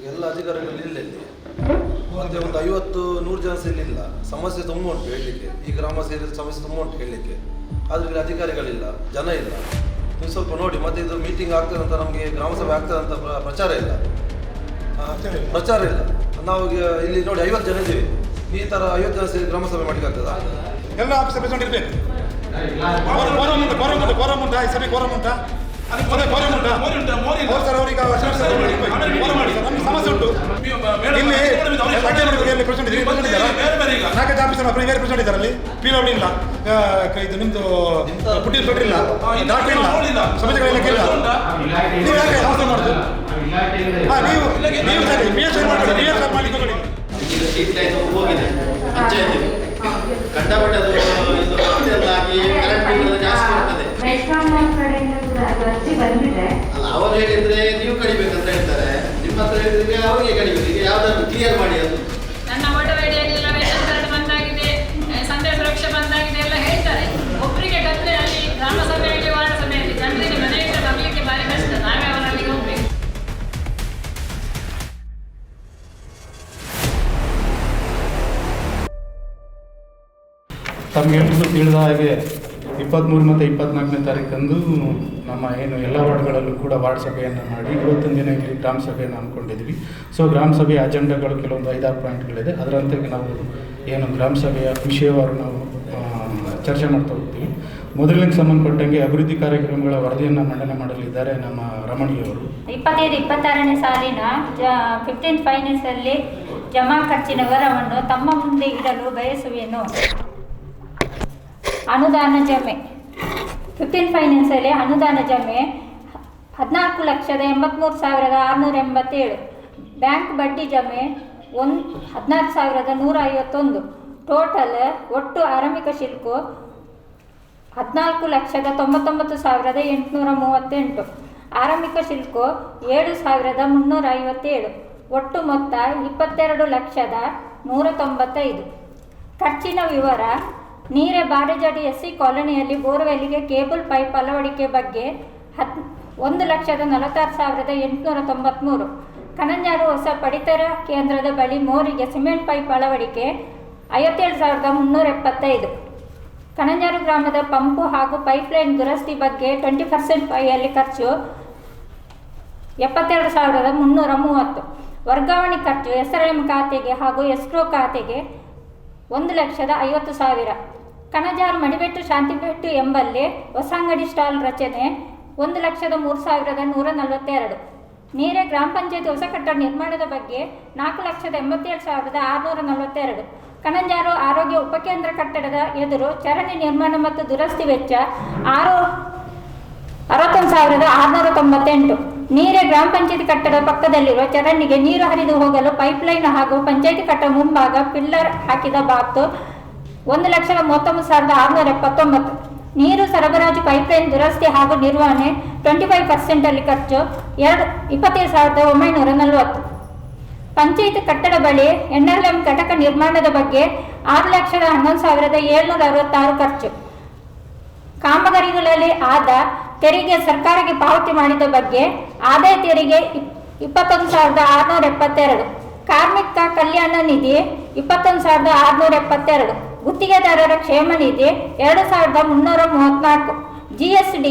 ಎಲ್ಲ ಅಧಿಕಾರಿಗಳು ಇಲ್ಲ ಇಲ್ಲಿ. ಮತ್ತೆ ಒಂದು 50-100 ಜನ ಸೇರಿಲ್ಲ. ಸಮಸ್ಯೆ ತುಂಬ ಉಂಟು ಹೇಳಲಿಕ್ಕೆ. ಈ ಗ್ರಾಮ ಸೇರಿದ ಸಮಸ್ಯೆ ತುಂಬ ಉಂಟು ಹೇಳಲಿಕ್ಕೆ. ಆದರೆ ಇಲ್ಲಿ ಅಧಿಕಾರಿಗಳಿಲ್ಲ, ಜನ ಇಲ್ಲ. ನೀವು ಸ್ವಲ್ಪ ನೋಡಿ. ಮತ್ತೆ ಇದು ಮೀಟಿಂಗ್ ಆಗ್ತದಂತ, ನಮಗೆ ಗ್ರಾಮ ಸಭೆ ಆಗ್ತದಂತ ಪ್ರಚಾರ ಇಲ್ಲ. ನಾವು ಇಲ್ಲಿ ನೋಡಿ 50 ಜನ ಇದ್ದೀವಿ. ಈ ಥರ 50 ಜನ ಸೇರಿ ಗ್ರಾಮ ಸಭೆ ಮಾಡಲಿಕ್ಕೆ ಆಗ್ತದ? ಎಲ್ಲ ಆಫೀಸ್ ಪ್ರೆಸೆಂಟ್ ಇರಬೇಕು. ಕೋರಮ್ ಉಂಟಾ? ಈ ಸಭೆ ಕೋರಮ್ ಉಂಟಾ? ಸಮಸ್ಯೆ ಉಂಟು ಇಲ್ಲಿ. ಪ್ರೆಸೆಂಟ್ ಇದ್ದಾರೆ ಅಲ್ಲಿ. PW ಇಲ್ಲ, ಇದು ನಿಮ್ದು ಪುಟ್ಟಿ ತೊಟ್ರಿ ಇಲ್ಲ, ಡಾಕ್ಟರ್ ಇಲ್ಲ, ಸಮಾಜಗಳಿಲ್ಲ. ನೀವು ಯಾಕೆ ಅವಸರ ಮಾಡುದು? ನೀವು ಮಾಡ್ಲಿಕ್ಕೆ ನೋಡಿ. ಅವರು ಹೇಳಿದ್ರೆ ನೀವು ಕಡಿಬೇಕಂತ ಹೇಳ್ತಾರೆ, ನಿಮ್ಮ ಹತ್ರ ಹೇಳಿದ್ರೆ ಅವರಿಗೆ ಕಡಿಬೇಕು. ಈಗ ಯಾವ್ದಾದ್ರು ಕ್ಲಿಯರ್ ಮಾಡಿ. ಅದು ನನ್ನ ವೋಟರ್ ಐಡಿಯಾಗೆಲ್ಲ ರೇಷನ್ ಕಾರ್ಡ್ ಬಂದಾಗಿದೆ, ಸಂದೇಶ ಸುರಕ್ಷೆ ಬಂದಾಗಿದೆ ಎಲ್ಲ ಹೇಳ್ತಾರೆ. ಒಬ್ಬರಿಗೆ ಗದ್ದೆಯಲ್ಲಿ ಗ್ರಾಮ ಸಭೆಯಲ್ಲಿ ವಾರ್ಡ್ ಸಭೆಯಲ್ಲಿ ಜನರಿಗೆ ಮನೆಯಿಂದ ಬರಲಿಕ್ಕೆ ಭಾರಿ ಕಷ್ಟ. ನಾವೇ ಅವರಲ್ಲಿಗೆ ಹೋಗ್ಬೇಕು. ತಮಗೆಲ್ಲರಿಗೂ ತಿಳಿದ ಹಾಗೆ 23 ಮತ್ತು 24ನೇ ತಾರೀಕಂದು ನಮ್ಮ ಏನು ಎಲ್ಲ ವಾರ್ಡ್ಗಳಲ್ಲೂ ಕೂಡ ವಾರ್ಡ್ ಸಭೆಯನ್ನು ಮಾಡಿ ಇವತ್ತಿನ ದಿನ ಇಲ್ಲಿ ಗ್ರಾಮ ಸಭೆಯನ್ನು ಹಮ್ಮಿಕೊಂಡಿದ್ವಿ. ಸೊ ಗ್ರಾಮ ಸಭೆಯ ಅಜೆಂಡಾಗಳು ಕೆಲವೊಂದು 5-6 ಪಾಯಿಂಟ್ಗಳಿದೆ. ಅದರಂತೆ ನಾವು ಏನು ಗ್ರಾಮ ಸಭೆಯ ವಿಷಯವಾರು ನಾವು ಚರ್ಚೆ ಮಾಡ್ತಾ ಹೋಗ್ತೀವಿ. ಮೊದಲಿಗೆ ಸಂಬಂಧಪಟ್ಟಂಗೆ ಅಭಿವೃದ್ಧಿ ಕಾರ್ಯಕ್ರಮಗಳ ವರದಿಯನ್ನು ಮಂಡನೆ ಮಾಡಲಿದ್ದಾರೆ ನಮ್ಮ ರಮಣಿಯವರು. 25-26ನೇ ಸಾಲಿನ 15th ಫೈನಾನ್ಸಲ್ಲಿ ಜಮಾ ಖರ್ಚಿನ ವಿವರವನ್ನು ತಮ್ಮ ಮುಂದೆ ಇಡಲು ಬಯಸುವೆನು. ಅನುದಾನ ಜಮೆ 15th ಫೈನಾನ್ಸಲ್ಲಿ ಅನುದಾನ ಜಮೆ 14,83,687. ಬ್ಯಾಂಕ್ ಬಡ್ಡಿ ಜಮೆ 16,151. ಟೋಟಲ್ ಒಟ್ಟು ಆರಂಭಿಕ ಶುಲ್ಕ 14,99,838. ಆರಂಭಿಕ ಶುಲ್ಕ 7,357. ಒಟ್ಟು ಮೊತ್ತ 22,195. ಖರ್ಚಿನ ವಿವರ: ನೀರೆ ಬಾರೆಜಡಿ SC ಕಾಲೋನಿಯಲ್ಲಿ ಬೋರ್ವೆಲ್ಗೆ ಕೇಬಲ್ ಪೈಪ್ ಅಳವಡಿಕೆ ಬಗ್ಗೆ 1,46,893. ಕಣಂಜಾರು ಹೊಸ ಪಡಿತರ ಕೇಂದ್ರದ ಬಳಿ ಮೋರಿಗೆ ಸಿಮೆಂಟ್ ಪೈಪ್ ಅಳವಡಿಕೆ 57,375. ಕಣಂಜಾರು ಗ್ರಾಮದ ಪಂಪು ಹಾಗೂ ಪೈಪ್ಲೈನ್ ದುರಸ್ತಿ ಬಗ್ಗೆ 20% ಪೈಯಲ್ಲಿ ಖರ್ಚು 72,330. ವರ್ಗಾವಣೆ ಖರ್ಚು SRM ಖಾತೆಗೆ ಹಾಗೂ ಎಸ್ಕ್ರೋ ಖಾತೆಗೆ 1,50,000. ಕಣಜಾರು ಮಡಿಬೆಟ್ಟು ಶಾಂತಿಬೆಟ್ಟು ಎಂಬಲ್ಲಿ ಹೊಸಂಗಡಿ ಸ್ಟಾಲ್ ರಚನೆ 1,03,142. ನೀರೆ ಗ್ರಾಮ ಪಂಚಾಯತ್ ಹೊಸ ಕಟ್ಟಡ ನಿರ್ಮಾಣದ ಬಗ್ಗೆ 4,87,642. ಕಣಂಜಾರು ಆರೋಗ್ಯ ಉಪಕೇಂದ್ರ ಕಟ್ಟಡದ ಎದುರು ಚರಂಡಿ ನಿರ್ಮಾಣ ಮತ್ತು ದುರಸ್ತಿ ವೆಚ್ಚ 61,698. ನೀರೆ ಗ್ರಾಮ ಪಂಚಾಯತಿ ಕಟ್ಟಡ ಪಕ್ಕದಲ್ಲಿರುವ ಚರಂಡಿಗೆ ನೀರು ಹರಿದು ಹೋಗಲು ಪೈಪ್ಲೈನ್ ಹಾಗೂ ಪಂಚಾಯತಿ ಕಟ್ಟಡ ಮುಂಭಾಗ ಪಿಲ್ಲರ್ ಹಾಕಿದ ಬಾತ್ 1,39,679. ನೀರು ಸರಬರಾಜು ಪೈಪ್ಲೈನ್ ದುರಸ್ತಿ ಹಾಗೂ ನಿರ್ವಹಣೆ 25% ಅಲ್ಲಿ ಖರ್ಚು 27,940. ಪಂಚಾಯತ್ ಕಟ್ಟಡ ಬಳಿ NLM ಘಟಕ ನಿರ್ಮಾಣದ ಬಗ್ಗೆ 6,11,766 ಖರ್ಚು. ಕಾಮಗಾರಿಗಳಲ್ಲಿ ಆದ ತೆರಿಗೆ ಸರ್ಕಾರಕ್ಕೆ ಪಾವತಿ ಮಾಡಿದ ಬಗ್ಗೆ ಆದಾಯ ತೆರಿಗೆ 21,672. ಕಾರ್ಮಿಕ ಕಲ್ಯಾಣ ನಿಧಿ 21,672. ಗುತ್ತಿಗೆದಾರರ ಕ್ಷೇಮ ನಿಧಿ 2,334. GSD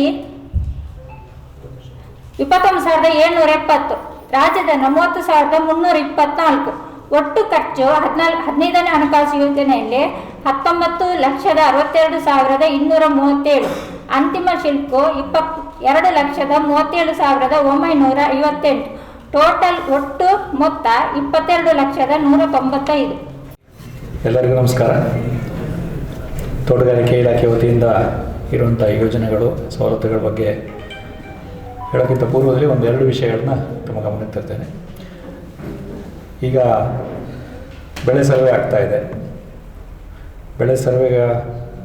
21,770. ರಾಜ್ಯಧನ 30,324. ಒಟ್ಟು ಖರ್ಚು 15ನೇ ಹಣಕಾಸು ಯೋಜನೆಯಲ್ಲಿ 19,62,237. ಅಂತಿಮ ಶುಲ್ಕ 22,37,958. ಟೋಟಲ್ ಒಟ್ಟು ಮೊತ್ತ 22,195. ಎಲ್ಲರಿಗೂ ನಮಸ್ಕಾರ. ತೋಟಗಾರಿಕೆ ಇಲಾಖೆ ವತಿಯಿಂದ ಇರುವಂಥ ಯೋಜನೆಗಳು, ಸವಲತ್ತುಗಳ ಬಗ್ಗೆ ಹೇಳೋಕ್ಕಿಂತ ಪೂರ್ವದಲ್ಲಿ 1-2 ವಿಷಯಗಳನ್ನ ತಮ್ಮ ಗಮನಕ್ಕೆ ತರ್ತೇನೆ. ಈಗ ಬೆಳೆ ಸರ್ವೆ ಆಗ್ತಾಯಿದೆ. ಬೆಳೆ ಸರ್ವೆಗೆ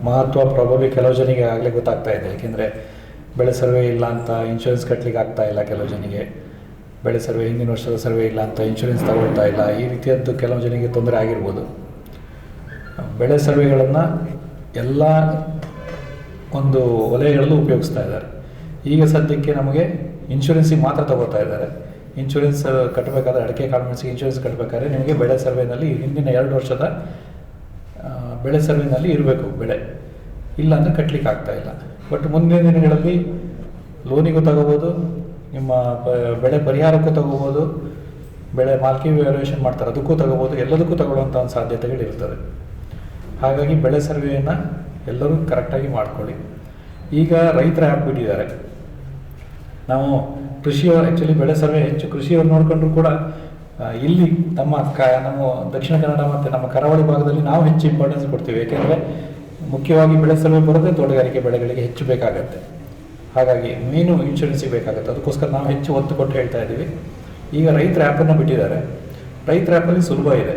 ಮಹತ್ವ ಪ್ರಾಬಬ್ಲಿ ಕೆಲವು ಜನಿಗೆ ಆಗಲೇ ಗೊತ್ತಾಗ್ತಾ ಇದೆ. ಏಕೆಂದರೆ ಬೆಳೆ ಸರ್ವೆ ಇಲ್ಲ ಅಂತ ಇನ್ಶೂರೆನ್ಸ್ ಕಟ್ಟಲಿಕ್ಕೆ ಆಗ್ತಾ ಇಲ್ಲ. ಕೆಲವು ಜನಿಗೆ ಬೆಳೆ ಸರ್ವೆ ಹಿಂದಿನ ವರ್ಷದ ಸರ್ವೆ ಇಲ್ಲ ಅಂತ ಇನ್ಶೂರೆನ್ಸ್ ತಗೊಳ್ತಾ ಇಲ್ಲ. ಈ ರೀತಿಯದ್ದು ಕೆಲವು ಜನಿಗೆ ತೊಂದರೆ ಆಗಿರ್ಬೋದು. ಬೆಳೆ ಸರ್ವೆಗಳನ್ನು ಎಲ್ಲ ಒಂದು ವಲಯಗಳಲ್ಲೂ ಉಪಯೋಗಿಸ್ತಾ ಇದ್ದಾರೆ. ಈಗ ಸದ್ಯಕ್ಕೆ ನಮಗೆ ಇನ್ಶೂರೆನ್ಸಿಗೆ ಮಾತ್ರ ತಗೋತಾ ಇದ್ದಾರೆ. ಇನ್ಶೂರೆನ್ಸ್ ಕಟ್ಟಬೇಕಾದ್ರೆ ಅಡಿಕೆ ಕಾಳುಮೆಣಸಿಗೆ ಇನ್ಶೂರೆನ್ಸ್ ಕಟ್ಟಬೇಕಾದ್ರೆ ನಿಮಗೆ ಬೆಳೆ ಸರ್ವೆನಲ್ಲಿ ಹಿಂದಿನ 2 ವರ್ಷದ ಬೆಳೆ ಸರ್ವೆನಲ್ಲಿ ಇರಬೇಕು ಬೆಳೆ, ಇಲ್ಲಾಂದರೆ ಕಟ್ಟಲಿಕ್ಕೆ ಆಗ್ತಾಯಿಲ್ಲ. ಬಟ್ ಮುಂದಿನ ದಿನಗಳಲ್ಲಿ ಲೋನಿಗೂ ತಗೋಬೋದು, ನಿಮ್ಮ ಬೆಳೆ ಪರಿಹಾರಕ್ಕೂ ತಗೋಬೋದು, ಬೆಳೆ ಮಾಲ್ಕಿ ವ್ಯಾಲ್ಯೂಯೇಷನ್ ಮಾಡ್ತಾರೆ ಅದಕ್ಕೂ ತಗೋಬೋದು, ಎಲ್ಲದಕ್ಕೂ ತಗೊಳ್ಳುವಂಥ ಒಂದು ಸಾಧ್ಯತೆಗಳಿರ್ತದೆ. ಹಾಗಾಗಿ ಬೆಳೆ ಸರ್ವೆಯನ್ನು ಎಲ್ಲರೂ ಕರೆಕ್ಟಾಗಿ ಮಾಡ್ಕೊಳ್ಳಿ. ಈಗ ರೈತರ ಆ್ಯಪ್ ಬಿಟ್ಟಿದ್ದಾರೆ. ನಾವು ಕೃಷಿಯವರು ಆ್ಯಕ್ಚುಲಿ ಬೆಳೆ ಸರ್ವೆ ಹೆಚ್ಚು ಕೃಷಿಯವರು ನೋಡಿಕೊಂಡ್ರು ಕೂಡ ಇಲ್ಲಿ ನಮ್ಮ ದಕ್ಷಿಣ ಕನ್ನಡ ಮತ್ತು ನಮ್ಮ ಕರಾವಳಿ ಭಾಗದಲ್ಲಿ ನಾವು ಹೆಚ್ಚು ಇಂಪಾರ್ಟೆನ್ಸ್ ಕೊಡ್ತೀವಿ. ಏಕೆಂದರೆ ಮುಖ್ಯವಾಗಿ ಬೆಳೆ ಸರ್ವೆ ಬರೋದೇ ತೋಟಗಾರಿಕೆ ಬೆಳೆಗಳಿಗೆ ಹೆಚ್ಚು ಬೇಕಾಗತ್ತೆ. ಹಾಗಾಗಿ ಮೀನು ಇನ್ಶೂರೆನ್ಸಿಗೆ ಬೇಕಾಗುತ್ತೆ, ಅದಕ್ಕೋಸ್ಕರ ನಾವು ಹೆಚ್ಚು ಒತ್ತು ಕೊಟ್ಟು ಹೇಳ್ತಾ ಇದ್ದೀವಿ. ಈಗ ರೈತರ ಆ್ಯಪನ್ನು ಬಿಟ್ಟಿದ್ದಾರೆ. ರೈತರ ಆ್ಯಪಲ್ಲಿ ಸುಲಭ ಇದೆ.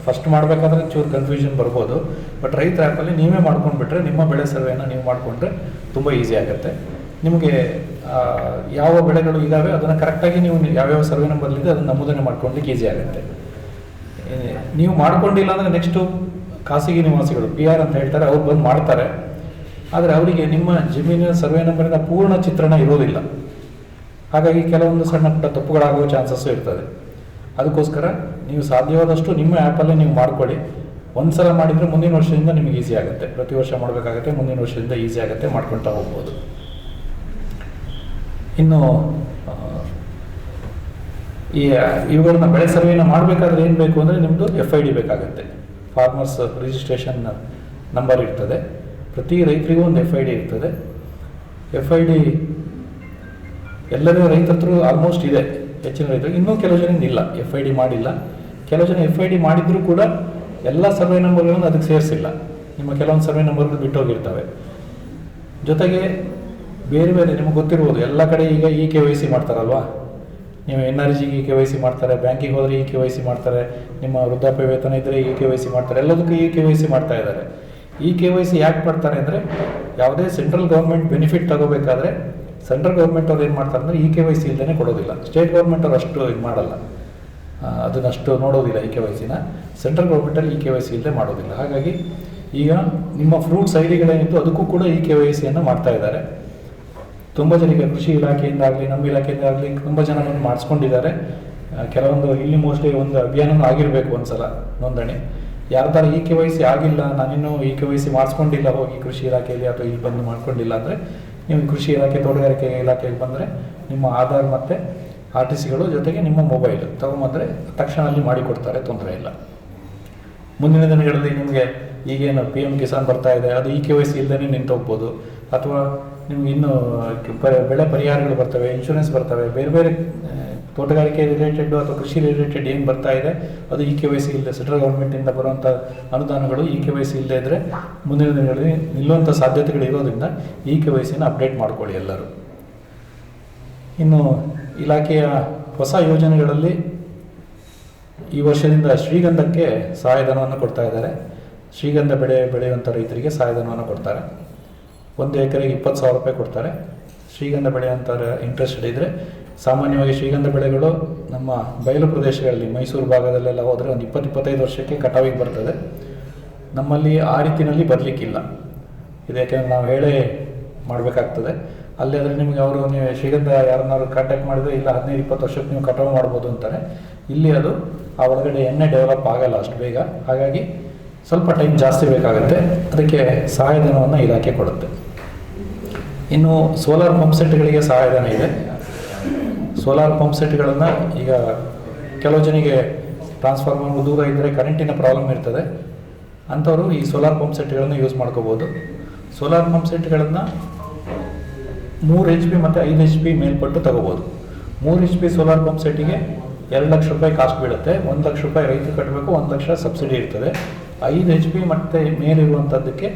ಫಸ್ಟ್ ಮಾಡಬೇಕಾದ್ರೆ ಚೂರು ಕನ್ಫ್ಯೂಷನ್ ಬರ್ಬೋದು, ಬಟ್ ರೈತರ ಆ್ಯಪಲ್ಲಿ ನೀವೇ ಮಾಡ್ಕೊಂಡ್ಬಿಟ್ರೆ ನಿಮ್ಮ ಬೆಳೆ ಸರ್ವೆಯನ್ನು ನೀವು ಮಾಡಿಕೊಂಡ್ರೆ ತುಂಬ ಈಸಿ ಆಗುತ್ತೆ. ನಿಮಗೆ ಯಾವ ಬೆಳೆಗಳು ಇದ್ದಾವೆ ಅದನ್ನು ಕರೆಕ್ಟಾಗಿ ನೀವು ಯಾವ್ಯಾವ ಸರ್ವೆ ನಂಬರ್ಲಿದೆ ಅದನ್ನು ನಮೂದನೆ ಮಾಡ್ಕೊಳ್ಳಿಕ್ಕೆ ಈಸಿ ಆಗುತ್ತೆ. ನೀವು ಮಾಡ್ಕೊಂಡಿಲ್ಲ ಅಂದರೆ ನೆಕ್ಸ್ಟು ಖಾಸಗಿ ನಿವಾಸಿಗಳು PR ಅಂತ ಹೇಳ್ತಾರೆ, ಅವ್ರು ಬಂದು ಮಾಡ್ತಾರೆ. ಆದರೆ ಅವರಿಗೆ ನಿಮ್ಮ ಜಮೀನಿನ ಸರ್ವೆ ನಂಬರಿನ ಪೂರ್ಣ ಚಿತ್ರಣ ಇರೋದಿಲ್ಲ. ಹಾಗಾಗಿ ಕೆಲವೊಂದು ಸಣ್ಣ ಪುಟ್ಟ ತಪ್ಪುಗಳಾಗುವ ಚಾನ್ಸಸ್ಸು ಇರ್ತದೆ. ಅದಕ್ಕೋಸ್ಕರ ನೀವು ಸಾಧ್ಯವಾದಷ್ಟು ನಿಮ್ಮ ಆ್ಯಪಲ್ಲೇ ನೀವು ಮಾಡ್ಕೊಳ್ಳಿ. ಒಂದು ಸಲ ಮಾಡಿದರೆ ಮುಂದಿನ ವರ್ಷದಿಂದ ನಿಮಗೆ ಈಸಿ ಆಗುತ್ತೆ. ಪ್ರತಿ ವರ್ಷ ಮಾಡಬೇಕಾಗುತ್ತೆ, ಮುಂದಿನ ವರ್ಷದಿಂದ ಈಸಿ ಆಗುತ್ತೆ, ಮಾಡ್ಕೊಳ್ತಾ ಹೋಗ್ಬೋದು. ಇನ್ನು ಇವುಗಳನ್ನ ಬೆಳೆ ಸರ್ವೆಯನ್ನು ಮಾಡಬೇಕಾದ್ರೆ ಏನು ಬೇಕು ಅಂದರೆ ನಿಮ್ಮದು FID ಬೇಕಾಗುತ್ತೆ. ಫಾರ್ಮರ್ಸ್ ರಿಜಿಸ್ಟ್ರೇಷನ್ ನಂಬರ್ ಇರ್ತದೆ. ಪ್ರತಿ ರೈತರಿಗೂ ಒಂದು FID ಇರ್ತದೆ. FID ಎಲ್ಲರೂ ರೈತರ ಹತ್ರ ಆಲ್ಮೋಸ್ಟ್ ಇದೆ, ಹೆಚ್ಚಿನ ರೈತರಿಗೆ. ಇನ್ನೂ ಕೆಲವು ಜನ ಇಲ್ಲ, FID ಮಾಡಿಲ್ಲ. ಕೆಲವು ಜನ FID ಮಾಡಿದರೂ ಕೂಡ ಎಲ್ಲ ಸರ್ವೆ ನಂಬರ್ಗಳನ್ನು ಅದಕ್ಕೆ ಸೇರಿಸಿಲ್ಲ. ನಿಮ್ಮ ಕೆಲವೊಂದು ಸರ್ವೆ ನಂಬರ್ಗಳು ಬಿಟ್ಟೋಗಿರ್ತವೆ. ಜೊತೆಗೆ ಬೇರೆ ಬೇರೆ ನಿಮಗೆ ಗೊತ್ತಿರ್ಬೋದು, ಎಲ್ಲ ಕಡೆ ಈಗ KYC ಮಾಡ್ತಾರಲ್ವಾ. ನೀವು NRGಗೆ KYC ಮಾಡ್ತಾರೆ, ಬ್ಯಾಂಕಿಗೆ ಹೋದರೆ KYC ಮಾಡ್ತಾರೆ, ನಿಮ್ಮ ವೃದ್ಧಾಪ್ಯ ವೇತನ ಇದ್ದರೆ KYC ಮಾಡ್ತಾರೆ, ಎಲ್ಲದಕ್ಕೂ KYC ಮಾಡ್ತಾ ಇದ್ದಾರೆ. KYC ಯಾಕೆ ಮಾಡ್ತಾರೆ ಅಂದರೆ ಯಾವುದೇ ಸೆಂಟ್ರಲ್ ಗೌರ್ಮೆಂಟ್ ಬೆನಿಫಿಟ್ ತಗೋಬೇಕಾದ್ರೆ ಸೆಂಟ್ರಲ್ ಗೌರ್ಮೆಂಟ್ ಅವ್ರು ಏನು ಮಾಡ್ತಾರೆ ಅಂದರೆ KYC ಇಲ್ಲದೇ ಕೊಡೋದಿಲ್ಲ. ಸ್ಟೇಟ್ ಗೌರ್ಮೆಂಟ್ ಅವ್ರು ಅಷ್ಟು ಇದು ಮಾಡಲ್ಲ, ಅದನ್ನಷ್ಟು ನೋಡೋದಿಲ್ಲ. KYCನ ಸೆಂಟ್ರಲ್ ಗೌರ್ಮೆಂಟಲ್ಲಿ KYC ಇಲ್ಲದೆ ಮಾಡೋದಿಲ್ಲ. ಹಾಗಾಗಿ ಈಗ ನಿಮ್ಮ ಫ್ರೂಟ್ಸ್ ಐಡಿಗಳೇನಿತ್ತು ಅದಕ್ಕೂ ಕೂಡ KYCಯನ್ನು ಮಾಡ್ತಾ ಇದ್ದಾರೆ. ತುಂಬ ಜನಕ್ಕೆ ಕೃಷಿ ಇಲಾಖೆಯಿಂದಾಗಲಿ ನಮ್ಮ ಇಲಾಖೆಯಿಂದಾಗಲಿ ತುಂಬ ಜನ ಮಾಡಿಸ್ಕೊಂಡಿದ್ದಾರೆ. ಕೆಲವೊಂದು ಇಲ್ಲಿ ಮೋಸ್ಟ್ಲಿ ಒಂದು ಅಭಿಯಾನ ಆಗಿರಬೇಕು ಒಂದು ಸಲ ನೋಂದಣಿ. ಯಾರ್ದಾರ KYC ಆಗಿಲ್ಲ, ನಾನಿನ್ನೂ KYC ಮಾಡಿಸ್ಕೊಂಡಿಲ್ಲ ಹೋಗಿ ಕೃಷಿ ಇಲಾಖೆಯಲ್ಲಿ ಅಥವಾ ಇಲ್ಲಿ ಬಂದು ಮಾಡ್ಕೊಂಡಿಲ್ಲ ಅಂದರೆ ನೀವು ಕೃಷಿ ಇಲಾಖೆ ತೋಟಗಾರಿಕೆ ಇಲಾಖೆಗೆ ಬಂದರೆ ನಿಮ್ಮ ಆಧಾರ್ ಮತ್ತು RTCಗಳು ಜೊತೆಗೆ ನಿಮ್ಮ ಮೊಬೈಲ್ ತೊಗೊಂಬಂದರೆ ತಕ್ಷಣ ಅಲ್ಲಿ ಮಾಡಿಕೊಡ್ತಾರೆ, ತೊಂದರೆ ಇಲ್ಲ. ಮುಂದಿನ ದಿನಗಳಲ್ಲಿ ನಿಮಗೆ ಈಗೇನು PM ಕಿಸಾನ್ ಬರ್ತಾ ಇದೆ, ಅದು KYC ಇಲ್ಲದೇ ನಿಂತು ಹೋಗ್ಬೋದು. ಅಥವಾ ನಿಮ್ಗೆ ಇನ್ನೂ ಬೆಳೆ ಪರಿಹಾರಗಳು ಬರ್ತವೆ, ಇನ್ಶೂರೆನ್ಸ್ ಬರ್ತವೆ, ಬೇರೆ ಬೇರೆ ತೋಟಗಾರಿಕೆ ರಿಲೇಟೆಡ್ ಅಥವಾ ಕೃಷಿ ರಿಲೇಟೆಡ್ ಏನು ಬರ್ತಾ ಇದೆ ಅದು KYC ಇಲ್ಲದೆ ಸೆಂಟ್ರಲ್ ಗೌರ್ಮೆಂಟಿಂದ ಬರುವಂಥ ಅನುದಾನಗಳು KYC ಇಲ್ಲದೇ ಇದ್ದರೆ ಮುಂದಿನ ದಿನಗಳಲ್ಲಿ ನಿಲ್ಲುವಂಥ ಸಾಧ್ಯತೆಗಳು ಇರೋದ್ರಿಂದ KYCನ ಅಪ್ಡೇಟ್ ಮಾಡ್ಕೊಳ್ಳಿ ಎಲ್ಲರೂ. ಇನ್ನು ಇಲಾಖೆಯ ಹೊಸ ಯೋಜನೆಗಳಲ್ಲಿ ಈ ವರ್ಷದಿಂದ ಶ್ರೀಗಂಧಕ್ಕೆ ಸಹಾಯಧನವನ್ನು ಕೊಡ್ತಾ ಇದ್ದಾರೆ. ಶ್ರೀಗಂಧ ಬೆಳೆಯುವಂಥ ರೈತರಿಗೆ ಸಹಾಯಧನವನ್ನು ಕೊಡ್ತಾರೆ. 1 ಎಕರೆಗೆ 20,000 ರೂಪಾಯಿ ಕೊಡ್ತಾರೆ. ಶ್ರೀಗಂಧ ಬೆಳೆಯುವಂಥ ಇಂಟ್ರೆಸ್ಟೆಡ್ ಇದ್ದರೆ ಸಾಮಾನ್ಯವಾಗಿ ಶ್ರೀಗಂಧ ಬೆಳೆಗಳು ನಮ್ಮ ಬಯಲು ಪ್ರದೇಶಗಳಲ್ಲಿ ಮೈಸೂರು ಭಾಗದಲ್ಲೆಲ್ಲ ಹೋದರೆ ಒಂದು 20-25 ವರ್ಷಕ್ಕೆ ಕಟಾವಿಗೆ ಬರ್ತದೆ. ನಮ್ಮಲ್ಲಿ ಆ ರೀತಿಯಲ್ಲಿ ಬರಲಿಕ್ಕಿಲ್ಲ. ಇದು ಯಾಕೆಂದರೆ ನಾವು ಹೇಳೇ ಮಾಡಬೇಕಾಗ್ತದೆ. ಅಲ್ಲಿ ಆದರೆ ನಿಮಗೆ ನೀವು ಶ್ರೀಗಂಧ ಯಾರನ್ನಾದ್ರು ಕಾಂಟ್ಯಾಕ್ಟ್ ಮಾಡಿದರೆ ಇಲ್ಲ 15-20 ವರ್ಷಕ್ಕೆ ನೀವು ಕಟಾವು ಮಾಡ್ಬೋದು ಅಂತಾರೆ. ಇಲ್ಲಿ ಅದು ಆ ಒಳಗಡೆ ಎಣ್ಣೆ ಡೆವಲಪ್ ಆಗಲ್ಲ ಅಷ್ಟು ಬೇಗ. ಹಾಗಾಗಿ ಸ್ವಲ್ಪ ಟೈಮ್ ಜಾಸ್ತಿ ಬೇಕಾಗುತ್ತೆ. ಅದಕ್ಕೆ ಸಹಾಯಧನವನ್ನು ಇಲಾಖೆ ಕೊಡುತ್ತೆ. ಇನ್ನು ಸೋಲಾರ್ ಪಂಪ್ ಸೆಟ್ಗಳಿಗೆ ಸಹಾಯಧನ ಇದೆ. ಸೋಲಾರ್ ಪಂಪ್ ಸೆಟ್ಗಳನ್ನು ಈಗ ಕೆಲವು ಜನಿಗೆ ಟ್ರಾನ್ಸ್ಫಾರ್ಮರ್ ದೂರ ಇದ್ದರೆ ಕರೆಂಟಿನ ಪ್ರಾಬ್ಲಮ್ ಇರ್ತದೆ, ಅಂಥವರು ಈ ಸೋಲಾರ್ ಪಂಪ್ ಸೆಟ್ಗಳನ್ನು ಯೂಸ್ ಮಾಡ್ಕೋಬೋದು. ಸೋಲಾರ್ ಪಂಪ್ ಸೆಟ್ಗಳನ್ನು 3 HP ಮತ್ತು 5 HP ಮೇಲ್ಪಟ್ಟು ತಗೋಬೋದು. 3 HP ಸೋಲಾರ್ ಪಂಪ್ ಸೆಟ್ಟಿಗೆ 2 ಲಕ್ಷ ರೂಪಾಯಿ ಕಾಸ್ಟ್ ಬೀಳುತ್ತೆ. 1 ಲಕ್ಷ ರೂಪಾಯಿ ರೈತರು ಕಟ್ಟಬೇಕು, 1 ಲಕ್ಷ ಸಬ್ಸಿಡಿ ಇರ್ತದೆ. 5 HP ಮತ್ತು ಮೇಲಿರುವಂಥದ್ದಕ್ಕೆ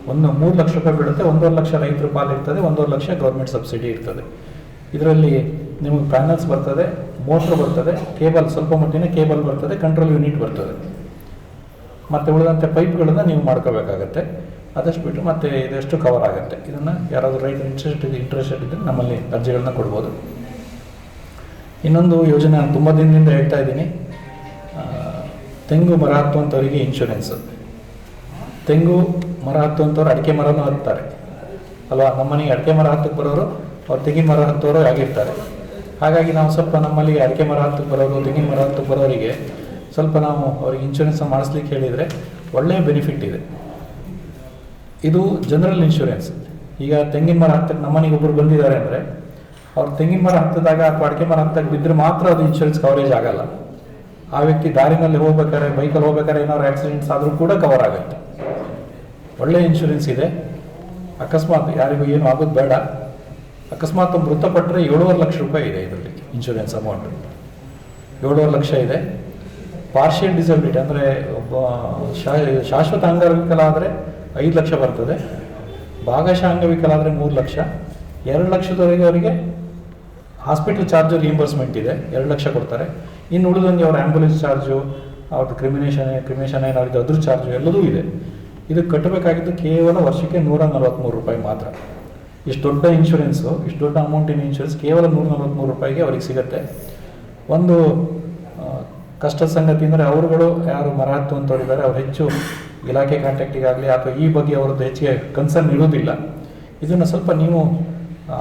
3 ಲಕ್ಷ ರೂಪಾಯಿ ಬೀಳುತ್ತೆ. 1.5 ಲಕ್ಷ ರೈತರ ಪಾಲು ಇರ್ತದೆ, 1.5 ಲಕ್ಷ ಗೌರ್ಮೆಂಟ್ ಸಬ್ಸಿಡಿ ಇರ್ತದೆ. ಇದರಲ್ಲಿ ನಿಮಗೆ ಪ್ಯಾನಲ್ಸ್ ಬರ್ತದೆ, ಮೋಟ್ರ್ ಬರ್ತದೆ, ಕೇಬಲ್ ಸ್ವಲ್ಪ ಮಟ್ಟಿನ ಕೇಬಲ್ ಬರ್ತದೆ, ಕಂಟ್ರೋಲ್ ಯೂನಿಟ್ ಬರ್ತದೆ. ಮತ್ತು ಉಳಿದಂತೆ ಪೈಪ್ಗಳನ್ನು ನೀವು ಮಾಡ್ಕೋಬೇಕಾಗತ್ತೆ. ಅದಷ್ಟು ಬಿಟ್ಟು ಮತ್ತೆ ಇದೆಷ್ಟು ಕವರ್ ಆಗುತ್ತೆ. ಇದನ್ನು ಯಾರಾದರೂ ರೈತರು ಇಂಟ್ರೆಸ್ಟೆಡ್ ಇದ್ದರೆ ನಮ್ಮಲ್ಲಿ ಅರ್ಜಿಗಳನ್ನ ಕೊಡ್ಬೋದು. ಇನ್ನೊಂದು ಯೋಜನೆ ನಾನು ತುಂಬ ದಿನದಿಂದ ಹೇಳ್ತಾ ಇದ್ದೀನಿ, ತೆಂಗು ಮರ ಹತ್ತುವಂಥವರಿಗೆ ಇನ್ಶೂರೆನ್ಸು. ತೆಂಗು ಮರ ಹತ್ತುವಂಥವ್ರು ಅಡಿಕೆ ಮರನೂ ಹತ್ತಾರೆ ಅಲ್ವಾ. ನಮ್ಮನೆಗೆ ಅಡಿಕೆ ಮರ ಹತ್ತಕ್ಕೆ ಬರೋರು ಅವ್ರು ತೆಂಗಿನ ಮರ ಹತ್ತೋರು ಆಗಿರ್ತಾರೆ. ಹಾಗಾಗಿ ನಾವು ಸ್ವಲ್ಪ ನಮ್ಮಲ್ಲಿ ಅಡಿಕೆ ಮರ ಹತ್ತಕ್ಕೆ ಬರೋರು, ತೆಂಗಿನ ಮರ ಹತ್ತಕ್ಕೆ ಬರೋರಿಗೆ ಸ್ವಲ್ಪ ನಾವು ಅವ್ರಿಗೆ ಇನ್ಶೂರೆನ್ಸ್ ಮಾಡಿಸ್ಲಿಕ್ಕೆ ಹೇಳಿದರೆ ಒಳ್ಳೆಯ ಬೆನಿಫಿಟ್ ಇದೆ. ಇದು ಜನರಲ್ ಇನ್ಶೂರೆನ್ಸ್. ಈಗ ತೆಂಗಿನ ಮರ ಹತ್ತಕ್ಕೆ ನಮ್ಮನೆಗೆ ಒಬ್ಬರು ಬಂದಿದ್ದಾರೆ ಅಂದರೆ ಅವ್ರು ತೆಂಗಿನ ಮರ ಹತ್ತಿದಾಗ ಅಥವಾ ಅಡಿಕೆ ಮರ ಹತ್ತಕ್ಕೆ ಬಿದ್ದರೆ ಮಾತ್ರ ಅದು ಇನ್ಶೂರೆನ್ಸ್ ಕವರೇಜ್ ಆಗಲ್ಲ. ಆ ವ್ಯಕ್ತಿ ದಾರಿನಲ್ಲಿ ಹೋಗ್ಬೇಕಾದ್ರೆ, ಬೈಕಲ್ಲಿ ಹೋಗ್ಬೇಕಾದ್ರೆ ಏನಾದ್ರು ಆಕ್ಸಿಡೆಂಟ್ಸ್ ಆದರೂ ಕೂಡ ಕವರ್ ಆಗುತ್ತೆ. ಒಳ್ಳೆಯ ಇನ್ಶೂರೆನ್ಸ್ ಇದೆ. ಅಕಸ್ಮಾತ್ ಯಾರಿಗೂ ಏನು ಆಗೋದು ಬೇಡ. ಅಕಸ್ಮಾತ್ ಮೃತಪಟ್ಟರೆ 7.5 ಲಕ್ಷ ರೂಪಾಯಿ ಇದೆ ಇದರಲ್ಲಿ ಇನ್ಶೂರೆನ್ಸ್ ಅಮೌಂಟ್. 7.5 ಲಕ್ಷ ಇದೆ. ಪಾರ್ಷಿಯಲ್ ಡಿಸಬಿಲಿಟಿ ಅಂದರೆ ಒಬ್ಬ ಶಾಶ್ವತ ಅಂಗವಿಕಲ ಆದರೆ 5 ಲಕ್ಷ ಬರ್ತದೆ. ಭಾಗಶಃ ಅಂಗವಿಕಲ ಆದರೆ 3 ಲಕ್ಷ. 2 ಲಕ್ಷದವರೆಗೆ ಅವರಿಗೆ ಹಾಸ್ಪಿಟಲ್ ಚಾರ್ಜು ರಿಯಂಬರ್ಸ್ಮೆಂಟ್ ಇದೆ, 2 ಲಕ್ಷ ಕೊಡ್ತಾರೆ. ಇನ್ನು ಉಳಿದಂಗೆ ಅವ್ರ ಆ್ಯಂಬುಲೆನ್ಸ್ ಚಾರ್ಜು, ಅವ್ರದ್ದು ಕ್ರಿಮಿನೇಷನ್ ಏನಾದ್ರು ಅದ್ರ ಚಾರ್ಜು ಎಲ್ಲದೂ ಇದೆ. ಇದು ಕಟ್ಟಬೇಕಾಗಿದ್ದು ಕೇವಲ ವರ್ಷಕ್ಕೆ 143 ರೂಪಾಯಿ ಮಾತ್ರ. ಇಷ್ಟು ದೊಡ್ಡ ಇನ್ಶೂರೆನ್ಸು, ಇಷ್ಟು ದೊಡ್ಡ ಅಮೌಂಟಿನ ಇನ್ಶೂರೆನ್ಸ್ ಕೇವಲ 143 ರೂಪಾಯಿಗೆ ಅವ್ರಿಗೆ ಸಿಗುತ್ತೆ. ಒಂದು ಕಷ್ಟದ ಸಂಗತಿ ಅಂದರೆ ಅವರುಗಳು ಯಾರು ಮರ ಹತ್ತುವಂಥವ್ರಿದ್ದಾರೆ ಅವ್ರು ಹೆಚ್ಚು ಇಲಾಖೆ ಕಾಂಟ್ಯಾಕ್ಟಿಗಾಗಲಿ ಅಥವಾ ಈ ಬಗ್ಗೆ ಅವರದ್ದು ಹೆಚ್ಚಿಗೆ ಕನ್ಸರ್ನ್ ಇರೋದಿಲ್ಲ. ಇದನ್ನು ಸ್ವಲ್ಪ ನೀವು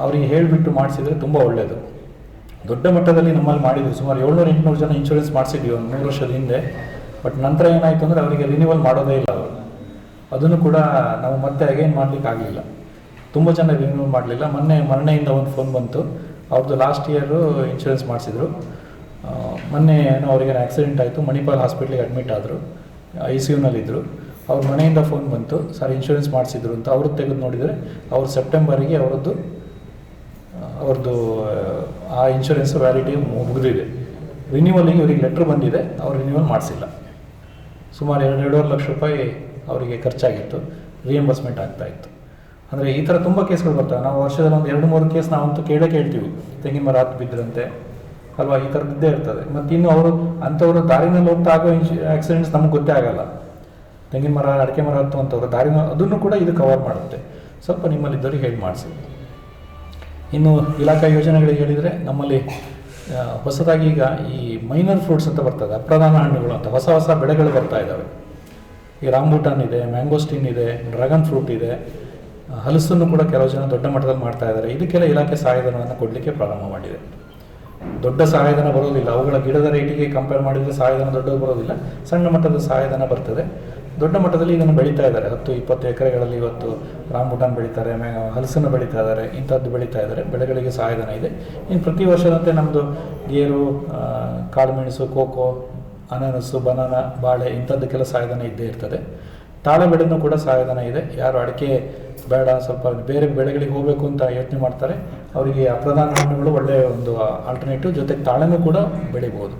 ಅವರಿಗೆ ಹೇಳಿಬಿಟ್ಟು ಮಾಡಿಸಿದರೆ ತುಂಬ ಒಳ್ಳೆಯದು. ದೊಡ್ಡ ಮಟ್ಟದಲ್ಲಿ ನಮ್ಮಲ್ಲಿ ಮಾಡಿದ್ರು, ಸುಮಾರು 700-800 ಜನ ಇನ್ಶೂರೆನ್ಸ್ ಮಾಡಿಸಿದ್ವಿ ಒಂದು 3 ವರ್ಷದ ಹಿಂದೆ. ಬಟ್ ನಂತರ ಏನಾಯಿತು ಅಂದರೆ ಅವರಿಗೆ ರಿನ್ಯೂವಲ್ ಮಾಡೋದೇ ಇಲ್ಲ ಅವರು. ಅದನ್ನು ಕೂಡ ನಾವು ಮತ್ತೆ ಅಗೇನ್ ಮಾಡಲಿಕ್ಕೆ ಆಗಲಿಲ್ಲ. ತುಂಬ ಜನ ರಿನ್ಯೂವಲ್ ಮಾಡಲಿಲ್ಲ. ಮೊನ್ನೆಯಿಂದ ಒಂದು ಫೋನ್ ಬಂತು, ಅವ್ರದ್ದು ಲಾಸ್ಟ್ ಇಯರು ಇನ್ಶೂರೆನ್ಸ್ ಮಾಡಿಸಿದ್ರು. ಮೊನ್ನೆ ಏನೋ ಅವರಿಗೆ ಆಕ್ಸಿಡೆಂಟ್ ಆಯಿತು, ಮಣಿಪಾಲ್ ಹಾಸ್ಪಿಟ್ಲಿಗೆ ಅಡ್ಮಿಟ್ ಆದರು, ICUನಲ್ಲಿದ್ದರು. ಅವ್ರ ಮನೆಯಿಂದ ಫೋನ್ ಬಂತು, ಸರ್ ಇನ್ಶೂರೆನ್ಸ್ ಮಾಡಿಸಿದ್ರು ಅಂತ. ಅವ್ರದ್ದು ತೆಗೆದು ನೋಡಿದರೆ ಅವ್ರು ಸೆಪ್ಟೆಂಬರಿಗೆ ಅವ್ರದ್ದು ಆ ಇನ್ಶೂರೆನ್ಸ್ ವ್ಯಾಲಿಡಿ ಮುಗಿದಿದೆ. ರಿನ್ಯೂವಲಿಗೆ ಇವರಿಗೆ ಲೆಟ್ರ್ ಬಂದಿದೆ, ಅವ್ರು ರಿನ್ಯೂವಲ್ ಮಾಡಿಸಿಲ್ಲ. ಸುಮಾರು 2.5 ಲಕ್ಷ ರೂಪಾಯಿ ಅವರಿಗೆ ಖರ್ಚಾಗಿತ್ತು, ರಿಯಂಬರ್ಸ್ಮೆಂಟ್ ಆಗ್ತಾಯಿತ್ತು. ಅಂದರೆ ಈ ಥರ ತುಂಬ ಕೇಸ್ಗಳು ಬರ್ತವೆ. ನಾವು ವರ್ಷದಲ್ಲಿ ಒಂದು 2-3 ಕೇಸ್ ನಾವಂತೂ ಕೇಳ್ತೀವಿ, ತೆಂಗಿನ ಮರ ಹತ್ತು ಬಿದ್ದರಂತೆ ಅಲ್ವಾ, ಈ ಥರದ್ದೇ ಇರ್ತದೆ. ಮತ್ತು ಇನ್ನು ಅಂಥವರು ದಾರಿನಲ್ಲಿ ಹೋಗ್ತಾ ಆಗೋ ಆಕ್ಸಿಡೆಂಟ್ಸ್ ನಮಗೆ ಗೊತ್ತೇ ಆಗಲ್ಲ. ತೆಂಗಿನ ಮರ, ಅಡಿಕೆ ಮರ ಹತ್ತುವಂಥವ್ರು ಅದನ್ನು ಕೂಡ ಇದು ಕವರ್ ಮಾಡುತ್ತೆ. ಸ್ವಲ್ಪ ನಿಮ್ಮಲ್ಲಿದ್ದವ್ರಿಗೆ ಹೇಳಿ ಮಾಡಿಸಿ. ಇನ್ನು ಇಲಾಖಾ ಯೋಜನೆಗಳಿಗೆ ಹೇಳಿದರೆ ನಮ್ಮಲ್ಲಿ ಹೊಸದಾಗಿ ಈಗ ಈ ಮೈನರ್ ಫ್ರೂಟ್ಸ್ ಅಂತ ಬರ್ತದೆ, ಅಪ್ರಧಾನ ಹಣ್ಣುಗಳು ಅಂತ ಹೊಸ ಬೆಳೆಗಳು ಬರ್ತಾ ಇದ್ದಾವೆ. ಈ ರಾಂಬೂಟಾನ್ ಇದೆ, ಮ್ಯಾಂಗೋಸ್ಟೀನ್ ಇದೆ, ಡ್ರ್ಯಾಗನ್ ಫ್ರೂಟ್ ಇದೆ, ಹಲಸನ್ನು ಕೂಡ ಕೆಲವು ಜನ ದೊಡ್ಡ ಮಟ್ಟದಲ್ಲಿ ಮಾಡ್ತಾ ಇದ್ದಾರೆ. ಇದಕ್ಕೆಲ್ಲ ಇಲಾಖೆ ಸಹಾಯಧನವನ್ನು ಕೊಡಲಿಕ್ಕೆ ಪ್ರಾರಂಭ ಮಾಡಿದೆ. ದೊಡ್ಡ ಸಹಾಯಧನ ಬರೋದಿಲ್ಲ, ಅವುಗಳ ಗಿಡದ ರೇಟಿಗೆ ಕಂಪೇರ್ ಮಾಡಿದರೆ ಸಹಾಯಧನ ದೊಡ್ಡದು ಬರೋದಿಲ್ಲ, ಸಣ್ಣ ಮಟ್ಟದ ಸಹಾಯಧನ ಬರ್ತದೆ. ದೊಡ್ಡ ಮಟ್ಟದಲ್ಲಿ ಇದನ್ನು ಬೆಳೀತಾ ಇದ್ದಾರೆ. 10-20 ಎಕರೆಗಳಲ್ಲಿ ಇವತ್ತು ರಾಂಬೂಟಾನ್ ಬೆಳೀತಾರೆ, ಹಲಸನ್ನು ಬೆಳೀತಾ ಇದ್ದಾರೆ, ಇಂಥದ್ದು ಬೆಳೀತಾ ಇದ್ದಾರೆ. ಬೆಳೆಗಳಿಗೆ ಸಹಾಯಧನ ಇದೆ. ಇನ್ನು ಪ್ರತಿ ವರ್ಷದಂತೆ ನಮ್ಮದು ಗೇರು, ಕಾಳುಮೆಣಸು, ಕೋಕೋ, ಅನಾನಸ್ಸು, ಬನಾನಾ, ಬಾಳೆ ಇಂಥದ್ದಕ್ಕೆಲ್ಲ ಸಹಾಯಧನ ಇದ್ದೇ ಇರ್ತದೆ. ತಾಳೆ ಬೆಳೆನೂ ಕೂಡ ಸಹಾಯಧನ ಇದೆ. ಯಾರು ಅಡಿಕೆ ಬೇಡ, ಸ್ವಲ್ಪ ಬೇರೆ ಬೆಳೆಗಳಿಗೆ ಹೋಗಬೇಕು ಅಂತ ಯೋಚನೆ ಮಾಡ್ತಾರೆ, ಅವರಿಗೆ ಅಪ್ರಧಾನ ಹಣ್ಣುಗಳು ಒಳ್ಳೆಯ ಒಂದು ಆಲ್ಟರ್ನೇಟಿವ್. ಜೊತೆಗೆ ತಾಳೆನೂ ಕೂಡ ಬೆಳಿಬೋದು.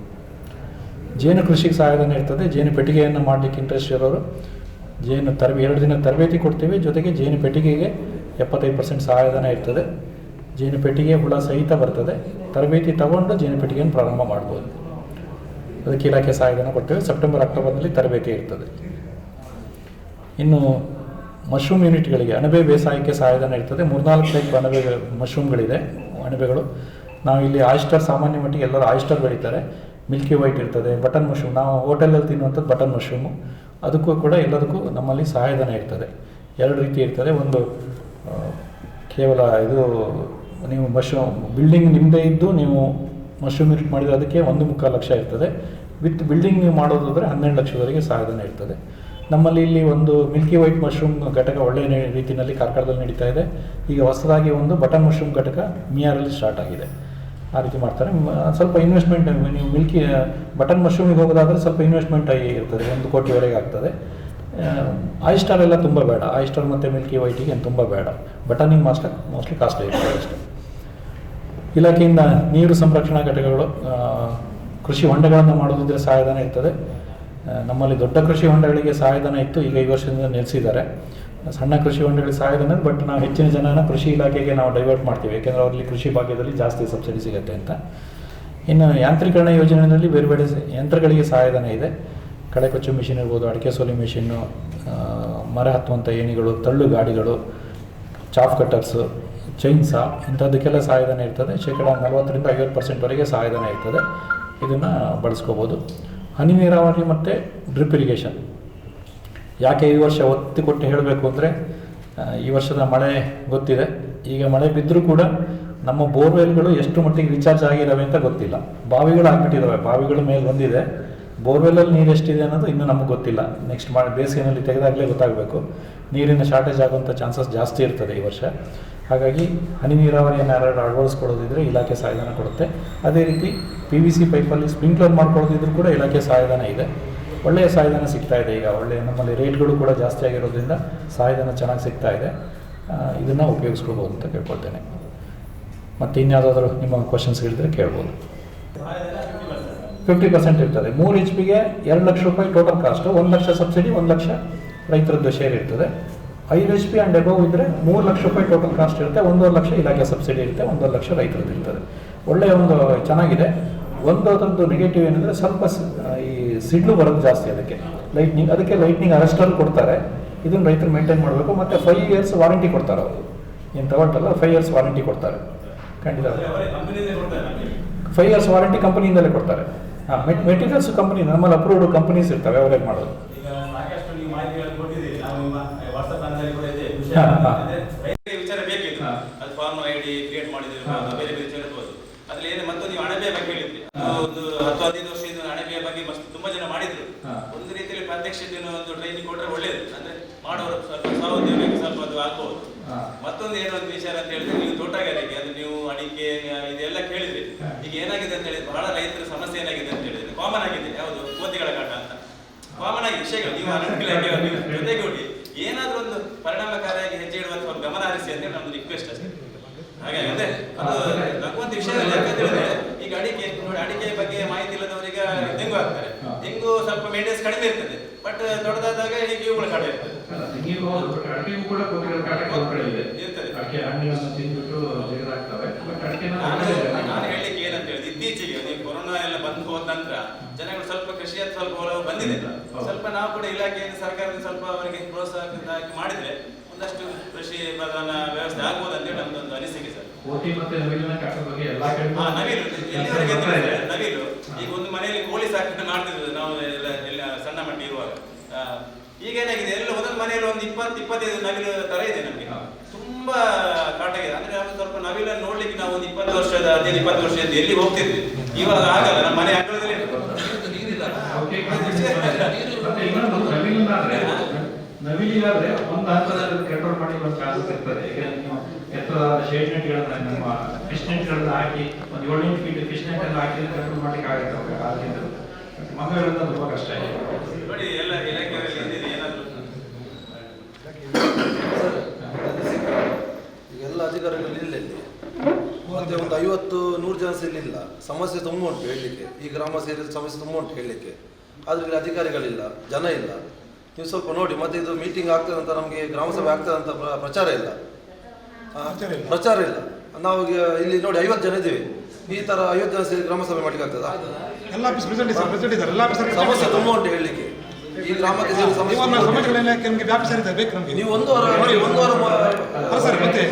ಜೇನು ಕೃಷಿಗೆ ಸಹಾಯಧನ ಇರ್ತದೆ. ಜೇನು ಪೆಟ್ಟಿಗೆಯನ್ನು ಮಾಡಲಿಕ್ಕೆ ಇಂಟ್ರೆಸ್ಟ್ ಇರೋರು 2 ದಿನ ತರಬೇತಿ ಕೊಡ್ತೀವಿ. ಜೊತೆಗೆ ಜೇನು ಪೆಟ್ಟಿಗೆಗೆ 75% ಸಹಾಯಧನ ಇರ್ತದೆ. ಜೇನು ಪೆಟ್ಟಿಗೆ ಹುಳ ಸಹಿತ ಬರ್ತದೆ. ತರಬೇತಿ ತಗೊಂಡು ಜೇನು ಪೆಟ್ಟಿಗೆಯನ್ನು ಪ್ರಾರಂಭ ಮಾಡ್ಬೋದು. ಅದಕ್ಕೆ ಇಲಾಖೆ ಸಹಾಯಧನ ಕೊಡ್ತೇವೆ. ಸೆಪ್ಟೆಂಬರ್-ಅಕ್ಟೋಬರ್ನಲ್ಲಿ ತರಬೇತಿ ಇರ್ತದೆ. ಇನ್ನು ಮಶ್ರೂಮ್ ಯೂನಿಟ್ಗಳಿಗೆ, ಅಣಬೆ ಬೇಸಾಯಕ್ಕೆ ಸಹಾಯಧನ ಇರ್ತದೆ. 3-4 ಟೈಪ್ ಮಶ್ರೂಮ್ಗಳಿದೆ, ಅಣಬೆಗಳು. ನಾವು ಇಲ್ಲಿ ಆಯಿಸ್ಟರ್, ಸಾಮಾನ್ಯ ಮಟ್ಟಿಗೆ ಎಲ್ಲರೂ ಆಯಿಸ್ಟರ್ ಬೆಳೀತಾರೆ. ಮಿಲ್ಕಿ ವೈಟ್ ಇರ್ತದೆ, ಬಟನ್ ಮಶ್ರೂಮ್, ನಾವು ಹೋಟೆಲಲ್ಲಿ ತಿನ್ನುವಂಥದ್ದು ಬಟನ್ ಮಶ್ರೂಮು. ಅದಕ್ಕೂ ಕೂಡ ಎಲ್ಲದಕ್ಕೂ ನಮ್ಮಲ್ಲಿ ಸಹಾಯಧನ ಇರ್ತದೆ. 2 ರೀತಿ ಇರ್ತದೆ. ಒಂದು ಕೇವಲ ಇದು ನೀವು ಬಿಲ್ಡಿಂಗ್ ನಿಮ್ಮದೇ ಇದ್ದು ನೀವು ಮಶ್ರೂಮ್ ಯೂನಿಟ್ ಮಾಡಿದರೆ ಅದಕ್ಕೆ 1.25 ಲಕ್ಷ ಇರ್ತದೆ. ವಿತ್ ಬಿಲ್ಡಿಂಗ್ ನೀವು ಮಾಡೋದಾದರೆ 12 ಲಕ್ಷದವರೆಗೆ ಸಹಾಯಧನ ಇರ್ತದೆ. ನಮ್ಮಲ್ಲಿ ಇಲ್ಲಿ ಒಂದು ಮಿಲ್ಕಿ ವೈಟ್ ಮಶ್ರೂಮ್ ಘಟಕ ಒಳ್ಳೆಯ ರೀತಿಯಲ್ಲಿ ಕಾರ್ಕಳದಲ್ಲಿ ನಡೀತಾ ಇದೆ. ಈಗ ಹೊಸದಾಗಿ ಒಂದು ಬಟನ್ ಮಶ್ರೂಮ್ ಘಟಕ ಮಿಯಾರಲ್ಲಿ ಸ್ಟಾರ್ಟ್ ಆಗಿದೆ. ಆ ರೀತಿ ಮಾಡ್ತಾರೆ. ಸ್ವಲ್ಪ ಇನ್ವೆಸ್ಟ್ಮೆಂಟ್, ನೀವು ಬಟನ್ ಮಶ್ರೂಮಿಗೆ ಹೋಗೋದಾದರೆ ಸ್ವಲ್ಪ ಇನ್ವೆಸ್ಟ್ಮೆಂಟ್ ಇರ್ತದೆ, 1 ಕೋಟಿವರೆಗೆ ಆಗ್ತದೆ. ಆಯಿಸ್ಟರ್ ಎಲ್ಲ ತುಂಬ ಬೇಡ. ಆಯಿಸ್ಟರ್ ಮತ್ತು ಮಿಲ್ಕಿ ವೈಟಿಗೆ ತುಂಬ ಬೇಡ. ಬಟನಿಗೆ ಮೋಸ್ಟ್ಲಿ ಕಾಸ್ಟ್ಲಿ ಇರ್ತದೆ ಅಷ್ಟೇ. ಇಲಾಖೆಯಿಂದ ನೀರು ಸಂರಕ್ಷಣಾ ಘಟಕಗಳು, ಕೃಷಿ ಹೊಂಡಗಳನ್ನು ಮಾಡೋದಿದ್ರೆ ಸಹಾಯಧನ ಇರ್ತದೆ. ನಮ್ಮಲ್ಲಿ ದೊಡ್ಡ ಕೃಷಿ ಹೊಂಡಗಳಿಗೆ ಸಹಾಯಧನ ಇತ್ತು, ಈಗ ಈ ವರ್ಷದಿಂದ ನಿಲ್ಲಿಸಿದ್ದಾರೆ. ಸಣ್ಣ ಕೃಷಿ ಹೊಂಡಗಳಿಗೆ ಸಹಾಯಧನ, ಬಟ್ ನಾವು ಹೆಚ್ಚಿನ ಜನನ ಕೃಷಿ ಇಲಾಖೆಗೆ ನಾವು ಡೈವರ್ಟ್ ಮಾಡ್ತೀವಿ, ಯಾಕೆಂದರೆ ಅವರಲ್ಲಿ ಕೃಷಿ ಭಾಗ್ಯದಲ್ಲಿ ಜಾಸ್ತಿ ಸಬ್ಸಿಡಿ ಸಿಗುತ್ತೆ ಅಂತ. ಇನ್ನು ಯಾಂತ್ರೀಕರಣ ಯೋಜನೆಯಲ್ಲಿ ಬೇರೆ ಬೇರೆ ಯಂತ್ರಗಳಿಗೆ ಸಹಾಯಧನ ಇದೆ. ಕಳೆ ಕೊಚ್ಚು ಮಿಷಿನ್ ಇರ್ಬೋದು, ಅಡಿಕೆ ಸೋಲಿ ಮಿಷಿನ್ನು, ಮರ ಹತ್ತುವಂಥ ಏಣಿಗಳು, ತಳ್ಳು ಗಾಡಿಗಳು, ಚಾಫ್ ಕಟ್ಟರ್ಸು, ಚೈನ್ಸಾ ಇಂಥದ್ದಕ್ಕೆಲ್ಲ ಸಹಾಯಧನ ಇರ್ತದೆ. ಶೇಕಡ 40-50% ಸಹಾಯಧನ ಇರ್ತದೆ. ಇದನ್ನು ಬಳಸ್ಕೋಬೋದು. ಹನಿ ನೀರಾವರಿ ಮತ್ತು ಡ್ರಿಪ್ ಇರಿಗೇಷನ್. ಯಾಕೆ ಈ ವರ್ಷ ಒತ್ತಿ ಕೊಟ್ಟು ಹೇಳಬೇಕು ಅಂದರೆ, ಈ ವರ್ಷದ ಮಳೆ ಗೊತ್ತಿದೆ. ಈಗ ಮಳೆ ಬಿದ್ದರೂ ಕೂಡ ನಮ್ಮ ಬೋರ್ವೆಲ್ಗಳು ಎಷ್ಟು ಮಟ್ಟಿಗೆ ರೀಚಾರ್ಜ್ ಆಗಿದ್ದಾವೆ ಅಂತ ಗೊತ್ತಿಲ್ಲ. ಬಾವಿಗಳು ಆಗಿಬಿಟ್ಟಿದ್ದಾವೆ, ಬಾವಿಗಳು ಮೇಲೆ ಬಂದಿದೆ. ಬೋರ್ವೆಲ್ಲಲ್ಲಿ ನೀರು ಎಷ್ಟಿದೆ ಅನ್ನೋದು ಇನ್ನೂ ನಮಗೆ ಗೊತ್ತಿಲ್ಲ. ನೆಕ್ಸ್ಟ್ ಬೇಸಿಗೆನಲ್ಲಿ ತೆಗೆದಾಗಲೇ ಗೊತ್ತಾಗಬೇಕು. ನೀರಿನ ಶಾರ್ಟೇಜ್ ಆಗುವಂಥ ಚಾನ್ಸಸ್ ಜಾಸ್ತಿ ಇರ್ತದೆ ಈ ವರ್ಷ. ಹಾಗಾಗಿ ಹನಿ ನೀರಾವರಿಯನ್ನು ಯಾರು ಅಳವಡಿಸ್ಕೊಳ್ಳೋದಿದ್ರೆ ಇಲಾಖೆ ಸಹಾಯಧನ ಕೊಡುತ್ತೆ. ಅದೇ ರೀತಿ PVC ಪೈಪಲ್ಲಿ ಸ್ಪ್ರಿಂಕ್ಲರ್ ಮಾಡ್ಕೊಳ್ಳೋದಿದ್ರು ಕೂಡ ಇಲಾಖೆ ಸಹಾಯಧನ ಇದೆ. ಒಳ್ಳೆಯ ಸಹಾಯಧನ ಸಿಗ್ತಾ ಇದೆ. ಈಗ ಒಳ್ಳೆಯ ನಮ್ಮಲ್ಲಿ ರೇಟ್ಗಳು ಕೂಡ ಜಾಸ್ತಿ ಆಗಿರೋದ್ರಿಂದ ಸಹಾಯಧನ ಚೆನ್ನಾಗಿ ಸಿಗ್ತಾ ಇದೆ. ಇದನ್ನು ಉಪಯೋಗಿಸ್ಕೊಳ್ಬೋದು ಅಂತ ಕೇಳ್ಕೊಳ್ತೇನೆ. ಮತ್ತು ಇನ್ಯಾವುದಾದ್ರೂ ನಿಮ್ಮ ಕ್ವಶನ್ಸ್ಗಳಿದ್ರೆ ಕೇಳ್ಬೋದು. 50% ಇರ್ತದೆ. 3 HP-ಗೆ 2 ಲಕ್ಷ ರೂಪಾಯಿ total cost, 1 lakh subsidy, 1 lakh ರೈತರದ್ದು ಶೇರ್ ಇರ್ತದೆ. 5 HP ಆ್ಯಂಡ್ ಎಬವ್ ಇದ್ದರೆ 3 ಲಕ್ಷ ರೂಪಾಯಿ ಟೋಟಲ್ ಕಾಸ್ಟ್ ಇರುತ್ತೆ, 1.5 ಲಕ್ಷ ಇಲಾಖೆ ಸಬ್ಸಿಡಿ ಇರುತ್ತೆ, 1.5 ಲಕ್ಷ ರೈತರದ್ದು ಇರ್ತದೆ. ಒಳ್ಳೆಯ ಒಂದು ಚೆನ್ನಾಗಿದೆ. ಅದರದ್ದು ನೆಗೆಟಿವ್ ಏನಂದರೆ ಸ್ವಲ್ಪ ಈ ಸಿಡ್ಲು ಬರೋದು ಜಾಸ್ತಿ. ಅದಕ್ಕೆ ಲೈಟ್ನಿಂಗ್ ಅರೆಸ್ಟಲ್ಲಿ ಕೊಡ್ತಾರೆ. ಇದನ್ನು ರೈತರು ಮೇಂಟೈನ್ ಮಾಡಬೇಕು. ಮತ್ತು 5 ಇಯರ್ಸ್ ವಾರಂಟಿ ಕೊಡ್ತಾರೆ ಅವರು. ಏನು ತಗೊಳ್ತಲ್ಲ 5 ಇಯರ್ಸ್ ವಾರಂಟಿ ಕೊಡ್ತಾರೆ. ಖಂಡಿತ 5 ಇಯರ್ಸ್ ವಾರಂಟಿ ಕಂಪನಿಯಿಂದಲೇ ಕೊಡ್ತಾರೆ. ಮೆಟೀರಿಯಲ್ಸ್ ಕಂಪನಿ ನಮ್ಮಲ್ಲಿ ಅಪ್ರೂವ್ಡ್ ಕಂಪನೀಸ್ ಇರ್ತವೆ, ಅವರೇ ಮಾಡೋದು. ವಿಚಾರ ಬೇಕಿತ್ತು. ಅದು ಫಾರ್ಮ್ ಐಡಿ ಕ್ರಿಯೇಟ್ ಮಾಡಿದ್ರೆ ಬೇರೆ ಬೇರೆ ವಿಚಾರ ಇರ್ಬೋದು. ಅದ್ರಲ್ಲಿ ಏನು ಮತ್ತು ನೀವು ಅಣಬೆಯ ಬಗ್ಗೆ ಹೇಳಿದ್ರಿ. ಒಂದು 10-15 ವರ್ಷದಿಂದ ಅಣಬೆಯ ಬಗ್ಗೆ ತುಂಬಾ ಜನ ಮಾಡಿದ್ರು. ಒಂದು ರೀತಿಯಲ್ಲಿ ಪ್ರಾತ್ಯಕ್ಷಿಕೆಯನ್ನು ಒಂದು ಟ್ರೈನಿಂಗ್ ಕೊಟ್ಟರೆ ಒಳ್ಳೇದು. ಅಂದ್ರೆ ಮಾಡೋರು ಸ್ವಲ್ಪ ಸಹೋದ್ಯೋಗಕ್ಕೆ ಸ್ವಲ್ಪ ಅದು ಆಗ್ಬಹುದು. ಮತ್ತೊಂದು ಏನೋ ಒಂದು ವಿಚಾರ ಅಂತ ಹೇಳಿದ್ರೆ, ನೀವು ತೋಟಗಾರಿಕೆ ಅಂದ್ರೆ ನೀವು ಅಡಿಕೆ ಇದೆಲ್ಲ ಕೇಳಿದ್ರಿ. ಈಗ ಏನಾಗಿದೆ ಅಂತ ಹೇಳಿದ್ರೆ, ಬಹಳ ರೈತರ ಸಮಸ್ಯೆ ಏನಾಗಿದೆ ಅಂತ ಹೇಳಿದ್ರೆ ಕಾಮನ್ ಆಗಿದೆ. ಯಾವುದು ಕೋತಿಗಳ ಕಾಟ ಅಂತ ಕಾಮನ್ ಆಗಿ ವಿಷಯಗಳು. ನೀವು ಅರಣ್ಯ ಜೊತೆಗೂಡಿ ಏನಾದ್ರೂ ಒಂದು ಪರಿಣಾಮಕಾರಿಯಾಗಿ ಹೆಜ್ಜೆ ಇಡುವ ಸ್ವಲ್ಪ ಗಮನ ಹರಿಸಿ ಅಂತ ನಮ್ದು ರಿಕ್ವೆಸ್ಟ್ ಅಷ್ಟೇ. ಹಾಗಾಗಿ ಅದೇ ಅದು ನಗುವಂತ ವಿಷಯ ಯಾಕಂತ ಹೇಳಿದ್ರೆ, ಈಗ ಅಡಿಕೆ ನೋಡಿ, ಅಡಿಕೆ ಬಗ್ಗೆ ಮಾಹಿತಿ ಇಲ್ಲದವರಿಗೆ ತೆಂಗು ಹಾಕ್ತಾರೆ. ತೆಂಗು ಸ್ವಲ್ಪ ಮೇಂಟೆನೆನ್ಸ್ ಕಡಿಮೆ ಇರ್ತದೆ, ಬಟ್ ದೊಡ್ಡದಾದಾಗ ಹೀಗೆ ಇವುಗಳ ಕಾಟ ಇರ್ತದೆ. ನಾನು ಹೇಳಲಿಕ್ಕೆ ಏನಂತ ಹೇಳಿದ್ರೆ, ಇತ್ತೀಚೆಗೆ ನೀವು ಕೊರೋನಾ ಎಲ್ಲ ಬಂದು ಹೋದ ನಂತರ ಜನಗಳು ಸ್ವಲ್ಪ ಕೃಷಿಯ ಸ್ವಲ್ಪ ಒಲವು ಬಂದಿದೆ. ಸ್ವಲ್ಪ ನಾವು ಕೂಡ ಇಲಾಖೆಯಿಂದ ಸರ್ಕಾರದಿಂದ ಸ್ವಲ್ಪ ಅವರಿಗೆ ಪ್ರೋತ್ಸಾಹ ಮಾಡಿದ್ರೆ ಒಂದಷ್ಟು ಕೃಷಿ ಪ್ರಧಾನ ವ್ಯವಸ್ಥೆ ಆಗ್ಬೋದು ಅಂತೇಳಿ ನಮ್ದೊಂದು ಅನಿಸಿಕೆ ಸರ್. ನವಿಲು ಈಗ ಒಂದು ಮನೆಯಲ್ಲಿ ಕೋಳಿ ಸಾಕಣೆ ಮಾಡ್ತಿದ್ರು ನಾವು ಎಲ್ಲ ಸಣ್ಣ ಮಟ್ಟಿ ಇರುವಾಗ. ಈಗ ಏನಾಗಿದೆ, ಎಲ್ಲ ಒಂದೊಂದು ಮನೆಯಲ್ಲಿ ಒಂದು 20-25 ನವಿಲು ತರ ಇದೆ. ನಮಗೆ ತುಂಬಾ ಕಾಟ ಇದೆ. ಅಂದ್ರೆ ನಾವು ಸ್ವಲ್ಪ ನವಿಲನ್ನು ನೋಡ್ಲಿಕ್ಕೆ ನಾವು ಒಂದು 20 ವರ್ಷದ 15-20 ವರ್ಷದಿಂದ ಎಲ್ಲಿ ಹೋಗ್ತಿದ್ವಿ. ಇವಾಗ ಆಗಲ್ಲ, ನಮ್ಮ ಮನೆ ಅಂಗಳದಲ್ಲಿ ನವಿಲಿಗಾದ್ರೆ ಒಂದು ಹಂತದಲ್ಲಿ ಕಂಟ್ರೋಲ್ ಮಾಡಿ ಒಂದು ಚಾನ್ಸಸ್ ಇರ್ತದೆ. ಈಗ ನೀವು ಎತ್ತರವಾದ ಶೇಡ್ ನೆಟ್ಗಳನ್ನ, ನಮ್ಮ ಫಿಶ್ ನೆಟ್ಗಳನ್ನ ಹಾಕಿ ಒಂದು 7-8 ಫೀಟ್ ಫಿಶ್ ನೆಟ್ ಎಲ್ಲ ಹಾಕಿ ಕಂಟ್ರೋಲ್ ಮಾಡ್ಲಿಕ್ಕೆ ಆಗುತ್ತೆ. ಆದ್ರಿಂದ ಮಕ್ಕಳಿಂದ ತುಂಬಾ ಕಷ್ಟ ಇದೆ ನೋಡಿ. ಎಲ್ಲ ಇಲಾಖೆಯಲ್ಲಿ ಏನಾದ್ರು ಎಲ್ಲ ಅಧಿಕಾರಿಗಳು ಇಲ್ಲ ಇಲ್ಲಿ. ಮತ್ತೆ ಒಂದು 50-100 ಜನ ಇಲ್ಲಿಲ್ಲ. ಸಮಸ್ಯೆ ತುಂಬ ಉಂಟು ಹೇಳಲಿಕ್ಕೆ. ಈ ಗ್ರಾಮ ಸೇರಿದ ಸಮಸ್ಯೆ ತುಂಬ ಉಂಟು ಹೇಳಲಿಕ್ಕೆ. ಆದರೆ ಇಲ್ಲಿ ಅಧಿಕಾರಿಗಳಿಲ್ಲ, ಜನ ಇಲ್ಲ. ನೀವು ಸ್ವಲ್ಪ ನೋಡಿ. ಮತ್ತೆ ಇದು ಮೀಟಿಂಗ್ ಆಗ್ತದೆ ಅಂತ, ನಮಗೆ ಗ್ರಾಮ ಸಭೆ ಆಗ್ತದೆ ಅಂತ ಪ್ರಚಾರ ಇಲ್ಲ. ನಾವು ಇಲ್ಲಿ ನೋಡಿ 50 ಜನ ಇದ್ದೀವಿ. ಈ ತರ 50 ಜನ ಸೇರಿ ಗ್ರಾಮ ಸಭೆ ಮಾಡ್ಲಿಕ್ಕೆ ಆಗ್ತದ? ಎಲ್ಲ ಪ್ರೆಸಿಡೆಂಟ್ ಇದ್ದಾರೆ. ಎಲ್ಲ ಸಮಸ್ಯೆ ತುಂಬ ಉಂಟು ಹೇಳಲಿಕ್ಕೆ. ಈ ಗ್ರಾಮಕ್ಕೆ ನಿಮಗೆ ವ್ಯಾಪ್ತಿ ಬೇಕು. ನಮಗೆ ನೀವು ಒಂದು ವಾರ ಸರ್ ಮತ್ತೆ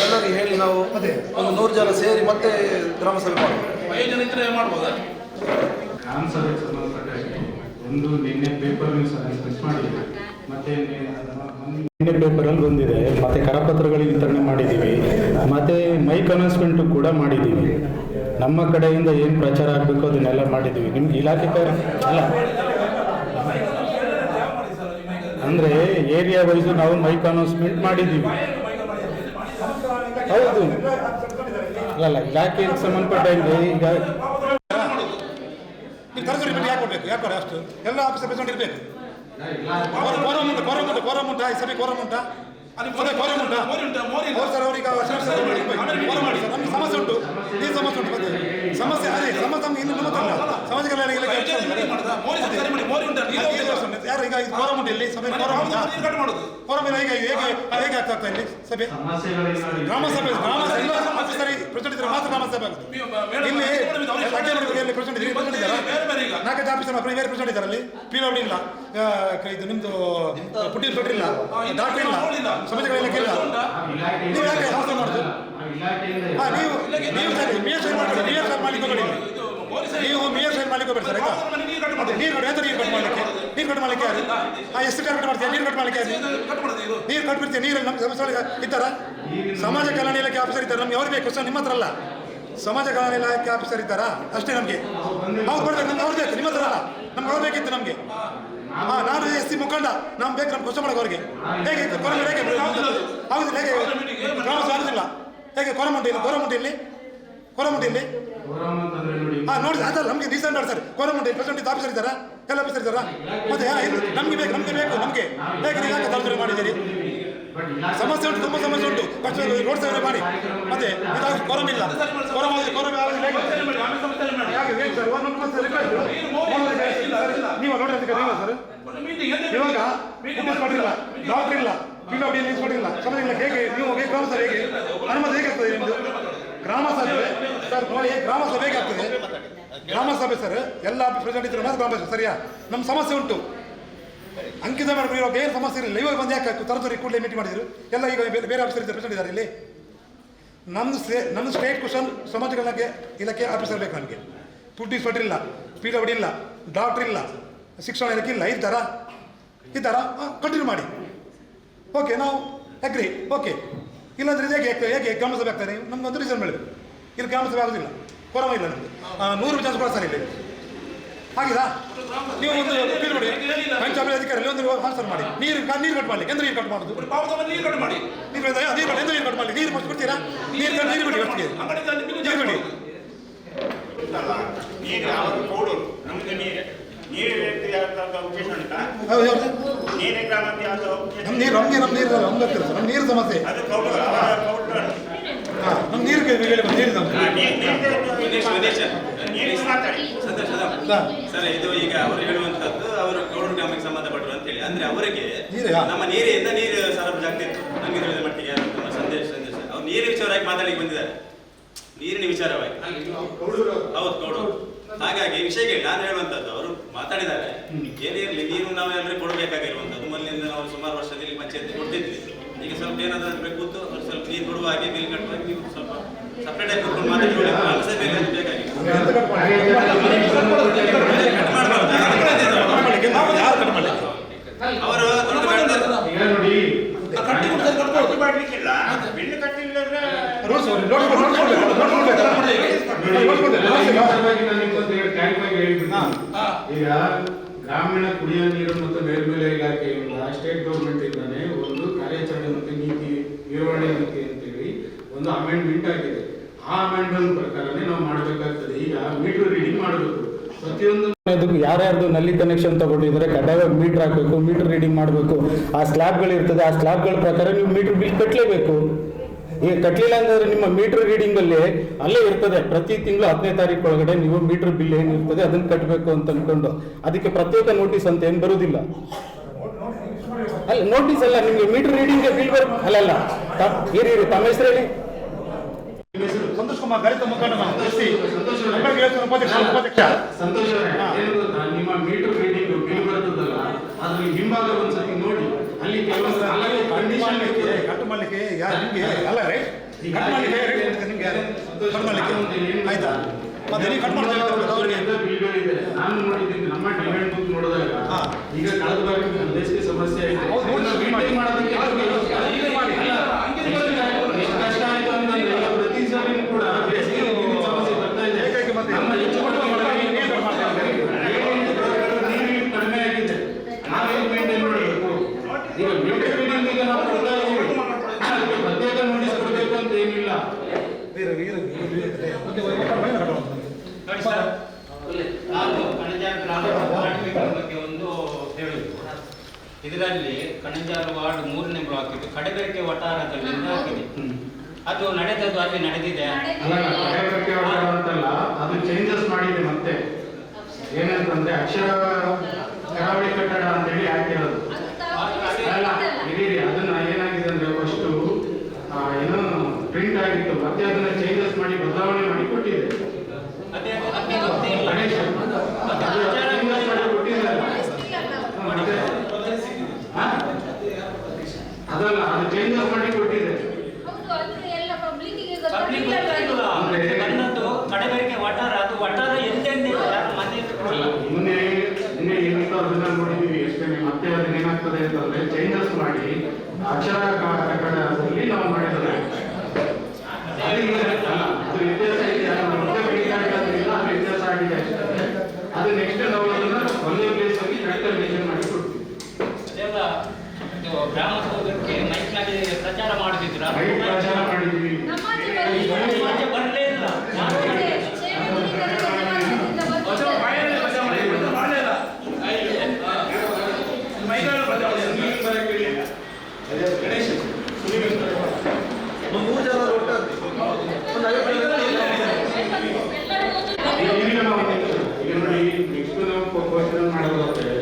ಎಲ್ಲರಿಗೆ ಹೇಳಿ ನಾವು ಒಂದು 100 ಜನ ಸೇರಿ ಮತ್ತೆ ಗ್ರಾಮ ಸಭೆ ಮಾಡುವ. 5 ಜನ ಇದ್ರೆ ಮಾಡ್ಬೋದಾ? ಗ್ರಾಮ ಸಭೆಗೆ ಸಂಬಂಧಪಟ್ಟ ಒಂದು ನಿನ್ನೆ ಪೇಪರ್ ನ್ಯೂಸ್ ಮಿಸ್ ಮಾಡಿದ್ದೀವಿ. ಮತ್ತೆ ನಿನ್ನೆ ಪೇಪರಲ್ಲಿ ಬಂದಿದೆ. ಮತ್ತೆ ಕರಪತ್ರಗಳಿಗೆ ವಿತರಣೆ ಮಾಡಿದ್ದೀವಿ. ಮತ್ತೆ ಮೈಕ್ ಅನೌನ್ಸ್ಮೆಂಟು ಕೂಡ ಮಾಡಿದ್ದೀವಿ. ನಮ್ಮ ಕಡೆಯಿಂದ ಏನು ಪ್ರಚಾರ ಆಗಬೇಕು ಅದನ್ನೆಲ್ಲ ಮಾಡಿದ್ದೀವಿ. ನಿಮ್ಗೆ ಇಲಾಖೆ ಅಲ್ಲ ಅಂದರೆ ಏರಿಯಾ ವೈಸು ನಾವು ಮೈಕ್ ಅನೌನ್ಸ್ಮೆಂಟ್ ಮಾಡಿದ್ದೀವಿ. ಹೌದು, ಅಲ್ಲ ಇಲಾಖೆಗೆ ಸಂಬಂಧಪಟ್ಟಂಗೆ ಈಗ ತರಕಾರಿ ಯಾಕೆ ಕೊಡಬೇಕು? ಯಾಕೆ ಕೊಡ ಅಷ್ಟು? ಎಲ್ಲ ಆಫೀಸರ್ ಪ್ರೆಸಿಡೆಂಟ್ ಇರಬೇಕು. ಕೋರಮ್ ಉಂಟಾ? ಈ ಸಭೆ ಕೋರಮ್ ಉಂಟಾ? ಸರ್ ಅವ್ರಿಗೆ ನಮ್ಗೆ ಸಮಸ್ಯೆ ಉಂಟು. ಈ ಸಮಸ್ಯೆ ಉಂಟು. ಮತ್ತೆ ಸಮಸ್ಯೆ ಅದೇ ಸಮಸ್ಯೆ ನಮ್ಗೆ ಇನ್ನು ನಮ್ಮತ್ತಲ್ಲ. ಸಮಾಜ ಕಲ್ಯಾಣ ಯಾರು ಈಗ ಕೋರಮ್ ಉಂಟು ಇಲ್ಲಿ ಸಭೆ? ಕೋರಮ್ ಇಲ್ಲ. ಹೇಗೆ ಆಗ್ತಾ ಇಲ್ಲಿ ಸಭೆ? ಗ್ರಾಮ ಸಭೆ ಆಫೀಸರಿ ಪ್ರೆಸಿಡೆಂಟ್ ಇದ್ರೆ ಮಾತ್ರ ಗ್ರಾಮ ಸಭೆ ಆಗುತ್ತೆ. ಇಲ್ಲಿ ಪ್ರೆಸಿಡೆಂಟ್ ಇದ್ದಾರೆ. 4 ಆಫೀಸರ್ ಬೇರೆ ಪ್ರೆಸಿಡೆಂಟ್ ಇದ್ದಾರೆ. ಅಲ್ಲಿ PWD ಇಲ್ಲ, ಇದು ನಿಮ್ದು ಪುಟ್ಟಿನ ತೊಟ್ರಿ ಇಲ್ಲ, ಡಾಕ್ಟರ್ ಇಲ್ಲ, ಸಮಾಜಗಳ ಇಲಾಖೆ ಇಲ್ಲ. ನೀವು ಯಾಕೆ ಸಂಸ್ಥೆ ಮಾಡುದು? ನೀವು ಮಾಡ್ಲಿಕ್ಕೆ ಹೋಗಬೇಡಿ. ನೀವು ಮೇಯರ್ ಸೈನ್ ಮಾಡ್ಲಿಕ್ಕೆ ಹೋಗ್ಬೇಡಿ ಸರ್. ಆಯ್ತಾ? ನೀರು ಕಟ್ ಮಾಡಲಿಕ್ಕೆ ನೀರು ಕಟ್ ಮಾಡಲಿಕ್ಕೆ ಯಾರು? ಎಷ್ಟು ಕಟ್ ಮಾಡ್ತೀಯ? ನೀರು ಕಟ್ ಮಾಡಲಿಕ್ಕೆ ಯಾರು? ನೀರು ಕಟ್ಬಿಡ್ತೀಯ? ನೀರಲ್ಲಿ ನಮ್ಮ ಸಮಸ್ಯೆ ಇದ್ದಾರ? ಸಮಾಜ ಕಲ್ಯಾಣ ಇಲಾಖೆ ಆಫೀಸರ್ ಇದ್ದಾರೆ, ನಮ್ಗೆ ಅವ್ರು ಬೇಕು ಸರ್, ನಿಮ್ಮ ಹತ್ರ ಅಲ್ಲ. ಸಮಾಜ ಕಲ್ಯಾಣ ಇಲಾಖೆ ಆಫೀಸರ್ ಇದ್ದಾರಾ ಅಷ್ಟೇ ನಮಗೆ. ಅವ್ರು ಕೊಡ್ಬೇಕು, ನಮ್ಗೆ ಅವ್ರು ಬೇಕು, ನಿಮ್ಮ ಹತ್ರ ಅಲ್ಲ. ನಮ್ಗೆ ಅವ್ರು ಬೇಕಿತ್ತು ನಮಗೆ. ನಾನು SC ಮುಖಂಡ, ನಮ್ಗೆ ಬೇಕು, ನಮ್ಗೆ ಕ್ವಶನ್ ಮಾಡೋಕೆ ಅವ್ರಿಗೆ. ಹೇಗೆ ಕೊರಮುಂಡಿ ಹೇಗೆ ಆಗುದಿಲ್ಲ? ಹೇಗೆ ಗ್ರಾಮ ಆಗುದಿಲ್ಲ? ಹೇಗೆ ಕೊರಮುಂಡಿಯಲ್ಲಿ ನೋಡಿ ಅದಲ್ಲ ನಮಗೆ ರೀಸೆಂಟ್ ಸರ್. ಕೋರಮುಂಡಿ ಪ್ರೆಸಿಡೆಂಟ್ ಆಫೀಸರ್ ಇದ್ದಾರಾ? ಎಲ್ಲ ಆಫೀಸರ್ ಇದ್ದಾರಾ? ಮತ್ತೆ ನಮಗೆ ಬೇಕು ನಮಗೆ. ಹೇಗೆ ನೀವು ಯಾಕೆ ತರಬೇತಿ ಮಾಡಿದ್ದೀರಿ? ಸಮಸ್ಯೆ ಉಂಟು, ತುಂಬ ಸಮಸ್ಯೆ ಉಂಟು. ರೋಡ್ ಸೈಡ್ ಮಾಡಿ ಮತ್ತೆ ಇದಾಗಿ ಕೊರಮಿಲ್ಲ. ನೀವು ನೋಡಿ ಸರ್, ಇವಾಗ ಮಾಡಿಲ್ಲ, ಡಾಕ್ಟರ್ ಇಲ್ಲ, PWD ನಿಲ್ಲಿಸ್ಕೊಟ್ಟಿಲ್ಲ, ಸಮಸ್ಯೆ ಇಲ್ಲ. ಹೇಗೆ ನೀವು ಗ್ರಾಮ ಸಭೆ ಹೇಗೆ ಅನುಮತಿ ಹೇಗೆ ಆಗ್ತದೆ ನಿಮ್ಮದು? ಗ್ರಾಮ ಸಭೆ ಸರ್ ನೋಡಿ, ಗ್ರಾಮ ಸಭೆ ಹೇಗೆ ಆಗ್ತದೆ? ಗ್ರಾಮ ಸಭೆ ಸರ್ ಎಲ್ಲ ಪ್ರೆಸಿಡೆಂಟ್ ಇದ್ರೆ ಮಾತ್ರ ಗ್ರಾಮ ಸಭೆ ಸರಿಯಾ? ನಮ್ಮ ಸಮಸ್ಯೆ ಉಂಟು, ಅಂಕಿತ ಮಾಡಿ ಇವಾಗ ಏನು ಸಮಸ್ಯೆ ಇರಲಿಲ್ಲ. ಇವಾಗ ಬಂದು ಯಾಕೆ ತರತರಿ ಕೂಡಲೇ ಮೀಟಿಂಗ್ ಮಾಡಿದ್ರು ಎಲ್ಲ? ಈಗ ಬೇರೆ ಆಫೀಸರ್ ಇದ್ದಾರೆ, ಪ್ರೆಸಿಡೆಂಟ್ ಇದ್ದಾರೆ ಇಲ್ಲಿ. ನಮ್ಮದು ಸ್ಟೇಟ್ ಕ್ವಶನ್ ಸಮಾಜ ಕಲ್ಯಾಣ ಇಲಾಖೆ ಆಫೀಸರ್ ಬೇಕು ನಮಗೆ. ಫುಡ್ ಇನ್ಸ್ಪೆಕ್ಟರ್ ಇಲ್ಲ, PWD ಇಲ್ಲ, ಡಾಕ್ಟರ್ ಇಲ್ಲ, ಶಿಕ್ಷಣ ಇಲಾಖೆ ಇಲ್ಲ. ಇದ್ದಾರಾ? ಕಂಟಿನ್ಯೂ ಮಾಡಿ. ಓಕೆ, ನಾವು ಅಗ್ರಿ. ಓಕೆ, ಇಲ್ಲಾಂದ್ರೆ ಹೇಗೆ ಗ್ರಾಮ ಸಭೆ ಆಗ್ತಾರೆ? ನಮ್ಗೊಂದು ರೀಸನ್ ಬೆಳೆದು ಇಲ್ಲಿ ಗ್ರಾಮ ಸಭೆ ಆಗೋದಿಲ್ಲ, ಕೊರಮ ಇಲ್ಲ ನಮ್ಮದು. 100 ಚಾನ್ಸ್ ಕೂಡ ಸರ್ ಇಲ್ಲಿ ಆಗಿದಾ? ನೀವು ಒಂದು ಫೀಲ್ ಮಾಡಿ, ಪಂಚಾಯತ್ ಅಧಿಕಾರಿ ಒಂದು ಆನ್ಸರ್ ಮಾಡಿ. ನೀರು ಕಟ್ ಮಾಡಲಿಕ್ಕೆ ಎಂದ್ರೆ ನೀರು ಕಟ್ ಮಾಡೋದು? ನೀರು ಕಟ್ ಮಾಡಿ ನೀರು ಕೊಡ್ತೀರಾ? ನೀರು ಬಿಡಿ ಹೊತ್ತಿಗೆ ನೀರು ಬಿಡಿ. ನಮ್ಮ ನೀರು ಸಮಸ್ಯೆ. ನಮ್ಮ ನೀರಿಗೆ ಸರ್, ಇದು ಈಗ ಅವರು ಹೇಳುವಂತದ್ದು ಅವರು ಗೌಡರ ಗ್ರಾಮಕ್ಕೆ ಸಂಬಂಧಪಟ್ಟರು ಅಂತ ಹೇಳಿ. ಅಂದ್ರೆ ಅವರಿಗೆ ನಮ್ಮ ನೀರಿಂದ ನೀರು ಸರಬರಾಜು ಆಗ್ತಿತ್ತು ನಮಗೆ ತಿಳಿದ ಮಟ್ಟಿಗೆ. ನಮ್ಮ ಸಂದೇಶ ಅವ್ರು ನೀರಿನ ವಿಚಾರವಾಗಿ ಮಾತಾಡಲಿಕ್ಕೆ ಬಂದಿದ್ದಾರೆ, ನೀರಿನ ವಿಚಾರವಾಗಿ. ಹೌದು, ಗೌಡರು. ಹಾಗಾಗಿ ವಿಷಯಗಳು ನಾನು ಹೇಳುವಂತದ್ದು, ಅವರು ಮಾತಾಡಿದ್ದಾರೆ. ಏನೇ ಇರಲಿ, ನೀರು ನಾವು ಎಲ್ಲರಿಗೂ ಕೊಡಬೇಕಾಗಿರುವಂಥದ್ದು. ಮೊದಲಿಂದ ನಾವು ಸುಮಾರು ವರ್ಷದಲ್ಲಿ ಪಂಚಾಯತ್ ಕೊಡ್ತಿದ್ವಿ. ಈಗ ಸ್ವಲ್ಪ ಏನಾದರೂ ಕೂತು ಅವ್ರು ಸ್ವಲ್ಪ ನೀರು ಕೊಡುವ ಹಾಗೆ, ಬಿಲ್ ಕಟ್ಟುವಾಗ ನೀವು ಸ್ವಲ್ಪ ಸಪ್ರೇಟ್ ಆಗಿ ಕೂತ್ಕೊಂಡು ಮಾತಾಡಿ ಬೇಕಾಗಿದೆ. ಅವರು ಈಗ ಗ್ರಾಮೀಣ ಕುಡಿಯುವ ನೀರು ಮತ್ತು ಮೇಲ್ಮೂಲ ಇಲಾಖೆಯಿಂದ ಸ್ಟೇಟ್ ಗೌರ್ಮೆಂಟ್ ಇಂದಾನೆ ಒಂದು ಕಾರ್ಯಾಚರಣೆ ಮತ್ತು ನೀತಿ ನಿರ್ವಹಣೆ ನೀತಿ ಅಂತೇಳಿ ಒಂದು ಅಮೆಂಡ್ಮೆಂಟ್ ಆಗಿದೆ. ಆ ಅಮೆಂಡ್ಮೆಂಟ್ ಪ್ರಕಾರನೇ ನಾವು ಮಾಡಬೇಕಾಗ್ತದೆ. ಈಗ ಮೀಟರ್ ರೀಡಿಂಗ್ ಮಾಡಬೇಕು. ಪ್ರತಿಯೊಂದು ಯಾರ್ಯಾರ್ದು ನಲ್ಲಿ ಕನೆಕ್ಷನ್ ತಗೊಂಡಿದ್ರೆ ಕಡ್ಡಾಯವಾಗಿ ಮೀಟರ್ ಹಾಕಬೇಕು, ಮೀಟರ್ ರೀಡಿಂಗ್ ಮಾಡಬೇಕು. ಆ ಸ್ಲ್ಯಾಬ್ಗಳಿರ್ತದೆ, ಆ ಸ್ಲ್ಯಾಬ್ಗಳ ಪ್ರಕಾರ ನೀವು ಮೀಟರ್ ಬಿಲ್ ಕಟ್ಟಲೇಬೇಕು. ಈಗ ಕಟ್ಟಲಿಲ್ಲ ಅಂದ್ರೆ ನಿಮ್ಮ ಮೀಟರ್ ರೀಡಿಂಗ್ ಅಲ್ಲೇ ಇರ್ತದೆ. ಪ್ರತಿ ತಿಂಗಳು 10ನೇ ತಾರೀಕು ಒಳಗಡೆ ನೀವು ಮೀಟರ್ ಬಿಲ್ ಏನಿರ್ತದೆ ಅದನ್ನ ಕಟ್ಟಬೇಕು ಅಂತ ಅನ್ಕೊಂಡು, ಅದಕ್ಕೆ ಪ್ರತ್ಯೇಕ ನೋಟಿಸ್ ಅಂತ ಏನು ಬರುವುದಿಲ್ಲ. ಅಲ್ಲ, ನೋಟಿಸ್ ಅಲ್ಲ, ನಿಮ್ಗೆ ಮೀಟರ್ ರೀಡಿಂಗ್ ಬಿಲ್ ಅಲ್ಲ. ಇರಿ ತಮ್ಮ ಹೆಸರಲ್ಲಿ ಸಂತೋಷ್ ಕುಮಾರ್, ದಲಿತ ಮುಖಂಡ. ಸಂತೋಷ. ನಿಮ್ಮ ಮೀಟರ್ ರೀಡಿಂಗ್ ಬಿಲ್ ಬರ್ತದಲ್ಲ, ಅದ್ರ ಹಿಂಭಾಗ ಒಂದ್ಸತಿ ನೋಡಿ. ಅಲ್ಲಿ ಕೆಲವೊಂದು ಕಂಡೀಷನ್ ಕಟ್ ಮಾಡ್ಲಿಕ್ಕೆ ನಿಮ್ಗೆ ಅಲ್ಲ ರೈಟ್, ಕಟ್ ಮಾಡ್ಲಿಕ್ಕೆ ರೇಟ್ ಇರ್ತದೆ ನಿಮ್ಗೆ. ಕಟ್ ಮಾಡ್ಲಿಕ್ಕೆ ಆಯ್ತಾ? ಮತ್ತೆ ನೀವು ಕಟ್ ಮಾಡ್ತಾರೆ ಬಿಲ್ಗಳಿದೆ. ನಾನು ನೋಡಿದ್ದೀನಿ ನಮ್ಮ ಡಿಮ್ಯಾಂಡ್ ಬುಕ್ ನೋಡಿದಾಗ ಈಗ ಕಳೆದ ಬಾರಿ ಬೇಸಿಗೆ ಸಮಸ್ಯೆ ಆಯಿತು. ಮಾಡೋದಕ್ಕೆ ಎಷ್ಟು ಕಷ್ಟ ಆಯಿತು ಅಂತಂದ್ರೆ ಪ್ರತಿ ಸಾರಿನೂ ಕೂಡ ಬೇಸಿಗೆ ಸಮಸ್ಯೆ ಬರ್ತಾ ಇದೆ. ನಮ್ಮ ಹೆಚ್ಚು ನೀರು ಕಡಿಮೆ ಆಗಿದೆ. ನಾವೇನು ಮೇಂಟೈನ್ ಮಾಡಬೇಕು? ಈಗ ಮೀಟರ್ ರೀಡಿಂಗ್ ಈಗ ನಾವು ಕೊಡ್ತಾ ಇದ್ದೀವಿ, ಅದಕ್ಕೆ ಪ್ರತ್ಯೇಕ ನೋಟಿಸ್ ಕೊಡಬೇಕು ಅಂತ ಏನಿಲ್ಲ. ನೋಡಿ ಸರ್, ನಾನು ಕಣಜಾಲ ಗ್ರಾಮ ಬಗ್ಗೆ ಒಂದು ಹೇಳುವುದು. ಇದರಲ್ಲಿ ಕಣಜಾಲ ವಾರ್ಡ್ 3ನೇ ಬ್ಲಾಕ್ ಇದು ಕಡಬೇರಿಕೆ ವಠಾರದಲ್ಲಿ ಹಾಕಿದೆ. ಅದು ನಡೆದದ್ದು ಅಲ್ಲಿ ನಡೆದಿದೆ. ಕಡಬೇರಿಕೆ ವಠಾರ ಅಂತಲ್ಲ, ಅದು ಚೇಂಜಸ್ ಮಾಡಿದೆ. ಮತ್ತೆ ಏನಂತಂದ್ರೆ ಅಕ್ಷರ ಕರಾವಳಿ ಕಟ್ಟಡ ಅಂತ ಹೇಳಿ ಹಾಕಿರೋದು. ಅಲ್ಲ, ಇಡೀರಿ ಅದನ್ನ ಏನಾಗಿದೆ ಅಂದ್ರೆ ಫಸ್ಟ್ ಏನೋ ಪ್ರಿಂಟ್ ಆಗಿತ್ತು, ಮತ್ತೆ ಅದನ್ನ ಚೇಂಜಸ್ ಮಾಡಿ ಬದಲಾವಣೆ ಮಾಡಿ ಕೊಟ್ಟಿದೆ. ಅದಲ್ಲ, ಅದು ಚೇಂಜಸ್ ಮಾಡಿ ಕೊಟ್ಟಿದೆ. ಕಡಬೇರಿಕೆ ವಠಾರ, ಅದು ವಠಾರ ಎಂದೆಂದಿದೆ. ನಿನ್ನೆ ಏನಿತ್ತು ಅದನ್ನ ನೋಡಿದ್ವಿ. ಏನಾಗ್ತದೆ ಅಂತಂದ್ರೆ ಚೇಂಜಸ್ ಮಾಡಿ ಅಕ್ಷರ ಕಟ್ಟಡದಲ್ಲಿ ನಾವು ಮಾಡಿದ್ರೆ ಅದು ವ್ಯತ್ಯಾಸ ಇದೆ, ಅದು ವ್ಯತ್ಯಾಸ ಆಗಿದೆ ಅಷ್ಟೇ. ಅದು ನೆಕ್ಸ್ಟ್ ನಾವು ಅದನ್ನ ಒಂದೇ ಪ್ಲೇಸ್ ಆಗಿ ಕರೆಕ್ಟಾಗಿ ಮೆನ್ಷನ್ ಮಾಡಿ ಕೊಡ್ತೀವಿ. ಅದೆಲ್ಲ ಗ್ರಾಮ ಸೌಧಕ್ಕೆ ಮೈಕ್ನಲ್ಲಿ ಪ್ರಚಾರ ಮಾಡಿದ್ರ ಪ್ರಚಾರ ಮಾಡಿದ್ವಿ. ಬರಲೇ ಇಲ್ಲ. ಮೂರು ಜನ ಒಟ್ಟಾಗಿ ಒಂದು 50 ಈಗ ನೋಡಿ ನೆಕ್ಸ್ಟ್ ನಾವು ಪ್ರಪೋಸಲ್ ಮಾಡೋದಾದ್ರೆ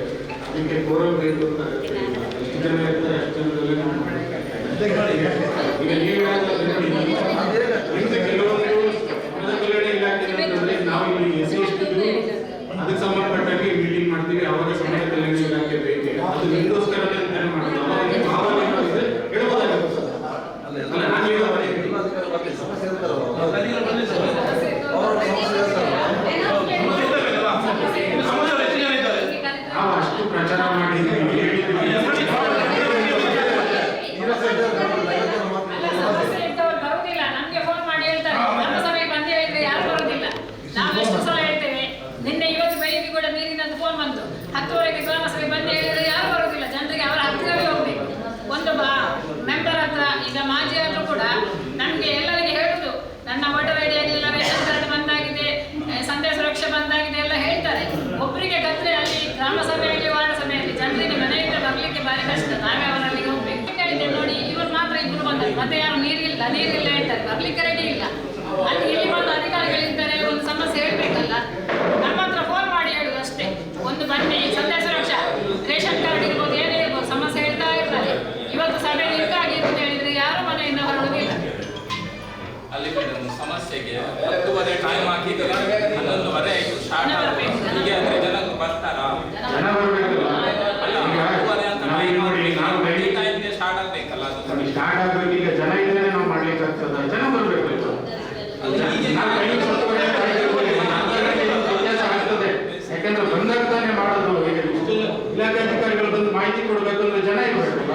ಅದಕ್ಕೆ ಕೋರಂ ಬೇಕು ಅಂತ ಎಷ್ಟು ಜನ ಇರ್ತಾರೆ ಅಷ್ಟು ಜನದಲ್ಲಿ ನಾವು ಮಾಡ್ತೀವಿ. ಈಗ ನೀವು ಕೆಲವೊಂದು ಸಮಾಜ ಕಲ್ಯಾಣ ಇಲಾಖೆ ಅಂತಂದ್ರೆ ನಾವು ಇಲ್ಲಿ SC/ST ಅದಕ್ಕೆ ಸಂಬಂಧಪಟ್ಟಾಗಿ ಮೀಟಿಂಗ್ ಮಾಡ್ತೀವಿ. ಅವಾಗ ಸಮಾಜ ಕಲ್ಯಾಣ ಇಲಾಖೆ ಬೇಕು, ಅದು ನಿಮಗೋಸ್ಕರನೇ ಅಂತಾನೆ ಮಾಡೋದು. ಅವಾಗ ಹೇಳ್ಬೋದಾಗುತ್ತೆ ಸರ್. ನಾನು ನಾವು ಅಷ್ಟು ಪ್ರಚಾರ ಮಾಡಿದ್ವಿ, ಸಮಸ್ಯೆ ಇದ್ದವ್ರು ಬರುವುದಿಲ್ಲ. ನಮ್ಗೆ ಫೋನ್ ಮಾಡಿ ಹೇಳ್ತಾರೆ ನಮ್ಮ ಸಮಯಕ್ಕೆ ಬಂದು ಹೇಳಿದ್ರೆ ಯಾರು ಬರುವುದಿಲ್ಲ. ನಾವು ಎಷ್ಟು ಸಲ ಹೇಳ್ತೇವೆ. ನಿನ್ನೆ ಇವತ್ತು ಬೆಳಿಗ್ಗೆ ಕೂಡ ನೀರಿನಂತ ಫೋನ್ ಬಂತು, 10:30ಕ್ಕೆ ಗ್ರಾಮ ಸಭೆ ಬಂದು ಹೇಳಿದ್ರೆ ಯಾರು ಬರುವುದಿಲ್ಲ. ಜನರಿಗೆ ಅವರ ಹತ್ತಿರವೇ ಹೋಗ್ಬೇಕು. ಒಂದು ಮೆಂಬರ್ ಹತ್ರ ಈಗ ಮಾಜಿ ಆದ್ರೂ ಕೂಡ ನಮ್ಗೆ ಎಲ್ಲರಿಗೆ ಹೇಳುದು ನನ್ನ ವೋಟರ್ ಐಡಿ ಆಗಲಿಲ್ಲ, ರೇಷನ್ ಕಾರ್ಡ್ ಬಂದಾಗಿದೆ, ಸಂದೇಶ ಸುರಕ್ಷೆ ಬಂದಾಗಿದೆ ಎಲ್ಲ ಹೇಳ್ತಾರೆ. ಒಬ್ಬರಿಗೆ ಗದ್ರೆ ಅಲ್ಲಿ ಗ್ರಾಮ ಸಭೆಯಲ್ಲಿ ವಾರ್ಡ್ ಸಭೆಯಲ್ಲಿ ಜನರಿಗೆ ಮನೆಯಿಂದ ಬರ್ಲಿಕ್ಕೆ ಭಾರಿ ಕಷ್ಟ. ನಾವೇ ಅವರಲ್ಲಿಗೆ ಹೋಗ್ಬೇಕು. ಹೇಳಿದ್ದೆ ನೋಡಿ, ಇವರು ಮಾತ್ರ ಇಬ್ಬರು ಬಂದರು, ಮತ್ತೆ ಯಾರು ನೀರಿಲ್ಲ ಹೇಳ್ತಾರೆ, ಬರ್ಲಿಕ್ಕೆ ರೆಡಿ ಇಲ್ಲ. ಅಲ್ಲಿ ಇಲ್ಲಿ ಬಂದು ಅಧಿಕಾರಿಗಳಿದ್ದಾರೆ, ಒಂದು ಸಮಸ್ಯೆ ಹೇಳ್ಬೇಕಲ್ಲ. ನಮ್ಮ ಹತ್ರ ಫೋನ್ ಮಾಡಿ ಹೇಳುದು ಅಷ್ಟೇ. ಒಂದು ಬನ್ನಿ, ಸಂದೇಶ ಸುರಕ್ಷಾ, ರೇಷನ್ ಕಾರ್ಡ್ ಇರ್ಬೋದು, ಏನೇ ಇರ್ಬೋದು, ಸಮಸ್ಯೆ ಹೇಳ್ತಾ ಇರ್ತಾರೆ. ಇವತ್ತು ಸಭೆ ನಿಂತಾಗಿ ಅಂತ ಹೇಳಿದ್ರೆ ಯಾರು ಮನೆಯಿಂದ ಹೊರಡುವುದಿಲ್ಲ. ಅಲ್ಲಿ ಸಮಸ್ಯೆಗೆ 10:30 ಟೈಮ್ ಹಾಕಿದ್ರೆ 11:30 ಆಯ್ತು ಸ್ಟಾರ್ಟ್ ಆಗಬೇಕು. ಹೀಗೆ ಅಂದ್ರೆ ಜನ ಬರ್ತಾರಾ? ಜನ ಬರಬೇಕಲ್ಲ. ಸ್ಟಾರ್ಟ್ ಆಗ್ಬೇಕಲ್ಲ, ಅದು ಸ್ಟಾರ್ಟ್ ಆಗ್ಬೇಕು. ಈಗ ಜನ ಇದ್ರೆ ನಾವು ಮಾಡ್ಲಿಕ್ಕೆ ಆಗ್ತದ, ಜನ ಬರ್ಬೇಕು. ವ್ಯತ್ಯಾಸ ಆಗ್ತದೆ, ಯಾಕಂದ್ರೆ ಬಂದಾಗ್ತಾನೆ ಮಾಡೋದು. ಈಗ ಇಲಾಖೆ ಅಧಿಕಾರಿಗಳು ಬಂದು ಮಾಹಿತಿ ಕೊಡ್ಬೇಕಂದ್ರೆ ಜನ ಇರ್ಬೇಕಲ್ಲ.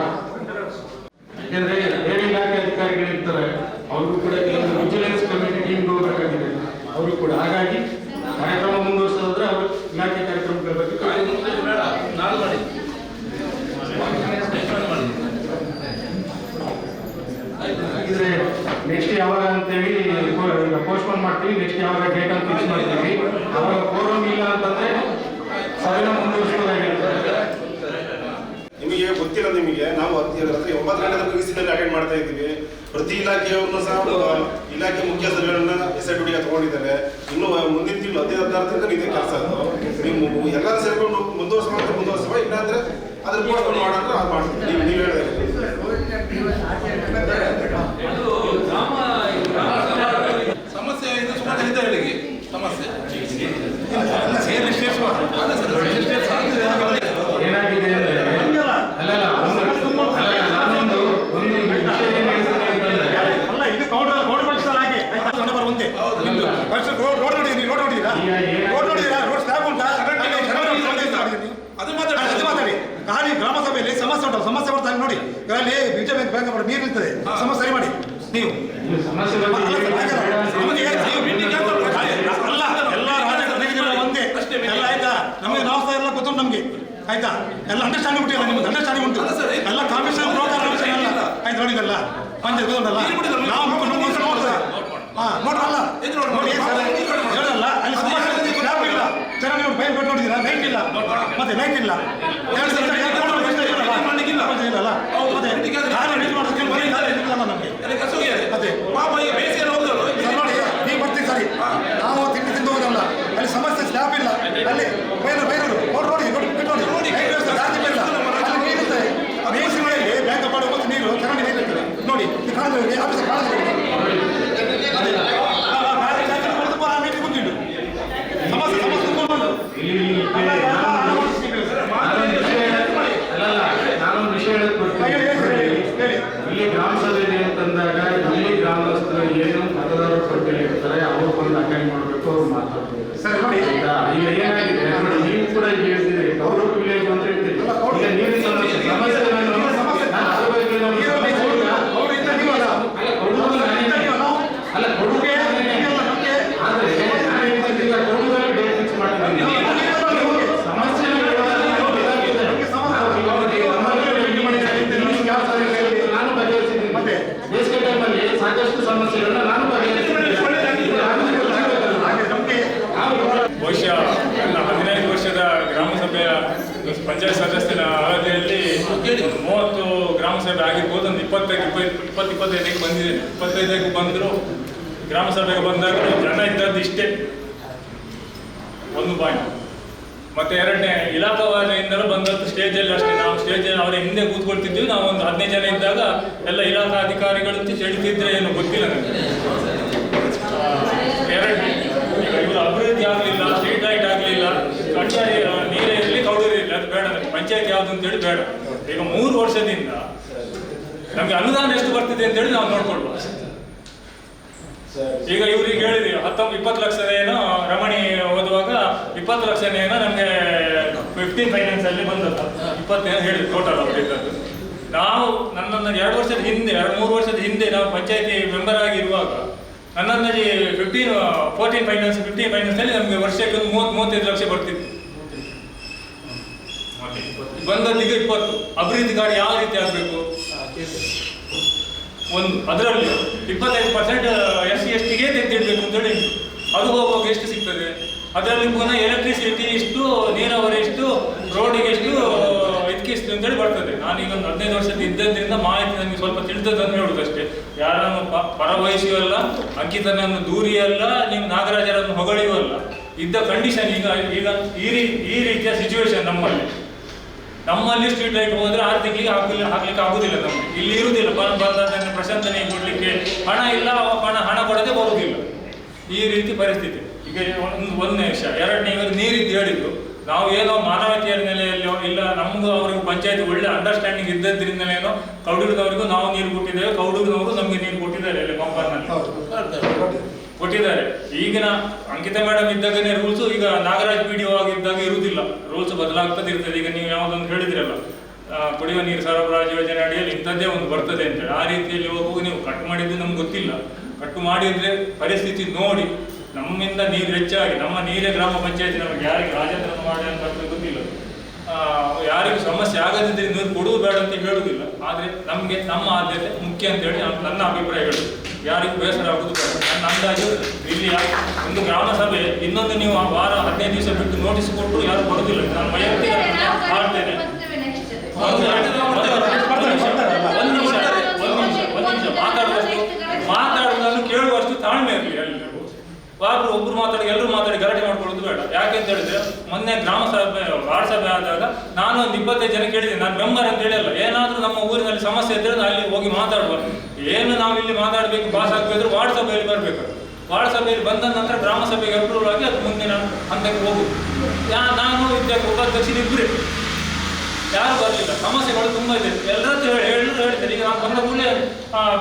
ಯಾಕಂದ್ರೆ ಬೇರೆ ಇಲಾಖೆ ಅಧಿಕಾರಿಗಳು ಇರ್ತಾರೆ, ಅವ್ರಿಗೂ ಕೂಡ ಕೆಲವೊಂದು ವಿಜಿಲೆನ್ಸ್ ಕಮಿಟಿ ಟೀಮ್ಗೆ ಹೋಗ್ಬೇಕಾಗಿದೆ ಅವರು ಕೂಡ. ಹಾಗಾಗಿ ಕಾರ್ಯಕ್ರಮ ಮುಂದುವರಿಸೋದ್ರೆ ಅವರು ಇಲಾಖೆ ಕಾರ್ಯಕ್ರಮಗಳ ಬಗ್ಗೆ ಹಾಗಿದ್ರೆ ನೆಕ್ಸ್ಟ್ ಯಾವಾಗ ಅಂತೇಳಿ ಪೋಸ್ಟ್ಪೋನ್ ಮಾಡ್ತೀವಿ. ನೆಕ್ಸ್ಟ್ ಯಾವಾಗ ಡೇಟ್ ಅಂತ ಫಿಕ್ಸ್ ಮಾಡ್ತೀವಿ. ಅವಾಗ ಕೋರಂ ಇಲ್ಲ ಅಂತಂದ್ರೆ ಸಭೆನ ಮುಂದುವರಿಸೋದಾಗಿರ್ತದೆ. ನಿಮಗೆ ಗೊತ್ತಿಲ್ಲ, ನಿಮಗೆ ನಾವು 9 ಗಂಟೆ ಮುಗಿಸಿನಲ್ಲಿ ಅಟೆಂಡ್ ಮಾಡ್ತಾ ಇದ್ದೀವಿ. ಪ್ರತಿ ಇಲಾಖೆಯವ್ರನ್ನ ಸಹ ಇಲಾಖೆ ಮುಖ್ಯಸ್ಥರುಗಳನ್ನ SID ತಗೊಂಡಿದ್ದಾರೆ. ಇನ್ನು ಮುಂದಿನ ತಿಂಗಳು 15-16 ಇದೇ ಕೆಲಸ ಅದು. ನೀವು ಎಲ್ಲರೂ ಸೇರ್ಕೊಂಡು ಮುಂದುವರಿಸುವ, ಇಲ್ಲಾಂದ್ರೆ ಅದ್ರ ಪೋಸ್ಟ್ಪೋನ್ ಮಾಡೋಣ, ಅದು ಮಾಡ್ತೀವಿ. ನೀವು ಹೇಳಿದ್ರೆ ಸಮಸ್ಯೆ ಇದು ಸುಮಾರು ಹೇಳಿಗೆ ಸಮಸ್ಯೆ ಏನಾಗಿದೆ ಅಂದ್ರೆ ಇದು ರೋಡ್ ಒಂದೇ ರೋಡ್ ನೋಡಿದ್ದೀರಾ? ರೋಡ್ ಸ್ಲ್ಯಾಬ್ ಉಂಟಾ? ಅದು ಮಾತಾಡಿ. ಖಾಲಿ ಗ್ರಾಮ ಸಭೆಯಲ್ಲಿ ಸಮಸ್ಯೆ ಉಂಟು, ಸಮಸ್ಯೆ ಬರ್ತಾರೆ ನೋಡಿ. ಅಲ್ಲಿ BJP ಬ್ಯಾಂಕ್ ನೀರು ನಿಲ್ತದೆ, ಸಮಸ್ಯೆ ಸರಿ ಮಾಡಿ ನೀವು. ಅಲ್ಲ, ಎಲ್ಲ ರಾಜ್ಯಗಳ ಒಂದೇ ಎಲ್ಲ ಆಯ್ತಾ? ನಮಗೆ ನಾವು ಸಹ ಎಲ್ಲ ಗೊತ್ತು ನಮ್ಗೆ, ಆಯ್ತಾ? ಎಲ್ಲ ಅಂಡರ್ಸ್ಟ್ಯಾಂಡಿಂಗ್ ಬಿಟ್ಟಿಲ್ಲ, ನಿಮ್ಗೆ ಅಂಡರ್ಸ್ಟ್ಯಾಂಡಿಂಗ್ ಉಂಟು. ಎಲ್ಲ ಕಮಿಷನ್ ಬ್ರೋಕರ್ ಎಲ್ಲ ಆಯ್ತು ನೋಡಿದಲ್ಲ, ಪಂಚಾಯತ್ ಗೊತ್ತಲ್ಲ. ನಾವು ನೋಡ್ತದೆ ನೋಡ್ರಲ್ಲ ನೋಡಿ ಹೇಳಲ್ಲ. ಅಲ್ಲಿ ಸಮಸ್ಯೆ ಇಲ್ಲ, ಚೆನ್ನಾಗಿ ನೀವು ಬೈಕ್ ಕೊಟ್ಟು ನೋಡಿದ್ದೀರಾ? ಲೈಟ್ ಇಲ್ಲ, ಮತ್ತೆ ಲೈಟ್ ಇಲ್ಲ. ಇಲ್ಲಲ್ಲ ಮತ್ತೆ ನೋಡಿ, ನೀವು ಬರ್ತೀವಿ ಸರಿ, ನಾವು ತಿಂಡಿ ತಿಂದು ಹೋಗಲ್ಲ. ಅಲ್ಲಿ ಸಮಸ್ಯೆ ಸ್ಲ್ಯಾಬ್ ಇಲ್ಲ, ಅಲ್ಲಿ ಬೈರೂರು ನೋಡಿ ನೋಡಿ ಜಾಸ್ತಿ ಇಲ್ಲ, ಅಲ್ಲಿ ನೀರಿರುತ್ತೆ. ಬೇಸಿಗೆಯಲ್ಲಿ ಬ್ಯಾಂಕ್ ಮಾಡಿ ಹೋಗುತ್ತೆ ನೀರು, ಚೆನ್ನಾಗಿ ನೀರಿರ್ತದೆ ನೋಡಿ. ಕಾಣೋದು ಆಫೀಸ್ ಕಾಣೋದು ಮೀಟಿಂಗ್ ಬಂದಿದ್ದು ಸಮಸ್ಯೆ ನಾನೊಂದು ವಿಷಯ ಇಲ್ಲಿ ಗ್ರಾಮ ಸಭೆ ಅಂತಂದಾಗ ಇಲ್ಲಿ ಗ್ರಾಮಸ್ಥರು ಏನು ಮತದಾರರ ಪಟ್ಟಿಯಲ್ಲಿ ಇರ್ತಾರೆ ಅವ್ರು ಬಂದು ಅಟೆಂಡ್ ಮಾಡಬೇಕು, ಅವ್ರು ಮಾತಾಡ್ಬೇಕು. ಈಗ ಏನಾಗಿದೆ ನೋಡಿ, ನೀವು ಕೂಡ ಹೇಳ್ತೀರಿ ಗೌರವ ವಿಲೇಜ್ ಅಂತ ಹೇಳ್ತೀರಿ. ಈಗ ನೀರಿನ ಸಮಸ್ಯೆ 25ಕ್ಕೆ ಬಂದಿದ್ದೇನೆ. 25ಕ್ಕೆ ಬಂದರು. ಗ್ರಾಮ ಸಭೆಗೆ ಬಂದಾಗ ಜನ ಇದ್ದದ್ದು ಇಷ್ಟೇ, ಒಂದು ಪಾಯಿಂಟ್. ಮತ್ತು ಎರಡನೇ ಇಲಾಖಾವಾರಿಯಿಂದಲೂ ಬಂದದ್ದು ಸ್ಟೇಜಲ್ಲಿ ಅಷ್ಟೇ. ನಾವು ಸ್ಟೇಜಲ್ಲಿ ಅವರ ಹಿಂದೆ ಕೂತ್ಕೊಳ್ತಿದ್ವಿ. ನಾವು ಒಂದು 15 ಜನ ಇದ್ದಾಗ ಎಲ್ಲ ಇಲಾಖಾ ಅಧಿಕಾರಿಗಳು ಚೆಳಿತಿದ್ರೆ ಏನು ಗೊತ್ತಿಲ್ಲ ನನಗೆ. ಎರಡನೇ, ಈಗ ಇವರು ಅಭಿವೃದ್ಧಿ ಆಗಲಿಲ್ಲ, ಸ್ಟ್ರೀಟ್ ಲೈಟ್ ಆಗಲಿಲ್ಲ, ಕಣ್ಸಾರಿ ನೀರೇ ಇರಲಿ, ಕೌಡೂರು ಇರಲಿ, ಅದು ಬೇಡ ನನಗೆ. ಪಂಚಾಯತ್ ಯಾವುದು ಅಂತೇಳಿ ಬೇಡ. ಈಗ 3 ವರ್ಷದಿಂದ ನಮಗೆ ಅನುದಾನ ಎಷ್ಟು ಬರ್ತಿದೆ ಅಂತೇಳಿ ನಾವು ನೋಡ್ಕೊಳ್ಬೋದು. ಈಗ ಇವ್ರಿಗೆ ಹೇಳಿದ್ವಿ 20 ಲಕ್ಷನೇನೋ ರಮಣಿ ಓದುವಾಗ 20 ಲಕ್ಷನೇನೋ ನಮಗೆ 15 ಫೈನಾನ್ಸಲ್ಲಿ ಬಂದದ್ದು. 20 ಹೇಳಿದ್ರು ಟೋಟಲ್ ಅವರಿದ್ದದ್ದು. ನಾವು ನನ್ನನ್ನು 2 ವರ್ಷದ ಹಿಂದೆ 2-3 ವರ್ಷದ ಹಿಂದೆ ನಾವು ಪಂಚಾಯತಿ ಮೆಂಬರ್ ಆಗಿರುವಾಗ ನನ್ನನ್ನು 15 ಫೈನಾನ್ಸಲ್ಲಿ ನಮಗೆ ವರ್ಷಕ್ಕೆ ಒಂದು 30-35 ಲಕ್ಷ ಬರ್ತಿತ್ತು. ಬಂದದ್ದೀಗ 20. ಅಭಿವೃದ್ಧಿ ಕಾರ್ಯ ಯಾವ ರೀತಿ ಆಗಬೇಕು? ಒಂದು ಅದರಲ್ಲಿ 25% SC STಗೆ ತೆಗೆದಿಡಬೇಕು ಅಂತೇಳಿ. ಅದು ಹೋಗುವಾಗ ಎಷ್ಟು ಸಿಗ್ತದೆ? ಅದರಲ್ಲಿ ಪುನಃ ಎಲೆಕ್ಟ್ರಿಸಿಟಿ ಇಷ್ಟು, ನೀರಾವರಿ ಇಷ್ಟು, ರೋಡಿಗೆ ಎಷ್ಟು, ಇದಕ್ಕಿಷ್ಟು ಅಂತೇಳಿ ಬರ್ತದೆ. ನಾನೀಗ ಒಂದು 15 ವರ್ಷದ ಇದ್ದದ್ರಿಂದ ಮಾಹಿತಿ ನನಗೆ ಸ್ವಲ್ಪ ತಿಳಿದದನ್ನು ಹೇಳುವುದಷ್ಟೇ. ಯಾರನ್ನು ಪರವಹಿಸುವಲ್ಲ, ಅಂಕಿತನನ್ನು ದೂರಿಯಲ್ಲ, ನೀವು ನಾಗರಾಜರನ್ನು ಹೊಗಳಿಯಲ್ಲ. ಇದ್ದ ಕಂಡೀಷನ್ ಈಗ ಈ ರೀತಿಯ ಸಿಚುವೇಶನ್ ನಮ್ಮಲ್ಲಿ ಸ್ಟ್ರೀಟ್ ಲೈಟ್ ಹೋದ್ರೆ 6 ತಿಂಗಳಿಗೆ ಹಾಕ್ಲಿಕ್ಕೆ ಆಗುದಿಲ್ಲ. ನಮಗೆ ಇಲ್ಲಿ ಇರುವುದಿಲ್ಲ. ಬಂದದನ್ನು ಪ್ರಶಂಸನೆ ಕೊಡ್ಲಿಕ್ಕೆ ಹಣ ಇಲ್ಲ, ಹಣ ಕೊಡದೆ ಬರುವುದಿಲ್ಲ. ಈ ರೀತಿ ಪರಿಸ್ಥಿತಿ. ಈಗ ಒಂದನೇ ವಿಷಯ. ಎರಡನೇ, ಇವರು ನೀರಿದ್ದು ಹೇಳಿದ್ದು ನಾವು ಏನೋ ಮಾನವೀಯತೆಯ ನೆಲೆಯಲ್ಲಿ ಇಲ್ಲ, ನಮಗೂ ಅವರಿಗೂ ಪಂಚಾಯತ್ ಒಳ್ಳೆ ಅಂಡರ್ಸ್ಟ್ಯಾಂಡಿಂಗ್ ಇದ್ದದ್ರಿಂದಲೇನೋ ಕೌಡೂರಿನವರಿಗೂ ನಾವು ನೀರು ಕೊಟ್ಟಿದ್ದೇವೆ, ಕೌಡೂರಿನವರು ನಮಗೆ ನೀರು ಕೊಟ್ಟಿದ್ದಾರೆ. ಅಲ್ಲಿ ಪಂಪರ್ನಲ್ಲಿ ಕೊಟ್ಟಿದ್ದಾರೆ. ಈಗಿನ ಅಂಕಿತ ಮೇಡಮ್ ಇದ್ದಾಗನೇ ರೂಲ್ಸು, ಈಗ ನಾಗರಾಜ್ PDO ಆಗಿದ್ದಾಗ ಇರುವುದಿಲ್ಲ. ರೂಲ್ಸ್ ಬದಲಾಗ್ತದೆ ಇರ್ತದೆ. ಈಗ ನೀವು ಯಾವುದೊಂದು ಹೇಳಿದ್ರಲ್ಲ, ಕುಡಿಯುವ ನೀರು ಸರಬರಾಜು ಯೋಜನೆ ಅಡಿಯಲ್ಲಿ ಇಂಥದ್ದೇ ಒಂದು ಬರ್ತದೆ ಅಂತೇಳಿ, ಆ ರೀತಿಯಲ್ಲಿ ಹೋಗುವಾಗ ನೀವು ಕಟ್ ಮಾಡಿದ್ದು ನಮ್ಗೆ ಗೊತ್ತಿಲ್ಲ. ಕಟ್ಟು ಮಾಡಿದ್ರೆ ಪರಿಸ್ಥಿತಿ ನೋಡಿ ನಮ್ಮಿಂದ ನೀರು ಹೆಚ್ಚಾಗಿ ನಮ್ಮ ನೀರೇ ಗ್ರಾಮ ಪಂಚಾಯತಿ ನಮಗೆ ಯಾರಿಗೆ ರಾಜೇಂದ್ರ ಮಾಡಿ ಅಂತ ಗೊತ್ತಿಲ್ಲ. ಯಾರಿಗೂ ಸಮಸ್ಯೆ ಆಗದಿದ್ದರೆ ನೀರು ಕೊಡುವುದು ಬೇಡ ಅಂತ ಹೇಳುವುದಿಲ್ಲ. ಆದರೆ ನಮಗೆ ನಮ್ಮ ಆದ್ಯತೆ ಮುಖ್ಯ ಅಂತೇಳಿ ನನ್ನ ಅಭಿಪ್ರಾಯ ಹೇಳುದು. ಯಾರಿಗೂ ಬೇಸರ ಆಗುವುದು ಬೇಡ. ನನ್ನ ಅಂದಾಜು ಇಲ್ಲಿ ಒಂದು ಗ್ರಾಮ ಸಭೆ ಇನ್ನೊಂದು ನೀವು ವಾರ 15 ದಿವಸ ಬಿಟ್ಟು ನೋಟಿಸ್ ಕೊಟ್ಟರು ಯಾರು ಬರುವುದಿಲ್ಲ. ನಾನು ವೈಯಕ್ತಿಕ ಮಾಡ್ತೇನೆ. ಒಂದು ನಿಮಿಷ ಮಾತಾಡುವುದನ್ನು ಕೇಳುವಷ್ಟು ತಾಳ್ಮೆ ಇರಲಿ ಎಲ್ಲರೂ. ಒಬ್ರು ಮಾತಾಡಿ ಎಲ್ಲರೂ ಮಾತಾಡಿ ಗಲಾಟೆ ಮಾಡ್ಕೊಳ್ಳೋದು ಬೇಡ. ಯಾಕೆಂತ ಹೇಳಿದ್ರೆ ಮೊನ್ನೆ ಗ್ರಾಮ ಸಭೆ ವಾರ್ಡ್ ಸಭೆ ಆದಾಗ ನಾನು ಒಂದು 25 ಜನ ಕೇಳಿದ್ದೀನಿ. ನಾನು ಮೆಂಬರ್ ಅಂತ ಹೇಳಿಲ್ಲ. ಏನಾದರೂ ನಮ್ಮ ಊರಿನಲ್ಲಿ ಸಮಸ್ಯೆ ಇದ್ದರೆ ಅಲ್ಲಿ ಹೋಗಿ ಮಾತಾಡುವ. ಏನು ನಾವು ಇಲ್ಲಿ ಮಾತಾಡಬೇಕು, ಪಾಸ್ ಆಗಬೇಕಾದ್ರೆ ವಾರ್ಡ್ ಸಭೆಯಲ್ಲಿ ಬರಬೇಕು. ವಾರ್ಡ್ ಸಭೆಯಲ್ಲಿ ಬಂದ ನಂತರ ಗ್ರಾಮ ಸಭೆಗೆ ಅಪ್ರೂವಲ್ ಆಗಿ ಅದು ಮುಂದಿನ ಹಂತಕ್ಕೆ ಹೋಗುದು. ನಾನು ಉಪಾಧ್ಯಕ್ಷರಿಬ್ಬರೇ, ಯಾರು ಬರಲಿಲ್ಲ. ಸಮಸ್ಯೆಗಳು ತುಂಬ ಇದೆ. ಎಲ್ಲರ ಹತ್ರ ಹೇಳ್ತಾರೆ. ಈಗ ನಾನು ಬಂದ ಕೂಡಲೇ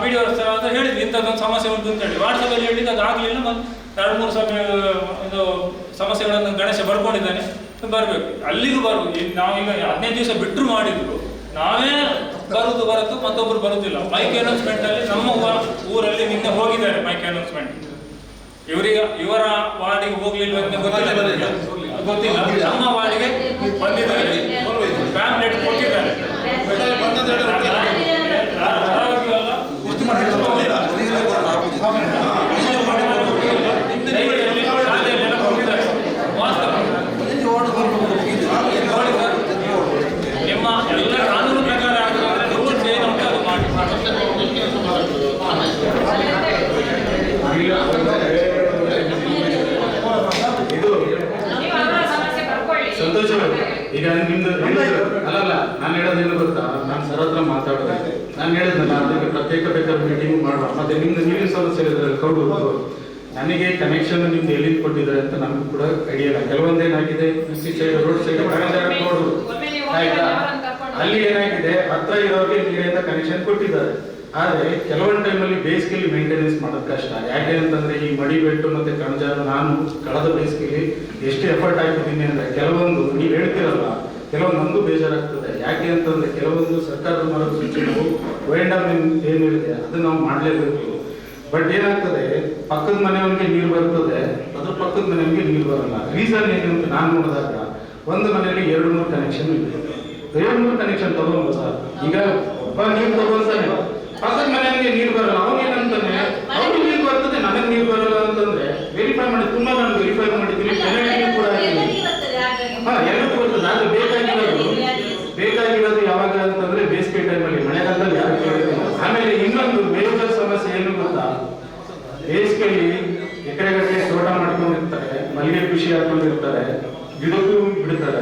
BDO ಅಂತ ಹೇಳಿದ್ವಿ ಇಂಥದ್ದೊಂದು ಸಮಸ್ಯೆ ಉಂಟು ಅಂತ ಹೇಳಿ. ವಾರ್ಡ್ ಸಭೆಯಲ್ಲಿ ಹೇಳಿಕ್ಕೆ ಅದು ಆಗಲಿಲ್ಲ. ಮತ್ತು 2-3 ಸಭೆ ಇದು ಸಮಸ್ಯೆಗಳನ್ನು ಗಣೇಶ ಬರ್ಕೊಂಡಿದ್ದಾನೆ, ಬರಬೇಕು. ಅಲ್ಲಿಗೂ ಬರುವುದು. ನಾವೀಗ 15 ದಿವಸ ಬಿಟ್ಟರು ಮಾಡಿದ್ರು ನಾವೇ ಬರುವುದು ಹೊರತು ಮತ್ತೊಬ್ಬರು ಬರುವುದಿಲ್ಲ. ಮೈಕ್ ಅನೌನ್ಸ್ಮೆಂಟ್ ಅಲ್ಲಿ ನಮ್ಮ ಊರಲ್ಲಿ ನಿನ್ನೆ ಹೋಗಿದ್ದಾರೆ ಮೈಕ್ ಅನೌನ್ಸ್ಮೆಂಟ್. ಇವರ ವಾರ್ಡಿಗೆ ಹೋಗ್ಲಿಲ್ಲ ಅಂತ ಗೊತ್ತಿಲ್ಲ. ನಮ್ಮ ವಾರ್ಡಿಗೆ ಬಂದಿದ್ದಾರೆ, ಪ್ಯಾಂಪ್ಲೆಟ್ ಕೊಟ್ಟಿದ್ದಾರೆ. ನಿಮ್ಮ ಎಲ್ಲ ಕಾನೂನು ಪ್ರಕಾರ ರೂಲ್ಸ್ ಏನು ಉಂಟು ಅದು ಮಾಡಿ. ಸಂತೋಷ. ಈಗ ನಿಮ್ದು ಅಲ್ಲಲ್ಲ, ನಾನು ಹೇಳೋದೇನು ಗೊತ್ತಾ, ನಾನು ಸರ್ ಹತ್ರ ಮಾತಾಡೋದು. ನಾನು ಹೇಳಿದ್ನಲ್ಲ, ಅದಕ್ಕೆ ಪ್ರತ್ಯೇಕ ಬೇಕಾದ್ರೆ ಮೀಟಿಂಗ್ ಮಾಡುವ. ಮತ್ತೆ ನಿಮ್ದು ನೀರಿನ ಸಮಸ್ಯೆ ಇರೋದ್ರಲ್ಲಿ ಕೌಡೂರು ನನಗೆ ಕನೆಕ್ಷನ್ ನಿಮ್ದು ಎಲ್ಲಿಂದ ಕೊಟ್ಟಿದ್ದಾರೆ ಅಂತ ನಮಗೂ ಕೂಡ ಐಡಿಯಾ ಇಲ್ಲ. ಕೆಲವೊಂದೇನಾಗಿದೆ ರೋಡ್ ಸೈಡ್ ನೋಡು, ಆಯ್ತಾ, ಅಲ್ಲಿ ಏನಾಗಿದೆ ಹತ್ರ ಇರೋರಿಗೆ ನೀರಿಂದ ಕನೆಕ್ಷನ್ ಕೊಟ್ಟಿದ್ದಾರೆ. ಆದರೆ ಕೆಲವೊಂದು ಟೈಮಲ್ಲಿ ಬೇಸಿಗೆಯಲ್ಲಿ ಮೇಂಟೆನೆನ್ಸ್ ಮಾಡೋದು ಕಷ್ಟ. ಯಾಕೆ ಅಂತಂದ್ರೆ ಈ ಮಡಿಬೆಟ್ಟು ಮತ್ತೆ ಕಣಜಾರು ನಾನು ಕಳೆದ ಬೇಸಿಗೆಯಲ್ಲಿ ಎಷ್ಟು ಎಫರ್ಟ್ ಹಾಕಿದ್ದೀನಿ ಅಂದ್ರೆ ಕೆಲವೊಂದು ನೀವು ಹೇಳ್ತಿರಲ್ಲ, ಕೆಲವೊಂದು ನಮಗೂ ಬೇಜಾರಾಗ್ತದೆ. ಯಾಕೆ ಅಂತಂದ್ರೆ ಕೆಲವೊಂದು ಸರ್ಕಾರದ ಮಾರ್ಗಸೂಚಿ ನಾವು ಏನಿದೆ ಅದು ನಾವು ಮಾಡಲೇಬೇಕು. ಬಟ್ ಏನಾಗ್ತದೆ, ಪಕ್ಕದ ಮನೆಯವನಿಗೆ ನೀರು ಬರ್ತದೆ, ಅದ್ರ ಪಕ್ಕದ ಮನೆಯವನಿಗೆ ನೀರು ಬರಲ್ಲ. ರೀಸನ್ ಏನು ಅಂತ ನಾನು ನೋಡಿದಾಗ ಒಂದು ಮನೆಯಲ್ಲಿ 2-3 ಕನೆಕ್ಷನ್ ಇದೆ. 2-3 ಕನೆಕ್ಷನ್ ತಗೊಂಬೋದ? ಈಗ ಒಬ್ಬ ನೀರು ತಗೊಂತಾನೆ, ಪಕ್ಕದ ಮನೆಯವನಿಗೆ ನೀರು ಬರಲ್ಲ. ಅವನೇನಂತಾನೆ, ಅವ್ರಿಗೆ ನೀರು ಬರ್ತದೆ, ನನಗೆ ನೀರು ಬರಲ್ಲ ಅಂತಂದ್ರೆ ವೆರಿಫೈ ಮಾಡಿ, ತುಂಬಾ ನಾನು ವೆರಿಫೈ ಮಾಡಿದ್ದೀನಿ, ಪೆನಾಲ್ಟಿ ಕೂಡ ಹಾಕಿದ್ದೀನಿ. ಎಲ್ಲಕ್ಕೂ ಬರ್ತದೆ. ಆದ್ರೆ ಬೇಕಾಗಿರೋದು ಯಾವಾಗ ಅಂತಂದ್ರೆ ಬೇಸಿಗೆ ಟೈಮಲ್ಲಿ, ಮಳೆಗಾಲದಲ್ಲಿ ಯಾರು ಕೇಳಿದ್ರು. ತಲೆಗೆ ಖುಷಿ ಹಾಕೊಂಡಿರ್ತಾರೆ, ಗಿಡಕ್ಕೂ ಬಿಡ್ತಾರೆ.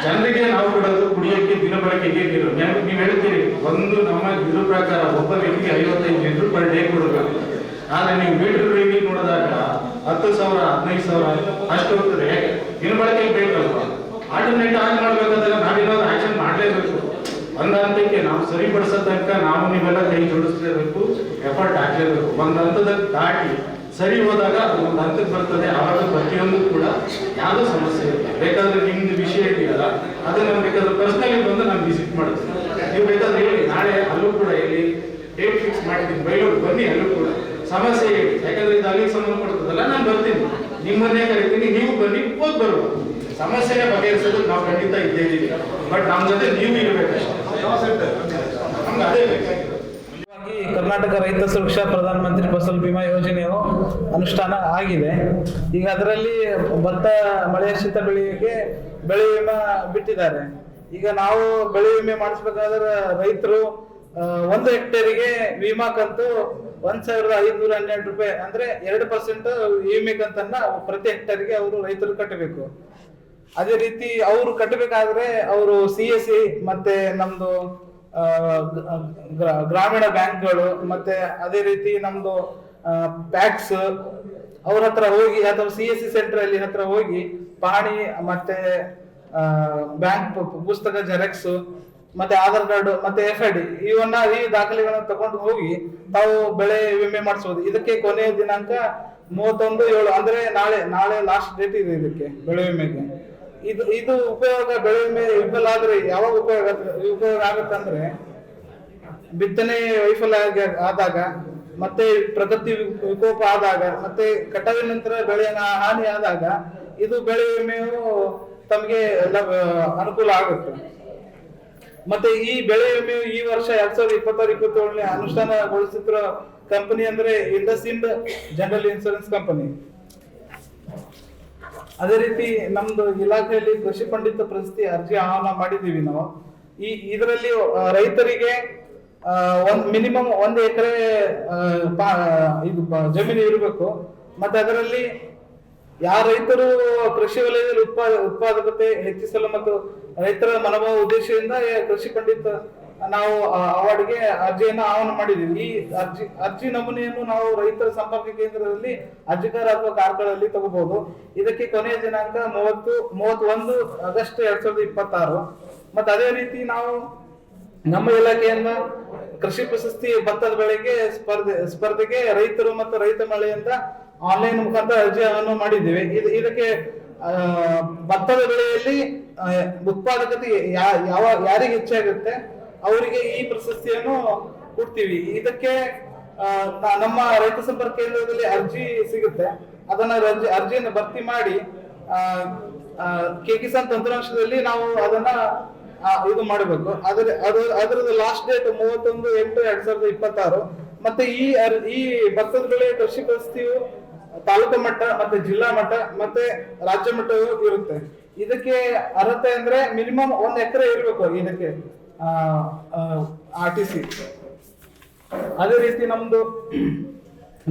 ಜನರಿಗೆ ನಾವು ಕೊಡೋದು ಕುಡಿಯೋಕ್ಕೆ ದಿನಬಳಕೆಗೆ ನೀರು. ನೀವು ಹೇಳ್ತೀರಿ ಒಂದು ನಮ್ಮ ಇದ್ರ ಪ್ರಕಾರ ಒಬ್ಬ ವ್ಯಕ್ತಿಗೆ 55 ಲೀಟರ್ ಪರ್ ಡೇ ಕೊಡಬೇಕು. ಆದರೆ ನೀವು ಮೀಟರ್ ರೀಡಿಂಗ್ ನೋಡಿದಾಗ 10,000 15,000 ಅಷ್ಟು ಹೋಗ್ತದೆ. ಯಾಕೆ ದಿನಬಳಕೆಗೆ ಬೇಕಲ್ವ? ಆಲ್ಟರ್ನೇಟ್ ಆಗಿ ಮಾಡ್ಬೇಕಾದಾಗ ನಾವೇನಾದ್ರು ಆಕ್ಷನ್ ಮಾಡಲೇಬೇಕು. ಒಂದು ಹಂತಕ್ಕೆ ನಾವು ಸರಿಪಡಿಸೋ ತನಕ ನಾವು ನೀವೆಲ್ಲ ಕೈ ಜೋಡಿಸ್ಲೇಬೇಕು, ಎಫರ್ಟ್ ಹಾಕ್ಲೇಬೇಕು. ಒಂದು ಹಂತದಲ್ಲಿ ದಾಟಿ ಸರಿ ಹೋದಾಗ ಒಂದು ಹಂತಕ್ಕೆ ಬರ್ತದೆ. ಆವಾಗ ಪ್ರತಿಯೊಂದು ಕೂಡ ಯಾವುದೋ ಸಮಸ್ಯೆ ಇಲ್ಲ. ಬೇಕಾದ್ರೆ ನಿಮ್ದು ವಿಷಯ ಇದೆಯಲ್ಲ ಅದನ್ನ ಬೇಕಾದ್ರೆ ಪರ್ಸನಲಿ ಬಂದು ನಾನು ವಿಸಿಟ್ ಮಾಡ್ತೀನಿ. ನೀವು ಬೇಕಾದ್ರೆ ಹೇಳಿ, ನಾಳೆ ಅಲ್ಲೂ ಕೂಡ ಇಲ್ಲಿ ಡೇಟ್ ಫಿಕ್ಸ್ ಮಾಡಿದ್ದೀನಿ, ಬೈಲೂರು ಬನ್ನಿ, ಅಲ್ಲೂ ಕೂಡ ಸಮಸ್ಯೆ ಹೇಳಿ. ಯಾಕಂದ್ರೆ ಇದು ಅಲ್ಲಿಗೆ ಸಂಬಂಧಪಡ್ತದಲ್ಲ, ನಾನು ಬರ್ತೀನಿ, ನಿಮ್ಮನ್ನೇ ಕರಿತೀನಿ, ನೀವು ಬನ್ನಿ, ಹೋಗಿ ಬರುವ ಸಮಸ್ಯೆನೇ ಬಗೆಹರಿಸೋದಕ್ಕೆ ನಾವು ಖಂಡಿತ ಇದ್ದೇ ಇದ್ದೀವಿ. ಬಟ್ ನಮ್ಮ ಜೊತೆ ನೀವು ಇರಬೇಕಷ್ಟೇ, ನಮ್ಗೆ ಅದೇ ಬೇಕಾಗಿರೋದು. ಕರ್ನಾಟಕ ರೈತ ಸುರಕ್ಷಾ ಪ್ರಧಾನ ಮಂತ್ರಿ ಫಸಲ್ ಬಿಮಾ ಯೋಜನೆಯು ಅನುಷ್ಠಾನ ಆಗಿದೆ. ಈಗ ಅದರಲ್ಲಿ ಭತ್ತ ಮಳೆಯಾಶ್ರಿತ ಬೆಳೆಗೆ ಬೆಳೆ ವಿಮಾ ಬಿಟ್ಟಿದ್ದಾರೆ. ಈಗ ನಾವು ಬೆಳೆ ವಿಮೆ ಮಾಡಿಸ್ಬೇಕಾದ್ರೆ ರೈತರು 1 ಹೆಕ್ಟೇರಿಗೆ ವಿಮಾ ಕಂತು 1,512 ರೂಪಾಯಿ, ಅಂದ್ರೆ 2% ವಿಮೆ ಕಂತನ್ನ ಪ್ರತಿ ಹೆಕ್ಟೇರಿಗೆ ಅವರು ರೈತರು ಕಟ್ಟಬೇಕು. ಅದೇ ರೀತಿ ಅವರು ಕಟ್ಟಬೇಕಾದ್ರೆ ಅವರು CSC ಮತ್ತೆ ನಮ್ದು ಗ್ರಾಮೀಣ ಬ್ಯಾಂಕ್ಗಳು ಮತ್ತೆ ಅದೇ ರೀತಿ ನಮ್ದು ಪ್ಯಾಕ್ಸ್ ಅವ್ರ ಹತ್ರ ಹೋಗಿ ಅಥವಾ CSC ಸೆಂಟರ್ ಅಲ್ಲಿ ಹತ್ರ ಹೋಗಿ ಪಹಣಿ ಮತ್ತೆ ಬ್ಯಾಂಕ್ ಪುಸ್ತಕ ಜೆರಾಕ್ಸ್ ಮತ್ತೆ ಆಧಾರ್ ಕಾರ್ಡ್ ಮತ್ತೆ FID ಈ ದಾಖಲೆಗಳನ್ನು ತಗೊಂಡು ಹೋಗಿ ತಾವು ಬೆಳೆ ವಿಮೆ ಮಾಡಿಸಬಹುದು. ಇದಕ್ಕೆ ಕೊನೆಯ ದಿನಾಂಕ 31/7 ಅಂದ್ರೆ ನಾಳೆ ಲಾಸ್ಟ್ ಡೇಟ್ ಇದೆ ಇದಕ್ಕೆ ಬೆಳೆ ವಿಮೆಗೆ. ಇದು ಉಪಯೋಗ ಬೆಳೆ ವಿಮೆ ವಿಫಲ ಆದ್ರೆ ಯಾವಾಗ ಉಪಯೋಗ ಆಗುತ್ತಂದ್ರೆ ಬಿತ್ತನೆ ವೈಫಲ್ಯ ಆದಾಗ, ಮತ್ತೆ ಪ್ರಕೃತಿ ವಿಕೋಪ ಆದಾಗ, ಮತ್ತೆ ಕಟಾವಿನ ನಂತರ ಬೆಳೆ ಹಾನಿ ಆದಾಗ ಇದು ಬೆಳೆ ವಿಮೆಯು ತಮಗೆ ಅನುಕೂಲ ಆಗುತ್ತೆ. ಮತ್ತೆ ಈ ಬೆಳೆ ವಿಮೆಯು ಈ ವರ್ಷ 2026-27 ಅನುಷ್ಠಾನಗೊಳಿಸುತ್ತಿರುವ ಕಂಪನಿ ಅಂದ್ರೆ ಇಂಡಸ್ಇಂಡ್ ಜನರಲ್ ಇನ್ಶೂರೆನ್ಸ್ ಕಂಪನಿ. ಅದೇ ರೀತಿ ನಮ್ದು ಇಲಾಖೆಯಲ್ಲಿ ಕೃಷಿ ಪಂಡಿತ ಪ್ರಶಸ್ತಿ ಅರ್ಜಿ ಆಹ್ವಾನ ಮಾಡಿದ್ದೀವಿ ನಾವು. ಇದರಲ್ಲಿ ರೈತರಿಗೆ ಮಿನಿಮಮ್ 1 ಎಕರೆ ಇದು ಜಮೀನು ಇರಬೇಕು. ಮತ್ತೆ ಅದರಲ್ಲಿ ಯಾವ ರೈತರು ಕೃಷಿ ವಲಯದಲ್ಲಿ ಉತ್ಪಾದಕತೆ ಹೆಚ್ಚಿಸಲು ಮತ್ತು ರೈತರ ಮನೋಭಾವ ಉದ್ದೇಶದಿಂದ ಕೃಷಿ ಪಂಡಿತ ನಾವು ಅವಾರ್ಡ್ಗೆ ಅರ್ಜಿಯನ್ನು ಆಹ್ವಾನ ಮಾಡಿದ್ದೀವಿ. ಈ ಅರ್ಜಿ ನಮೂನೆಯನ್ನು ನಾವು ರೈತರ ಸಂಪರ್ಕ ಕೇಂದ್ರದಲ್ಲಿ ಅರ್ಜಿಕಾರ ಅಥವಾ ಕಾರ್ಕಳದಲ್ಲಿ ತಗೋಬಹುದು. ಇದಕ್ಕೆ ಕೊನೆಯ ದಿನಾಂಕ 31 ಆಗಸ್ಟ್ 2026. ಮತ್ತೆ ಅದೇ ರೀತಿ ನಾವು ನಮ್ಮ ಇಲಾಖೆಯಿಂದ ಕೃಷಿ ಪ್ರಶಸ್ತಿ ಭತ್ತದ ಬೆಳೆಗೆ ಸ್ಪರ್ಧೆಗೆ ರೈತರು ಮತ್ತು ರೈತ ಮಳೆಯಿಂದ ಆನ್ಲೈನ್ ಮುಖಾಂತರ ಅರ್ಜಿಯನ್ನು ಮಾಡಿದ್ದೇವೆ. ಇದಕ್ಕೆ ಭತ್ತದ ಬೆಳೆಯಲ್ಲಿ ಉತ್ಪಾದಕತೆ ಯಾರಿಗೆ ಹೆಚ್ಚಾಗುತ್ತೆ ಅವರಿಗೆ ಈ ಪ್ರಶಸ್ತಿಯನ್ನು ಕೊಡ್ತೀವಿ. ಇದಕ್ಕೆ ನಮ್ಮ ರೈತ ಸಂಪರ್ಕ ಕೇಂದ್ರದಲ್ಲಿ ಅರ್ಜಿ ಸಿಗುತ್ತೆ. ಅದನ್ನ ಅರ್ಜಿಯನ್ನು ಭರ್ತಿ ಮಾಡಿ ಕಿಸಾನ್ ತಂತ್ರಾಂಶದಲ್ಲಿ ನಾವು ಅದನ್ನ ಇದು ಮಾಡಬೇಕು. ಅದರದ್ದು ಲಾಸ್ಟ್ ಡೇಟ್ 31/8/2026. ಮತ್ತೆ ಈ ಭತ್ತದ ಬೆಳೆ ಕೃಷಿ ಪ್ರಶಸ್ತಿಯು ತಾಲೂಕು ಮಟ್ಟ ಮತ್ತೆ ಜಿಲ್ಲಾ ಮಟ್ಟ ಮತ್ತೆ ರಾಜ್ಯ ಮಟ್ಟವೂ ಇರುತ್ತೆ. ಇದಕ್ಕೆ ಅರ್ಹತೆ ಅಂದ್ರೆ ಮಿನಿಮಮ್ 1 ಎಕರೆ ಇರಬೇಕು ಇದಕ್ಕೆ RTC. ಅದೇ ರೀತಿ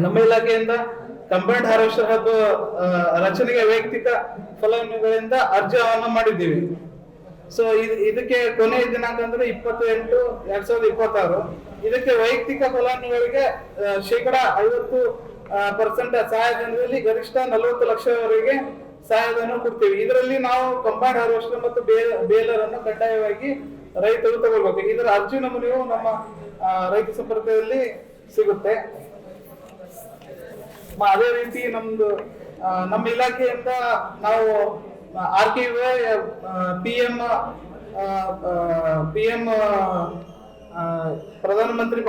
ನಮ್ಮ ಇಲಾಖೆಯಿಂದ ಕಂಬೈನ್ಡ್ ಹಾರ್ವೆಸ್ಟರ್ ಹಬ್ ರಚನೆಗೆ ವೈಯಕ್ತಿಕ ಫಲಾನುಭವಿಗಳಿಂದ ಅರ್ಜಿ ಆಹ್ವಾನ ಮಾಡಿದ್ದೀವಿ. ಸೊ ಇದಕ್ಕೆ ಕೊನೆಯ ದಿನಾಂಕ ಅಂದ್ರೆ 28/2026. ಇದಕ್ಕೆ ವೈಯಕ್ತಿಕ ಫಲಾನುಭವಿಗಳಿಗೆ 50% ಸಹಾಯಧನದಲ್ಲಿ ಗರಿಷ್ಠ 40 ಲಕ್ಷವರೆಗೆ ಸಹಾಯಧನ ಕೊಡ್ತೀವಿ. ಇದರಲ್ಲಿ ನಾವು ಕಂಬೈನ್ಡ್ ಹಾರ್ವೆಸ್ಟರ್ ಮತ್ತು ಬೇಲರ್ ಅನ್ನು ಕಡ್ಡಾಯವಾಗಿ ರೈತರು ತಗೊಳ್ಬೇಕು. ಇದರ ಅರ್ಜಿ ನಮೂನೆಯು ನಮ್ಮ ರೈತ ಸಂಪರ್ಕದಲ್ಲಿ ಸಿಗುತ್ತೆ. ಅದೇ ರೀತಿ ನಮ್ಮ ಇಲಾಖೆಯಿಂದ ನಾವು RKVY PM ಪ್ರಧಾನಮಂತ್ರಿ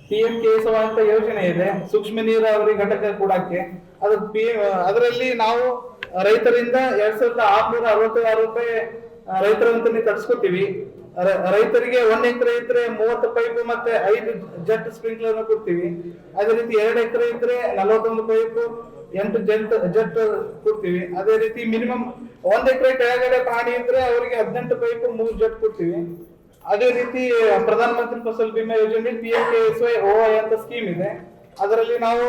PMKSY ಅಂತ ಯೋಜನೆ ಇದೆ, ಸೂಕ್ಷ್ಮ ನೀರಾವರಿ ಘಟಕ ಕೂಡಕ್ಕೆ. ಅದರಲ್ಲಿ ನಾವು ರೈತರಿಂದ 2,666 ರೂಪಾಯಿ ರೈತರ ವಂತನೆ ಕಟ್ಸ್ಕೊತೀವಿ. ರೈತರಿಗೆ 1 ಎಕರೆ ಇದ್ರೆ 30 ಪೈಪ್ ಮತ್ತೆ 5 ಜೆಟ್ ಸ್ಪ್ರಿಂಕ್ಲರ್ ಕೊಡ್ತೀವಿ. ಅದೇ ರೀತಿ 2 ಎಕರೆ ಇದ್ರೆ 41 ಪೈಪ್ 8 ಜೆಟ್ ಕೊಡ್ತೀವಿ. ಅದೇ ರೀತಿ ಮಿನಿಮಮ್ 1 ಎಕರೆ ಕೆಳಗಡೆ ಪ್ರಾಣಿ ಇದ್ರೆ ಅವರಿಗೆ 18 ಪೈಪ್ 3 ಜೆಟ್ ಕೊಡ್ತೀವಿ. ಅದೇ ರೀತಿ ಪ್ರಧಾನ ಮಂತ್ರಿ ಫಸಲ್ ಬಿಮಾ ಯೋಜನೆ PMKSY OY ಅಂತ ಸ್ಕೀಮ್ ಇದೆ. ಅದರಲ್ಲಿ ನಾವು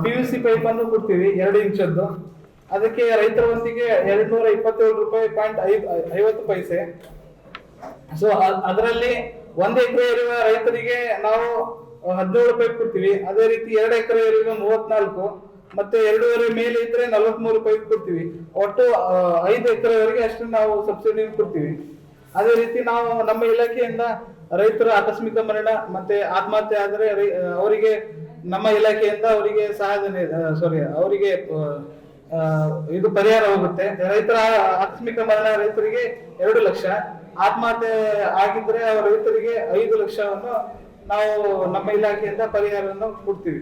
PVC ಪೈಪ್ ಅನ್ನು ಕೊಡ್ತೀವಿ 2 ಇಂಚದ್ದು. ಅದಕ್ಕೆ ರೈತರ ವಂತಿಗೆ 227 ರೂಪಾಯಿ .50 ಸೊ ಅದರಲ್ಲಿ 1 ಎಕರೆ ಇರುವ ರೈತರಿಗೆ ನಾವು 17 ಪೈಪ್ ಕೊಡ್ತೀವಿ. ಅದೇ ರೀತಿ 2 ಎಕರೆ ಇರುವ 34, ಮತ್ತೆ 2.5 ಮೇಲೆ ಇದ್ರೆ 43 ಪೈಪ್ ಕೊಡ್ತೀವಿ. ಒಟ್ಟು 5 ಎಕರೆವರೆಗೆ ಅಷ್ಟು ನಾವು ಸಬ್ಸಿಡಿ ಕೊಡ್ತೀವಿ. ಅದೇ ರೀತಿ ನಾವು ನಮ್ಮ ಇಲಾಖೆಯಿಂದ ರೈತರ ಆಕಸ್ಮಿಕ ಮರಣ ಮತ್ತೆ ಆತ್ಮಹತ್ಯೆ ಆದರೆ ಅವರಿಗೆ ನಮ್ಮ ಇಲಾಖೆಯಿಂದ ಅವರಿಗೆ ಸಹಾಯಧನ ಅವರಿಗೆ ಇದು ಪರಿಹಾರ ಹೋಗುತ್ತೆ. ರೈತರ ಆಕಸ್ಮಿಕ ಮರಣ ರೈತರಿಗೆ 2 ಲಕ್ಷ, ಆತ್ಮಹತ್ಯೆ ಆಗಿದ್ರೆ ಅವರ ರೈತರಿಗೆ 5 ಲಕ್ಷವನ್ನು ನಾವು ನಮ್ಮ ಇಲಾಖೆಯಿಂದ ಪರಿಹಾರವನ್ನು ಕೊಡ್ತೀವಿ.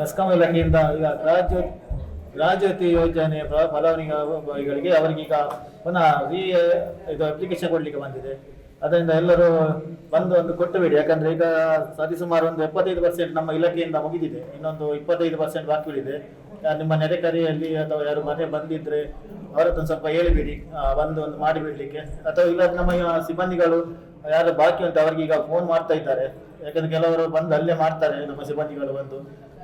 ಎಸ್ಕಾಂ ಇಲಾಖೆಯಿಂದ ಈಗ ಗೃಹಜ್ಯೋತಿ ಯೋಜನೆ ಫಲಾನುಭವಿಗಳಿಗೆ ಅವರಿಗೀಗ ಪುನಃ ಇದು ಅಪ್ಲಿಕೇಶನ್ ಕೊಡ್ಲಿಕ್ಕೆ ಬಂದಿದೆ. ಅದರಿಂದ ಎಲ್ಲರೂ ಬಂದು ಒಂದು ಕೊಟ್ಟು ಬಿಡಿ. ಯಾಕಂದ್ರೆ ಈಗ ಸರಿಸುಮಾರು ಒಂದು 75% ನಮ್ಮ ಇಲಾಖೆಯಿಂದ ಮುಗಿದಿದೆ. ಇನ್ನೊಂದು 25% ಬಾಕಿ ಉಳಿದೆ. ನಿಮ್ಮ ನೆರೆಕರೆಯಲ್ಲಿ ಅಥವಾ ಯಾರು ಮನೆ ಬಂದಿದ್ರೆ ಅವರತ್ರ ಸ್ವಲ್ಪ ಹೇಳಿಬಿಡಿ, ಬಂದು ಒಂದು ಮಾಡಿಬಿಡ್ಲಿಕ್ಕೆ. ಅಥವಾ ಇಲ್ಲ ನಮ್ಮ ಸಿಬ್ಬಂದಿಗಳು ಯಾರು ಬಾಕಿ ಅಂತ ಅವ್ರಿಗೆ ಈಗ ಫೋನ್ ಮಾಡ್ತಾ ಇದ್ದಾರೆ. ಯಾಕಂದ್ರೆ ಕೆಲವರು ಬಂದು ಅಲ್ಲೇ ಮಾಡ್ತಾರೆ, ನಮ್ಮ ಸಿಬ್ಬಂದಿಗಳು ಬಂದು.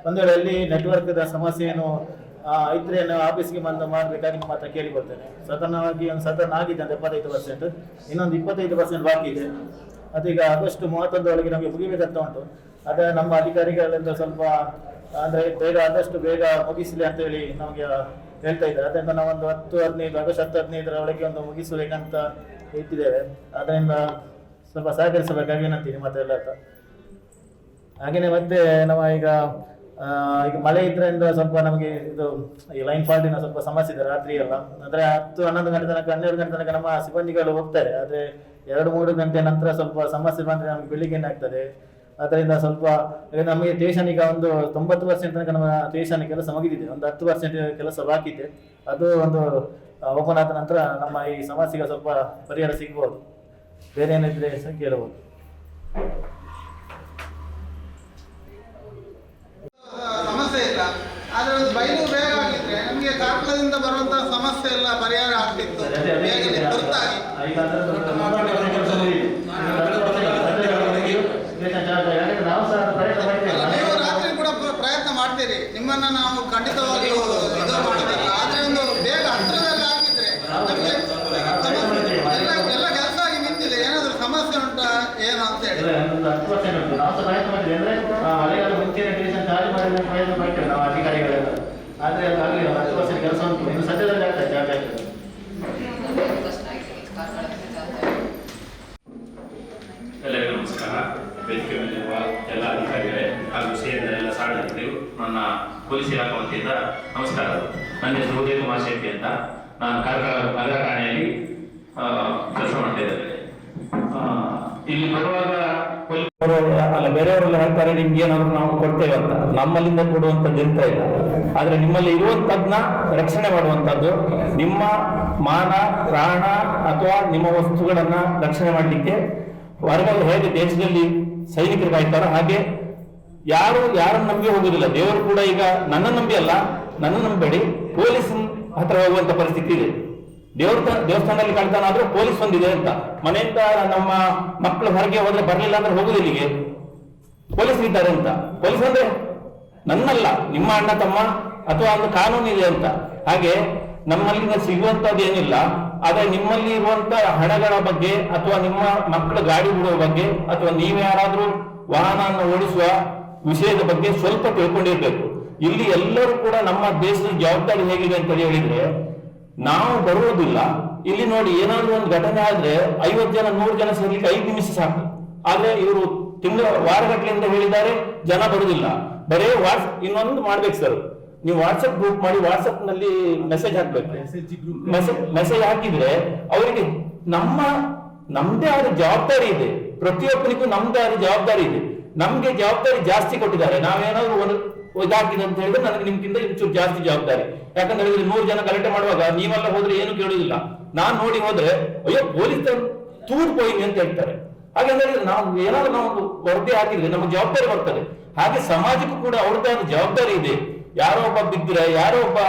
ಒಂದು ವೇಳೆ ಅಲ್ಲಿ ನೆಟ್ವರ್ಕ್ದ ಸಮಸ್ಯೆ ಏನು ಇದ್ರೆ ಆಫೀಸ್ಗೆ ಬಂದು ಮಾಡಬೇಕಾಗಿ ನಿಮ್ಮ ಹತ್ರ ಕೇಳಿಕೊಳ್ತೇನೆ. ಸದನ ಆಗಿದೆ ಅಂತ 75%, ಇನ್ನೊಂದು 25% ಬಾಕಿ ಇದೆ. ಅದೀಗ ಆಗಸ್ಟ್ 31 ಒಳಗೆ ನಮಗೆ ಮುಗಿಬೇಕಂತ ಉಂಟು. ಅದೇ ನಮ್ಮ ಅಧಿಕಾರಿಗಳೆಲ್ಲ ಸ್ವಲ್ಪ ಅಂದ್ರೆ ಆದಷ್ಟು ಬೇಗ ಮುಗಿಸಲಿ ಅಂತ ಹೇಳಿ ನಮಗೆ ಹೇಳ್ತಾ ಇದ್ದಾರೆ. ಅದರಿಂದ ನಾವೊಂದು ಆಗಸ್ಟ್ 10-15 ಒಳಗೆ ಒಂದು ಮುಗಿಸಬೇಕಂತ ಇಟ್ಟಿದ್ದೇವೆ. ಅದರಿಂದ ಸ್ವಲ್ಪ ಸಹಕರಿಸಬೇಕಾಗಿ ವಿನಂತಿ ನಿಮ್ಮ ಹತ್ರ ಎಲ್ಲ. ಹಾಗೇನೆ ಮತ್ತೆ ನಮ್ಮ ಈಗ ಮಳೆ ಇದ್ರಿಂದ ಸ್ವಲ್ಪ ನಮಗೆ ಇದು ಈ ಲೈನ್ ಫಾಲ್ಟಿನ ಸ್ವಲ್ಪ ಸಮಸ್ಯೆ ಇದೆ ರಾತ್ರಿ ಎಲ್ಲ. ಅಂದ್ರೆ 10-11 ಗಂಟೆ ತನಕ 12 ಗಂಟೆ ತನಕ ನಮ್ಮ ಸಿಬ್ಬಂದಿಗಳು ಹೋಗ್ತಾರೆ. ಆದ್ರೆ 2-3 ಗಂಟೆ ನಂತರ ಸ್ವಲ್ಪ ಸಮಸ್ಯೆ ಬಂದ್ರೆ ನಮ್ಗೆ ಬೆಳಿಗ್ಗೆನೆ ಆಗ್ತದೆ. ಅದರಿಂದ ಸ್ವಲ್ಪ ನಮಗೆ ಸ್ಟೇಷನ್ ಈಗ ಒಂದು 90% ತನಕ ನಮ್ಮ ಸ್ಟೇಷನ್ ಕೆಲಸ ಮುಗಿದಿದೆ. ಒಂದು 10% ಕೆಲಸ ಬಾಕಿ ಇದೆ. ಅದು ಒಂದು ಓಪನ್ ಆದ ನಂತರ ನಮ್ಮ ಈ ಸಮಸ್ಯೆಗೆ ಸ್ವಲ್ಪ ಪರಿಹಾರ ಸಿಗ್ಬೋದು. ಬೇರೆ ಏನಿದ್ರೆ ಕೇಳಬಹುದು. ಸಮಸ್ಯೆ ಇಲ್ಲ. ಆದ್ರೆ ಒಂದು ಬಯಲು ಬೇಗ ಆಗಿದ್ರೆ ನಮಗೆ ಕಾರ್ಕಳದಿಂದ ಬರುವಂತಹ ಸಮಸ್ಯೆ ಎಲ್ಲ ಪರಿಹಾರ ಆಗ್ತಿತ್ತು ಬೇಗನೆ ತುರ್ತಾಗಿ. ನೀವು ರಾತ್ರಿ ಕೂಡ ಪ್ರಯತ್ನ ಮಾಡ್ತೀರಿ, ನಿಮ್ಮನ್ನ ನಾವು ಖಂಡಿತವಾಗಿ ಇದು ಮಾಡೋದಿಲ್ಲ. ಆದ್ರೆ ಒಂದು ಬೇಗ ಹತ್ತಿರದಲ್ಲಿ ಆಗಿದ್ರೆ ನಮಗೆ ಎಲ್ಲ ಕೆಲಸ ಆಗಿ ನಿಂತಿದೆ. ಏನಾದ್ರು ಸಮಸ್ಯೆ ಉಂಟಾ ಏನು ಅಂತ ಹೇಳಿ ಅಧಿಕಾರಿಗಳೆಲ್ಲ ಆದ್ರೆ ಕೆಲಸ ಉಂಟು. ಸದ್ಯದಲ್ಲಿ ಆಗ್ತದೆ ಚಾರ್ಜ್ ಆಗ್ತದೆ. ಎಲ್ಲರಿಗೂ ನಮಸ್ಕಾರ. ವೇದಿಕೆ ಮೇಲಿರುವ ಎಲ್ಲ ಅಧಿಕಾರಿಗಳೇ ಹಾಗೂ ಸೇರಿದರೆಲ್ಲ ಸಾರ್ವಜನಿಕರು, ನನ್ನ ಪೊಲೀಸ್ ಇಲಾಖೆ ವತಿಯಿಂದ ನಮಸ್ಕಾರ. ನನ್ನ ಹೆಸರು ಉದಯ ಕುಮಾರ್ ಶೆಟ್ಟಿ ಅಂತ. ನಾನು ಕಾರ್ಕಳ ನಗರ ಠಾಣೆಯಲ್ಲಿ ಕೆಲಸ ಮಾಡ್ತಾ ಇದ್ದೇನೆ. ಇಲ್ಲಿ ಬರುವಾಗ ಅಲ್ಲ ಬೇರೆಯವರೆಲ್ಲ ಹೇಳ್ತಾರೆ ನಿಮ್ಗೆ ಏನಾದ್ರು ನಾವು ಕೊಡ್ತೇವೆ ಅಂತ. ನಮ್ಮಲ್ಲಿಂದ ಕೊಡುವಂಥದ್ದು ಎಂತ ಇಲ್ಲ. ಆದ್ರೆ ನಿಮ್ಮಲ್ಲಿ ಇರುವಂತದ್ನ ರಕ್ಷಣೆ ಮಾಡುವಂತದ್ದು, ನಿಮ್ಮ ಮಾನ ಪ್ರಾಣ ಅಥವಾ ನಿಮ್ಮ ವಸ್ತುಗಳನ್ನ ರಕ್ಷಣೆ ಮಾಡಲಿಕ್ಕೆ ಹೊರಗಡೆ ಹೇಗೆ ದೇಶದಲ್ಲಿ ಸೈನಿಕರು ಕಾಯ್ತಾರೋ ಹಾಗೆ ಯಾರನ್ನು ನಂಬಿ ಹೋಗುದಿಲ್ಲ. ದೇವರು ಕೂಡ ಈಗ ನನ್ನ ನಂಬಿ ಅಲ್ಲ, ನನ್ನ ನಂಬೇಡಿ, ಪೊಲೀಸ್ ಹತ್ರ ಹೋಗುವಂತ ಪರಿಸ್ಥಿತಿ ಇದೆ. ದೇವಸ್ಥಾನದಲ್ಲಿ ಕಳ್ತಾನ ಆದ್ರೂ ಪೊಲೀಸ್ ಬಂದಿದೆ ಅಂತ. ಮನೆಯಿಂದ ನಮ್ಮ ಮಕ್ಕಳು ಹೊರಗೆ ಹೋದ್ರೆ ಬರ್ಲಿಲ್ಲ ಅಂದ್ರೆ ಹೋಗುದಿಲ್ಲಿಗೆ ಪೊಲೀಸ್ ಇದ್ದಾರೆ ಅಂತ. ಪೊಲೀಸ್ ಅಂದ್ರೆ ನನ್ನಲ್ಲ, ನಿಮ್ಮ ಅಣ್ಣ ತಮ್ಮ ಅಥವಾ ಒಂದು ಕಾನೂನು ಇದೆ ಅಂತ. ಹಾಗೆ ನಮ್ಮಲ್ಲಿ ಸಿಗುವಂತದ್ದು ಏನಿಲ್ಲ. ಆದ್ರೆ ನಿಮ್ಮಲ್ಲಿ ಇರುವಂತ ಹಣಗಳ ಬಗ್ಗೆ ಅಥವಾ ನಿಮ್ಮ ಮಕ್ಕಳು ಗಾಡಿ ಬಿಡುವ ಬಗ್ಗೆ ಅಥವಾ ನೀವು ಯಾರಾದ್ರೂ ವಾಹನ ಓಡಿಸುವ ವಿಷಯದ ಬಗ್ಗೆ ಸ್ವಲ್ಪ ತಿಳ್ಕೊಂಡಿರ್ಬೇಕು. ಇಲ್ಲಿ ಎಲ್ಲರೂ ಕೂಡ ನಮ್ಮ ದೇಶದ ಜವಾಬ್ದಾರಿ ಹೇಗಿದೆ ಅಂತ ಹೇಳಿದ್ರೆ, ನಾವು ಬರುವುದಿಲ್ಲ. ಇಲ್ಲಿ ನೋಡಿ, ಏನಾದ್ರೂ ಒಂದು ಘಟನೆ ಆದ್ರೆ 50 ಜನ 100 ಜನ ಸೇರ್ಲಿಕ್ಕೆ 5 ನಿಮಿಷ ಸಾಕು. ಆದ್ರೆ ಇವರು ವಾರಗಟ್ಟಲೆಯಿಂದ ಹೇಳಿದ್ದಾರೆ, ಜನ ಬರುವುದಿಲ್ಲ. ಬರೇ ಇನ್ನೊಂದು ಮಾಡ್ಬೇಕು ಸರ್, ನೀವು ವಾಟ್ಸಪ್ ಗ್ರೂಪ್ ಮಾಡಿ ವಾಟ್ಸಪ್ ನಲ್ಲಿ ಮೆಸೇಜ್ ಹಾಕ್ಬೇಕು. ಮೆಸೇಜ್ ಹಾಕಿದ್ರೆ ಅವರಿಗೆ ನಮ್ದೇ ಆದ ಜವಾಬ್ದಾರಿ ಇದೆ. ಪ್ರತಿಯೊಬ್ಬನಿಗೂ ನಮ್ದೇ ಆದ ಜವಾಬ್ದಾರಿ ಇದೆ. ನಮ್ಗೆ ಜವಾಬ್ದಾರಿ ಜಾಸ್ತಿ ಕೊಟ್ಟಿದ್ದಾರೆ. ನಾವೇನಾದ್ರು ಒಂದು ಇದಾಗಿದೆ ಅಂತ ಹೇಳಿದ್ರೆ ನನಗೆ ನಿಮ್ಗಿಂತ ಇಂಚೂರು ಜಾಸ್ತಿ ಜವಾಬ್ದಾರಿ. ಯಾಕಂತ ಹೇಳಿದ್ರೆ 100 ಜನ ಗಲಾಟೆ ಮಾಡುವಾಗ ನೀವೆಲ್ಲ ಹೋದ್ರೆ ಏನು ಕೇಳುದಿಲ್ಲ. ನಾನ್ ನೋಡಿ ಹೋದ್ರೆ ಅಯ್ಯೋ ಪೊಲೀಸ್ ತೂರ್ ಪೋಯಿನಿ ಅಂತ ಹೇಳ್ತಾರೆ. ಹಾಗಂದ್ರೆ ನಾವು ಏನಾದ್ರು ನಾವು ವರದಿ ಹಾಕಿದ್ರೆ ನಮ್ಮ ಜವಾಬ್ದಾರಿ ಬರ್ತದೆ. ಹಾಗೆ ಸಮಾಜಕ್ಕೂ ಕೂಡ ಅವ್ರದ್ದೇ ಆದ ಜವಾಬ್ದಾರಿ ಇದೆ. ಯಾರೋ ಒಬ್ಬ ಬಿದ್ದರೆ, ಯಾರೋ ಒಬ್ಬ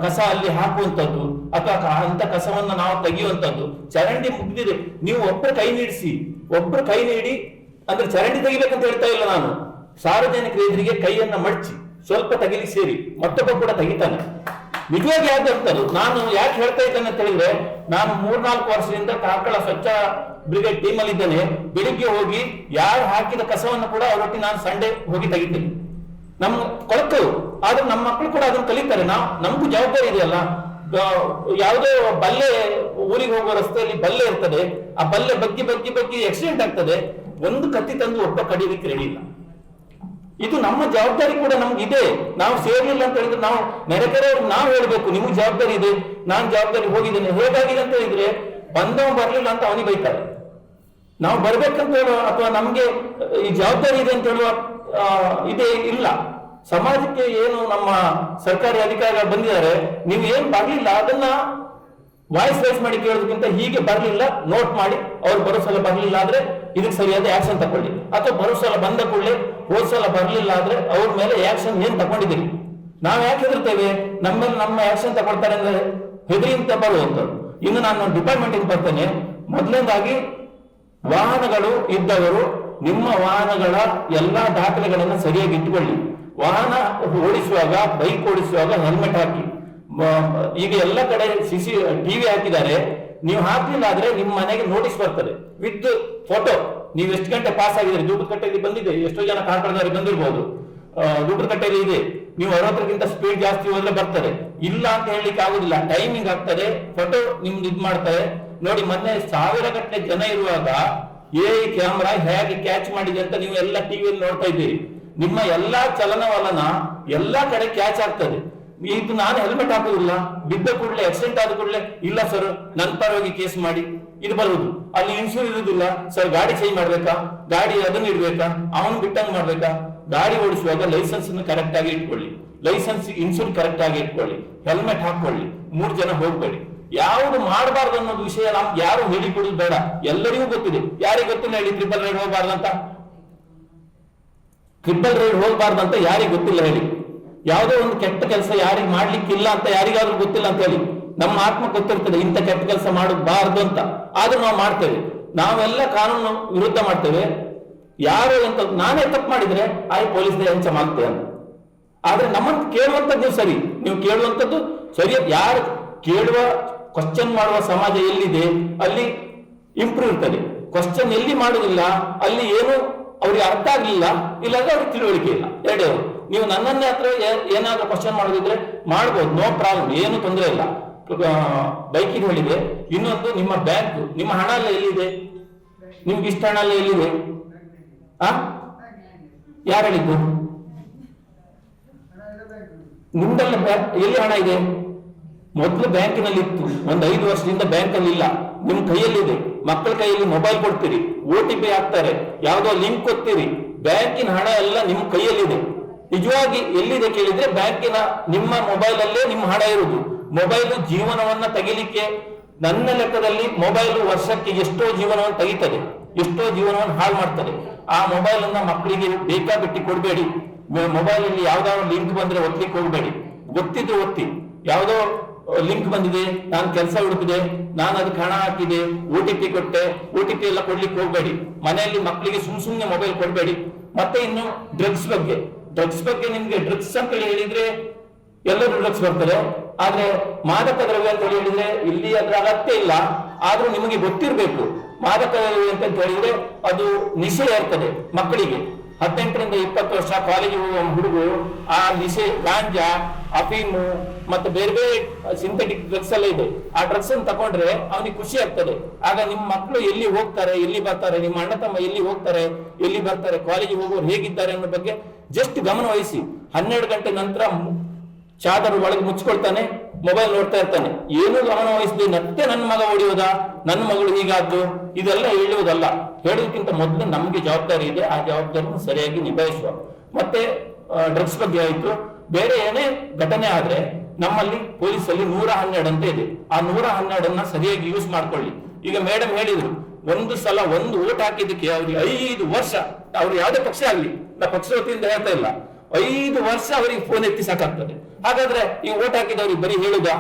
ಕಸ ಅಲ್ಲಿ ಹಾಕುವಂಥದ್ದು ಅಥವಾ ಅಂತ ಕಸವನ್ನ ನಾವು ತೆಗೆಯುವಂಥದ್ದು, ಚರಂಡಿ ಮುಗ್ದಿದೆ, ನೀವು ಒಬ್ಬರು ಕೈ ನೀಡಿ ಅಂದ್ರೆ ಚರಂಡಿ ತೆಗಿಬೇಕಂತ ಹೇಳ್ತಾ ಇಲ್ಲ ನಾನು. ಸಾರ್ವಜನಿಕರ ಎದುರಿಗೆ ಕೈಯನ್ನ ಮಡಚಿ ಸ್ವಲ್ಪ ತೆಗಿಲಿ ಸೇರಿ ಮತ್ತೊಬ್ಬ ಕೂಡ ತೆಗಿತಾನೆ. ನಿಜವಾಗಿ ಯಾವ್ದಂತದ್ದು ನಾನು ಯಾಕೆ ಹೇಳ್ತಾ ಇದ್ದೇನೆ ಅಂತ ಹೇಳಿದ್ರೆ, ನಾನು 3-4 ವರ್ಷದಿಂದ ಕಾರ್ಕಳ ಸ್ವಚ್ಛ ಬ್ರಿಗೇಡ್ ಟೀಮ್ ಅಲ್ಲಿ ಇದ್ದೇನೆ. ಬೆಳಿಗ್ಗೆ ಹೋಗಿ ಯಾರು ಹಾಕಿದ ಕಸವನ್ನು ಕೂಡ ಅವರೊಟ್ಟಿಗೆ ನಾನು ಸಂಡೆ ಹೋಗಿ ತೆಗಿತೇನೆ. ನಮ್ಮ ಕೊಳಕರು ಆದ್ರೆ ನಮ್ಮ ಮಕ್ಕಳು ಕೂಡ ಅದನ್ನು ಕಲಿತಾರೆ. ನಮಗೂ ಜವಾಬ್ದಾರಿ ಇದೆಯಲ್ಲ. ಯಾವುದೋ ಬಲ್ಲೆ ಊರಿಗೆ ಹೋಗುವ ರಸ್ತೆಯಲ್ಲಿ ಬಲ್ಲೆ ಇರ್ತದೆ, ಆ ಬಲ್ಲೆ ಬಗ್ಗಿ ಬಗ್ಗಿ ಬಗ್ಗಿ ಆಕ್ಸಿಡೆಂಟ್ ಆಗ್ತದೆ. ಒಂದು ಕತ್ತಿ ತಂದು ಒಬ್ಬ ಕಡಿಲಿಕ್ಕೆ ರೆಡಿ ಇಲ್ಲ. ಇದು ನಮ್ಮ ಜವಾಬ್ದಾರಿ ಕೂಡ ನಮ್ಗೆ ಇದೆ. ನಾವು ಸೇರ್ಲಿಲ್ಲ ಅಂತ ಹೇಳಿದ್ರೆ ನಾವು ನೆರೆಕೆರೆಯವ್ರು ನಾವು ಹೇಳ್ಬೇಕು ನಿಮ್ಗೆ ಜವಾಬ್ದಾರಿ ಇದೆ, ನಾನು ಜವಾಬ್ದಾರಿ ಹೋಗಿದ್ದೇನೆ. ಹೇಗಾಗಿದೆ ಅಂತ ಹೇಳಿದ್ರೆ ಬಂದವ ಬರ್ಲಿಲ್ಲ ಅಂತ ಅವನಿಗೆ ಬೈತಾರೆ. ನಾವು ಬರ್ಬೇಕಂತ ಹೇಳುವ ಅಥವಾ ನಮ್ಗೆ ಈ ಜವಾಬ್ದಾರಿ ಇದೆ ಅಂತ ಹೇಳುವ ಇದೇ ಇಲ್ಲ. ಸಮಾಜಕ್ಕೆ ಏನು ನಮ್ಮ ಸರ್ಕಾರಿ ಅಧಿಕಾರಿಗಳು ಬಂದಿದ್ದಾರೆ, ನೀವು ಏನ್ ಬರ್ಲಿಲ್ಲ ಅದನ್ನ ವಾಯ್ಸ್ ರೈಸ್ ಮಾಡಿ ಕೇಳೋದಕ್ಕಿಂತ ಹೀಗೆ ಬರ್ಲಿಲ್ಲ ನೋಟ್ ಮಾಡಿ, ಅವ್ರು ಬರೋ ಸಲ ಬರ್ಲಿಲ್ಲ ಆದ್ರೆ ಇದಕ್ಕೆ ಸರಿಯಾದ ಆಕ್ಷನ್ ತಕೊಳ್ಳಿ. ಅಥವಾ ಬರೋ ಸಲ ಬಂದ ಕೂಡಲೇ ಹೋದ್ ಸಲ ಬರ್ಲಿಲ್ಲ ಆದ್ರೆ ಅವ್ರ ಮೇಲೆ ಆಕ್ಷನ್ ಏನ್ ತಗೊಂಡಿದ್ದೀರಿ. ನಾವ್ ಯಾಕೆ ಹೆದರ್ತೇವೆ? ನಮ್ಮ ಆಕ್ಷನ್ ತಗೊಳ್ತಾರೆ ಅಂದ್ರೆ ಹೆದರಿಯಿಂದ ಬರುವಂತದ್ದು. ಇನ್ನು ನಾನು ಡಿಪಾರ್ಟ್ಮೆಂಟ್ ಇಂದ ಬರ್ತೇನೆ. ಮೊದಲನೇದಾಗಿ ವಾಹನಗಳು ಇದ್ದವರು ನಿಮ್ಮ ವಾಹನಗಳ ಎಲ್ಲಾ ದಾಖಲೆಗಳನ್ನು ಸರಿಯಾಗಿ ಇಟ್ಟುಕೊಳ್ಳಿ. ವಾಹನ ಓಡಿಸುವಾಗ, ಬೈಕ್ ಓಡಿಸುವಾಗ ಹೆಲ್ಮೆಟ್ ಹಾಕಿ. ಈಗ ಎಲ್ಲ ಕಡೆ ಟಿವಿ ಹಾಕಿದ್ದಾರೆ. ನೀವು ಹಾಕ್ಲಿಲ್ಲ ಆದ್ರೆ ನಿಮ್ಮ ಮನೆಗೆ ನೋಟಿಸ್ ಬರ್ತದೆ ವಿತ್ ಫೋಟೋ. ನೀವು ಎಷ್ಟು ಗಂಟೆ ಪಾಸ್ ಆಗಿದ್ರೆ, ದುಡ್ಡುಕಟ್ಟೆಯಲ್ಲಿ ಬಂದಿದೆ, ಎಷ್ಟೋ ಜನ ಕಾರ್ಕಳದವರಿಗೆ ಬಂದಿರ್ಬೋದು, ದುಡ್ಡುಕಟ್ಟೆಯಲ್ಲಿ ಇದೆ. ನೀವು 60ಕ್ಕಿಂತ ಸ್ಪೀಡ್ ಜಾಸ್ತಿ ಹೋದ್ರೆ ಬರ್ತದೆ. ಇಲ್ಲ ಅಂತ ಹೇಳಲಿಕ್ಕೆ ಆಗುದಿಲ್ಲ, ಟೈಮಿಂಗ್ ಆಗ್ತದೆ, ಫೋಟೋ ನಿಮ್ದು ಇದ್ ಮಾಡ್ತಾರೆ. ನೋಡಿ ಮೊನ್ನೆ 1000 ಗಟ್ಟಲೆ ಜನ ಇರುವಾಗ ಕ್ಯಾಮ್ರಾ ಹೇಗೆ ಕ್ಯಾಚ್ ಮಾಡಿದೆ ಅಂತ ನೀವು ಎಲ್ಲ ಟಿವಿಯಲ್ಲಿ ನೋಡ್ತಾ ಇದ್ದೀರಿ. ನಿಮ್ಮ ಎಲ್ಲಾ ಚಲನವಲನ ಎಲ್ಲಾ ಕಡೆ ಕ್ಯಾಚ್ ಆಗ್ತದೆ. ಇದು ನಾನು ಹೆಲ್ಮೆಟ್ ಹಾಕುದಿಲ್ಲ, ಬಿದ್ದ ಕೂಡಲೇ ಆಕ್ಸಿಡೆಂಟ್ ಆದ ಕೂಡಲೇ ಇಲ್ಲ ಸರ್ ನನ್ನ ಪರವಾಗಿ ಕೇಸ್ ಮಾಡಿ ಇದು ಬರುವುದು. ಅಲ್ಲಿ ಇನ್ಶೂರೆನ್ಸ್ ಇರುವುದಿಲ್ಲ ಸರ್, ಗಾಡಿ ಚೇಂಜ್ ಮಾಡ್ಬೇಕಾ, ಗಾಡಿ ಅದನ್ನ ಇಡ್ಬೇಕಾ, ಅವನು ಬಿಟ್ಟಂಗ್ ಮಾಡ್ಬೇಕಾ. ಗಾಡಿ ಓಡಿಸುವಾಗ ಲೈಸೆನ್ಸ್ ಕರೆಕ್ಟ್ ಆಗಿ ಇಟ್ಕೊಳ್ಳಿ, ಲೈಸೆನ್ಸ್ ಇನ್ಶೂರೆನ್ಸ್ ಕರೆಕ್ಟ್ ಆಗಿ ಇಟ್ಕೊಳ್ಳಿ, ಹೆಲ್ಮೆಟ್ ಹಾಕೊಳ್ಳಿ, 3 ಜನ ಹೋಗ್ಬೇಡಿ. ಯಾವುದು ಮಾಡಬಾರ್ದು ಅನ್ನೋದು ವಿಷಯ ನಮ್ಗೆ ಯಾರು ಹೇಳಿಕೊಡುದು ಬೇಡ, ಎಲ್ಲರಿಗೂ ಗೊತ್ತಿದೆ. ಯಾರಿಗೆ ಗೊತ್ತಿಲ್ಲ ಹೇಳಿ ಟ್ರಿಪಲ್ ರೈಡ್ ಹೋಗ್ಬಾರ್ದಂತ? ಟ್ರಿಪಲ್ ರೈಡ್ ಹೋಗ್ಬಾರ್ದಂತ ಯಾರಿಗೆ ಗೊತ್ತಿಲ್ಲ ಹೇಳಿ? ಯಾವುದೋ ಒಂದು ಕೆಟ್ಟ ಕೆಲಸ ಯಾರಿಗೆ ಮಾಡ್ಲಿಕ್ಕಿಲ್ಲ ಅಂತ ಯಾರಿಗಾದ್ರೂ ಗೊತ್ತಿಲ್ಲ ಅಂತ ಹೇಳಿ? ನಮ್ಮ ಆತ್ಮ ಗೊತ್ತಿರ್ತದೆ ಇಂಥ ಕೆಟ್ಟ ಕೆಲಸ ಮಾಡಬಾರ್ದು ಅಂತ, ಆದ್ರೂ ನಾವು ಮಾಡ್ತೇವೆ. ನಾವೆಲ್ಲ ಕಾನೂನು ವಿರುದ್ಧ ಮಾಡ್ತೇವೆ. ಯಾರು ಎಂತ ನಾನೇ ತಪ್ಪು ಮಾಡಿದ್ರೆ ಪೊಲೀಸ್ ಹೆಂಚ ಮಾಡ್ತೇವೆ ಅಂತ. ಆದ್ರೆ ನಮ್ಮನ್ನು ಕೇಳುವಂಥದ್ದು ಸರಿ, ನೀವು ಕೇಳುವಂಥದ್ದು ಸರಿ. ಯಾರು ಕೇಳುವ ಕ್ವಶನ್ ಮಾಡುವ ಸಮಾಜ ಎಲ್ಲಿದೆ ಅಲ್ಲಿ ಇಂಪ್ರೂವ್ ಇರ್ತದೆ. ಕ್ವಶನ್ ಎಲ್ಲಿ ಮಾಡುದಿಲ್ಲ ಅಲ್ಲಿ ಏನು ಅವ್ರಿಗೆ ಅರ್ಥ ಆಗ್ಲಿಲ್ಲ, ಇಲ್ಲಾಂದ್ರೆ ಅವ್ರಿಗೆ ತಿಳುವಳಿಕೆ ಇಲ್ಲ. ಎರಡೇ. ನೀವು ನನ್ನನ್ನೇ ಹತ್ರ ಏನಾದ್ರೂ ಕ್ವಶನ್ ಮಾಡೋದಿದ್ರೆ ಮಾಡ್ಬೋದು, ನೋ ಪ್ರಾಬ್ಲಮ್, ಏನು ತೊಂದರೆ ಇಲ್ಲ. ಬೈಕಿಗೆ ಹೇಳಿದೆ. ಇನ್ನೊಂದು, ನಿಮ್ಮ ಬ್ಯಾಂಕ್, ನಿಮ್ಮ ಹಣ ಎಲ್ಲ ಎಲ್ಲಿದೆ? ನಿಮ್ಗೆ ಇಷ್ಟ ಹಣ ಎಲ್ಲ ಎಲ್ಲಿದೆ? ಯಾರು ಹೇಳಿದ್ದು? ನಿಮ್ದೆಲ್ಲ ಎಲ್ಲಿ ಹಣ ಇದೆ? ಮೊದಲು ಬ್ಯಾಂಕಿನಲ್ಲಿ ಇತ್ತು, ಒಂದು 5 ವರ್ಷದಿಂದ ಬ್ಯಾಂಕ್ ಅಲ್ಲಿ ಇಲ್ಲ, ನಿಮ್ ಕೈಯಲ್ಲಿದೆ. ಮಕ್ಕಳ ಕೈಯಲ್ಲಿ ಮೊಬೈಲ್ ಕೊಡ್ತೀರಿ, OTP ಹಾಕ್ತಾರೆ, ಯಾವ್ದೋ ಲಿಂಕ್ ಕೊಡ್ತೀರಿ, ಬ್ಯಾಂಕಿನ ಹಣ ಎಲ್ಲ ನಿಮ್ ಕೈಯಲ್ಲಿದೆ. ನಿಜವಾಗಿ ಎಲ್ಲಿದೆ ಕೇಳಿದ್ರೆ ಬ್ಯಾಂಕಿನ ನಿಮ್ಮ ಮೊಬೈಲ್ ಅಲ್ಲೇ ನಿಮ್ಮ ಹಣ ಇರುವುದು. ಮೊಬೈಲ್ ಜೀವನವನ್ನ ತೆಗಿಲಿಕ್ಕೆ ನನ್ನ ಲೆಕ್ಕದಲ್ಲಿ ಮೊಬೈಲ್ ವರ್ಷಕ್ಕೆ ಎಷ್ಟೋ ಜೀವನವನ್ನು ತೆಗಿತದೆ, ಎಷ್ಟೋ ಜೀವನವನ್ನು ಹಾಳು ಮಾಡ್ತದೆ. ಆ ಮೊಬೈಲ್ ಅನ್ನ ಮಕ್ಕಳಿಗೆ ಬೇಕಾಬಿಟ್ಟಿ ಕೊಡ್ಬೇಡಿ. ಮೊಬೈಲ್ ಅಲ್ಲಿ ಯಾವ್ದಾದ್ರು ಲಿಂಕ್ ಬಂದ್ರೆ ಒತ್ತಲಿಕ್ಕೆ ಹೋಗ್ಬೇಡಿ. ಗೊತ್ತಿದ್ರೆ ಒತ್ತಿ. ಯಾವ್ದೋ ಲಿಂಕ್ ಬಂದಿದೆ, ನಾನು ಕೆಲಸ ಹುಡುಕಿದೆ, ನಾನು ಅದಕ್ಕೆ ಹಣ ಹಾಕಿದೆ, OTP ಕೊಟ್ಟೆ, OTP ಎಲ್ಲ ಕೊಡ್ಲಿಕ್ಕೆ ಹೋಗ್ಬೇಡಿ. ಮನೆಯಲ್ಲಿ ಮಕ್ಕಳಿಗೆ ಸುಮ್ನೆ ಮೊಬೈಲ್ ಕೊಡ್ಬೇಡಿ. ಮತ್ತೆ ಇನ್ನು ಡ್ರಗ್ಸ್ ಬಗ್ಗೆ ನಿಮ್ಗೆ ಡ್ರಗ್ಸ್ ಅಂತ ಹೇಳಿದ್ರೆ ಎಲ್ಲರೂ ಡ್ರಗ್ಸ್ ಬರ್ತಾರೆ. ಆದ್ರೆ ಮಾದಕ ದ್ರವ್ಯ ಅಂತ ಹೇಳಿದ್ರೆ ಇಲ್ಲಿ ಅದ್ರ ಅಗತ್ಯ ಇಲ್ಲ. ಆದ್ರೂ ನಿಮಗೆ ಗೊತ್ತಿರ್ಬೇಕು, ಮಾದಕ ದ್ರವ್ಯ ಅಂತ ಹೇಳಿದ್ರೆ ಅದು ನಿಶೆ ಇರ್ತದೆ ಮಕ್ಕಳಿಗೆ. 18ರಿಂದ 20 ವರ್ಷ ಕಾಲೇಜಿಗೆ ಹೋಗುವ ಹುಡುಗರು ಆ ನಿಶೆ, ಗಾಂಜಾ, ಅಫೀಮು ಮತ್ತೆ ಬೇರೆ ಬೇರೆ ಸಿಂಥೆಟಿಕ್ ಡ್ರಗ್ಸ್ ಎಲ್ಲ ಇದೆ. ಆ ಡ್ರಗ್ಸ್ ಅನ್ನು ತಗೊಂಡ್ರೆ ಅವನಿಗೆ ಖುಷಿ ಆಗ್ತದೆ. ಆಗ ನಿಮ್ಮ ಮಕ್ಕಳು ಎಲ್ಲಿ ಹೋಗ್ತಾರೆ, ಎಲ್ಲಿ ಬರ್ತಾರೆ, ನಿಮ್ಮ ಅಣ್ಣ ತಮ್ಮ ಎಲ್ಲಿ ಹೋಗ್ತಾರೆ, ಎಲ್ಲಿ ಬರ್ತಾರೆ, ಕಾಲೇಜಿಗೆ ಹೋಗೋರು ಹೇಗಿದ್ದಾರೆ ಅನ್ನೋ ಬಗ್ಗೆ ಜಸ್ಟ್ ಗಮನ ವಹಿಸಿ. 12 ಗಂಟೆ ನಂತರ ಚಾದರ್ ಒಳಗೆ ಮುಚ್ಕೊಳ್ತಾನೆ, ಮೊಬೈಲ್ ನೋಡ್ತಾ ಇರ್ತಾನೆ. ಏನು ಗಮನ ವಹಿಸದೆ ಮತ್ತೆ ನನ್ನ ಮಗ ಹೊಡೆಯೋದ, ನನ್ನ ಮಗಳು ಹೀಗಾದ್ದು, ಇದೆಲ್ಲ ಹೇಳುವುದಲ್ಲ. ಹೇಳೋದಕ್ಕಿಂತ ಮೊದಲು ನಮ್ಗೆ ಜವಾಬ್ದಾರಿ ಇದೆ, ಆ ಜವಾಬ್ದಾರಿಯನ್ನು ಸರಿಯಾಗಿ ನಿಭಾಯಿಸುವ. ಮತ್ತೆ ಡ್ರಗ್ಸ್ ಬಗ್ಗೆ ಆಯ್ತು. ಬೇರೆ ಏನೇ ಘಟನೆ ಆದ್ರೆ ನಮ್ಮಲ್ಲಿ ಪೊಲೀಸಲ್ಲಿ 112 ಅಂತ ಇದೆ. ಆ 112 ಸರಿಯಾಗಿ ಯೂಸ್ ಮಾಡ್ಕೊಳ್ಳಿ. ಈಗ ಮೇಡಮ್ ಹೇಳಿದ್ರು, ಒಂದು ಸಲ ಒಂದು ಓಟ್ ಹಾಕಿದ್ದಕ್ಕೆ ಅವ್ರಿಗೆ 5 ವರ್ಷ, ಅವ್ರು ಯಾವುದೇ ಪಕ್ಷ ಆಗ್ಲಿ, ನಾ ಪಕ್ಷ ವತಿಯಿಂದ ಹೇಳ್ತಾ ಇಲ್ಲ, 5 ವರ್ಷ ಅವರಿಗೆ ಫೋನ್ ಎತ್ತಿ ಸಾಕಾಗ್ತದೆ. ಹಾಗಾದ್ರೆ ಈ ಓಟ್ ಹಾಕಿದವ್ರಿಗೆ ಬರೀ ಹೇಳುದಾ?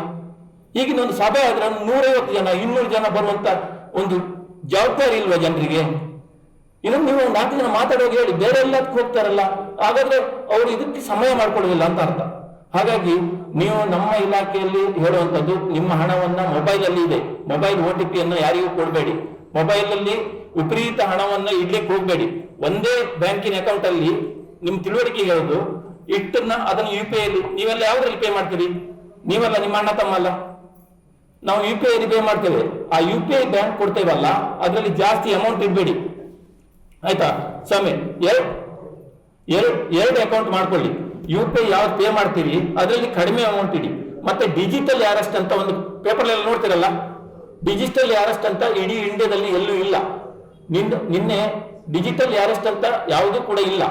ಈಗಿನ ಒಂದು ಸಭೆ ಆದ್ರೆ 150 ಜನ 200 ಜನ ಬರುವಂತ ಒಂದು ಜವಾಬ್ದಾರಿ ಇಲ್ವಾ ಜನರಿಗೆ? ಇನ್ನು ನೀವು 4 ಜನ ಮಾತಾಡುವಾಗ ಹೇಳಿ, ಬೇರೆ ಎಲ್ಲದಕ್ಕೆ ಹೋಗ್ತಾರಲ್ಲ, ಹಾಗಾದ್ರೆ ಅವರು ಇದಕ್ಕೆ ಸಮಯ ಮಾಡ್ಕೊಳ್ಳೋದಿಲ್ಲ ಅಂತ ಅರ್ಥ. ಹಾಗಾಗಿ ನೀವು ನಮ್ಮ ಇಲಾಖೆಯಲ್ಲಿ ಹೇಳುವಂಥದ್ದು, ನಿಮ್ಮ ಹಣವನ್ನ ಮೊಬೈಲ್ ಅಲ್ಲಿ ಇದೆ, ಮೊಬೈಲ್ OTP ಅನ್ನು ಯಾರಿಗೂ ಕೊಡಬೇಡಿ. ಮೊಬೈಲ್ ಅಲ್ಲಿ ವಿಪರೀತ ಹಣವನ್ನ ಇಡ್ಲಿಕ್ಕೆ ಹೋಗ್ಬೇಡಿ. ಒಂದೇ ಬ್ಯಾಂಕಿನ ಅಕೌಂಟ್ ಅಲ್ಲಿ ನಿಮ್ ತಿಳುವಳಿಕೆ ಹೇಳೋದು ಇಟ್ಟನ್ನ ಅದನ್ನು UPI ಅಲ್ಲಿ, ನೀವೆಲ್ಲ ಯಾವ್ದ್ರಲ್ಲಿ ಪೇ ಮಾಡ್ತೀರಿ? ನೀವೆಲ್ಲ ನಿಮ್ಮ ಅಣ್ಣ ತಮ್ಮ ಅಲ್ಲ, ನಾವು UPI ಅಲ್ಲಿ ಪೇ ಮಾಡ್ತೇವೆ. ಆ UPI ಬ್ಯಾಂಕ್ ಕೊಡ್ತೇವಲ್ಲ, ಅದರಲ್ಲಿ ಜಾಸ್ತಿ ಅಮೌಂಟ್ ಇಡಬೇಡಿ, ಆಯ್ತಾ ಸ್ವಾಮಿ? ಎರಡು ಅಕೌಂಟ್ ಮಾಡ್ಕೊಳ್ಳಿ. UPI ಯಾವ್ದು ಪೇ ಮಾಡ್ತೀರಿ ಅದರಲ್ಲಿ ಕಡಿಮೆ ಅಮೌಂಟ್ ಇಡಿ. ಮತ್ತೆ ಡಿಜಿಟಲ್ ಅರೆಸ್ಟ್ ಅಂತ ಒಂದು ಪೇಪರ್ ಎಲ್ಲ ನೋಡ್ತಿರಲ್ಲ, ಡಿಜಿಟಲ್ ಅರೆಸ್ಟ್ ಅಂತ ಇಡೀ ಇಂಡಿಯಾದಲ್ಲಿ ಎಲ್ಲೂ ಇಲ್ಲ. ನಿನ್ನೆ ಡಿಜಿಟಲ್ ಅರೆಸ್ಟ್ ಅಂತ ಯಾವುದೂ ಕೂಡ ಇಲ್ಲ.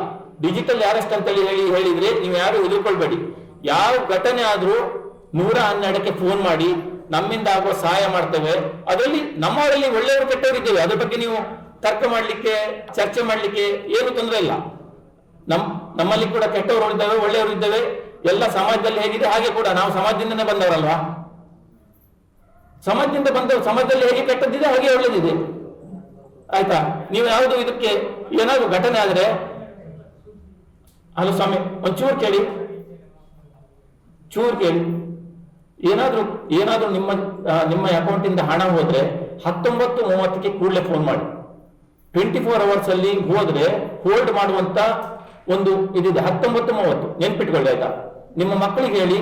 ಡಿಜಿಟಲ್ ಅರೆಸ್ಟ್ ಅಂತ ಹೇಳಿದ್ರೆ ನೀವು ಯಾರು ಹೆದರ್ಕೊಳ್ಬೇಡಿ. ಯಾವ ಘಟನೆ ಆದ್ರೂ 112ಕ್ಕೆ ಫೋನ್ ಮಾಡಿ, ನಮ್ಮಿಂದ ಆಗುವ ಸಹಾಯ ಮಾಡ್ತೇವೆ. ಅದರಲ್ಲಿ ನಮ್ಮವರಲ್ಲಿ ಒಳ್ಳೆಯವರು ಕೆಟ್ಟವರು ಇದ್ದೇವೆ, ಅದ್ರ ಬಗ್ಗೆ ನೀವು ತರ್ಕ ಮಾಡ್ಲಿಕ್ಕೆ, ಚರ್ಚೆ ಮಾಡ್ಲಿಕ್ಕೆ ಏನು ತೊಂದರೆ ಇಲ್ಲ. ನಮ್ಮಲ್ಲಿ ಕೂಡ ಕೆಟ್ಟವರು ಇದ್ದಾವೆ, ಒಳ್ಳೆಯವರು ಇದ್ದೇವೆ. ಎಲ್ಲ ಸಮಾಜದಲ್ಲಿ ಹೇಗಿದೆ ಹಾಗೆ ಕೂಡ ನಾವು ಸಮಾಜದಿಂದನೇ ಬಂದವರಲ್ವಾ? ಸಮಾಜದಿಂದ ಬಂದವರು, ಸಮಾಜದಲ್ಲಿ ಹೇಗೆ ಕೆಟ್ಟದ್ದಿದೆ ಹಾಗೆ ಒಳ್ಳೆದಿದೆ, ಆಯ್ತಾ? ನೀವು ಯಾವುದು ಇದಕ್ಕೆ ಏನಾದ್ರು ಘಟನೆ ಆದ್ರೆ, ಹಲೋ ಸ್ವಾಮಿ ಒಂಚೂರು ಕೇಳಿ, ಏನಾದ್ರೂ ನಿಮ್ಮ ಅಕೌಂಟಿಂದ ಹಣ ಹೋದ್ರೆ 19:30ಕ್ಕೆ ಕೂಡಲೇ ಫೋನ್ ಮಾಡಿ. 24 hours ಅಲ್ಲಿ ಹೋದ್ರೆ ಹೋಲ್ಡ್ ಮಾಡುವಂತ ಒಂದು ಇದಿದೆ, 19:30 ನೆನ್ಪಿಟ್ಕೊಳ್ಳಿ, ಆಯ್ತಾ? ನಿಮ್ಮ ಮಕ್ಕಳಿಗೆ ಹೇಳಿ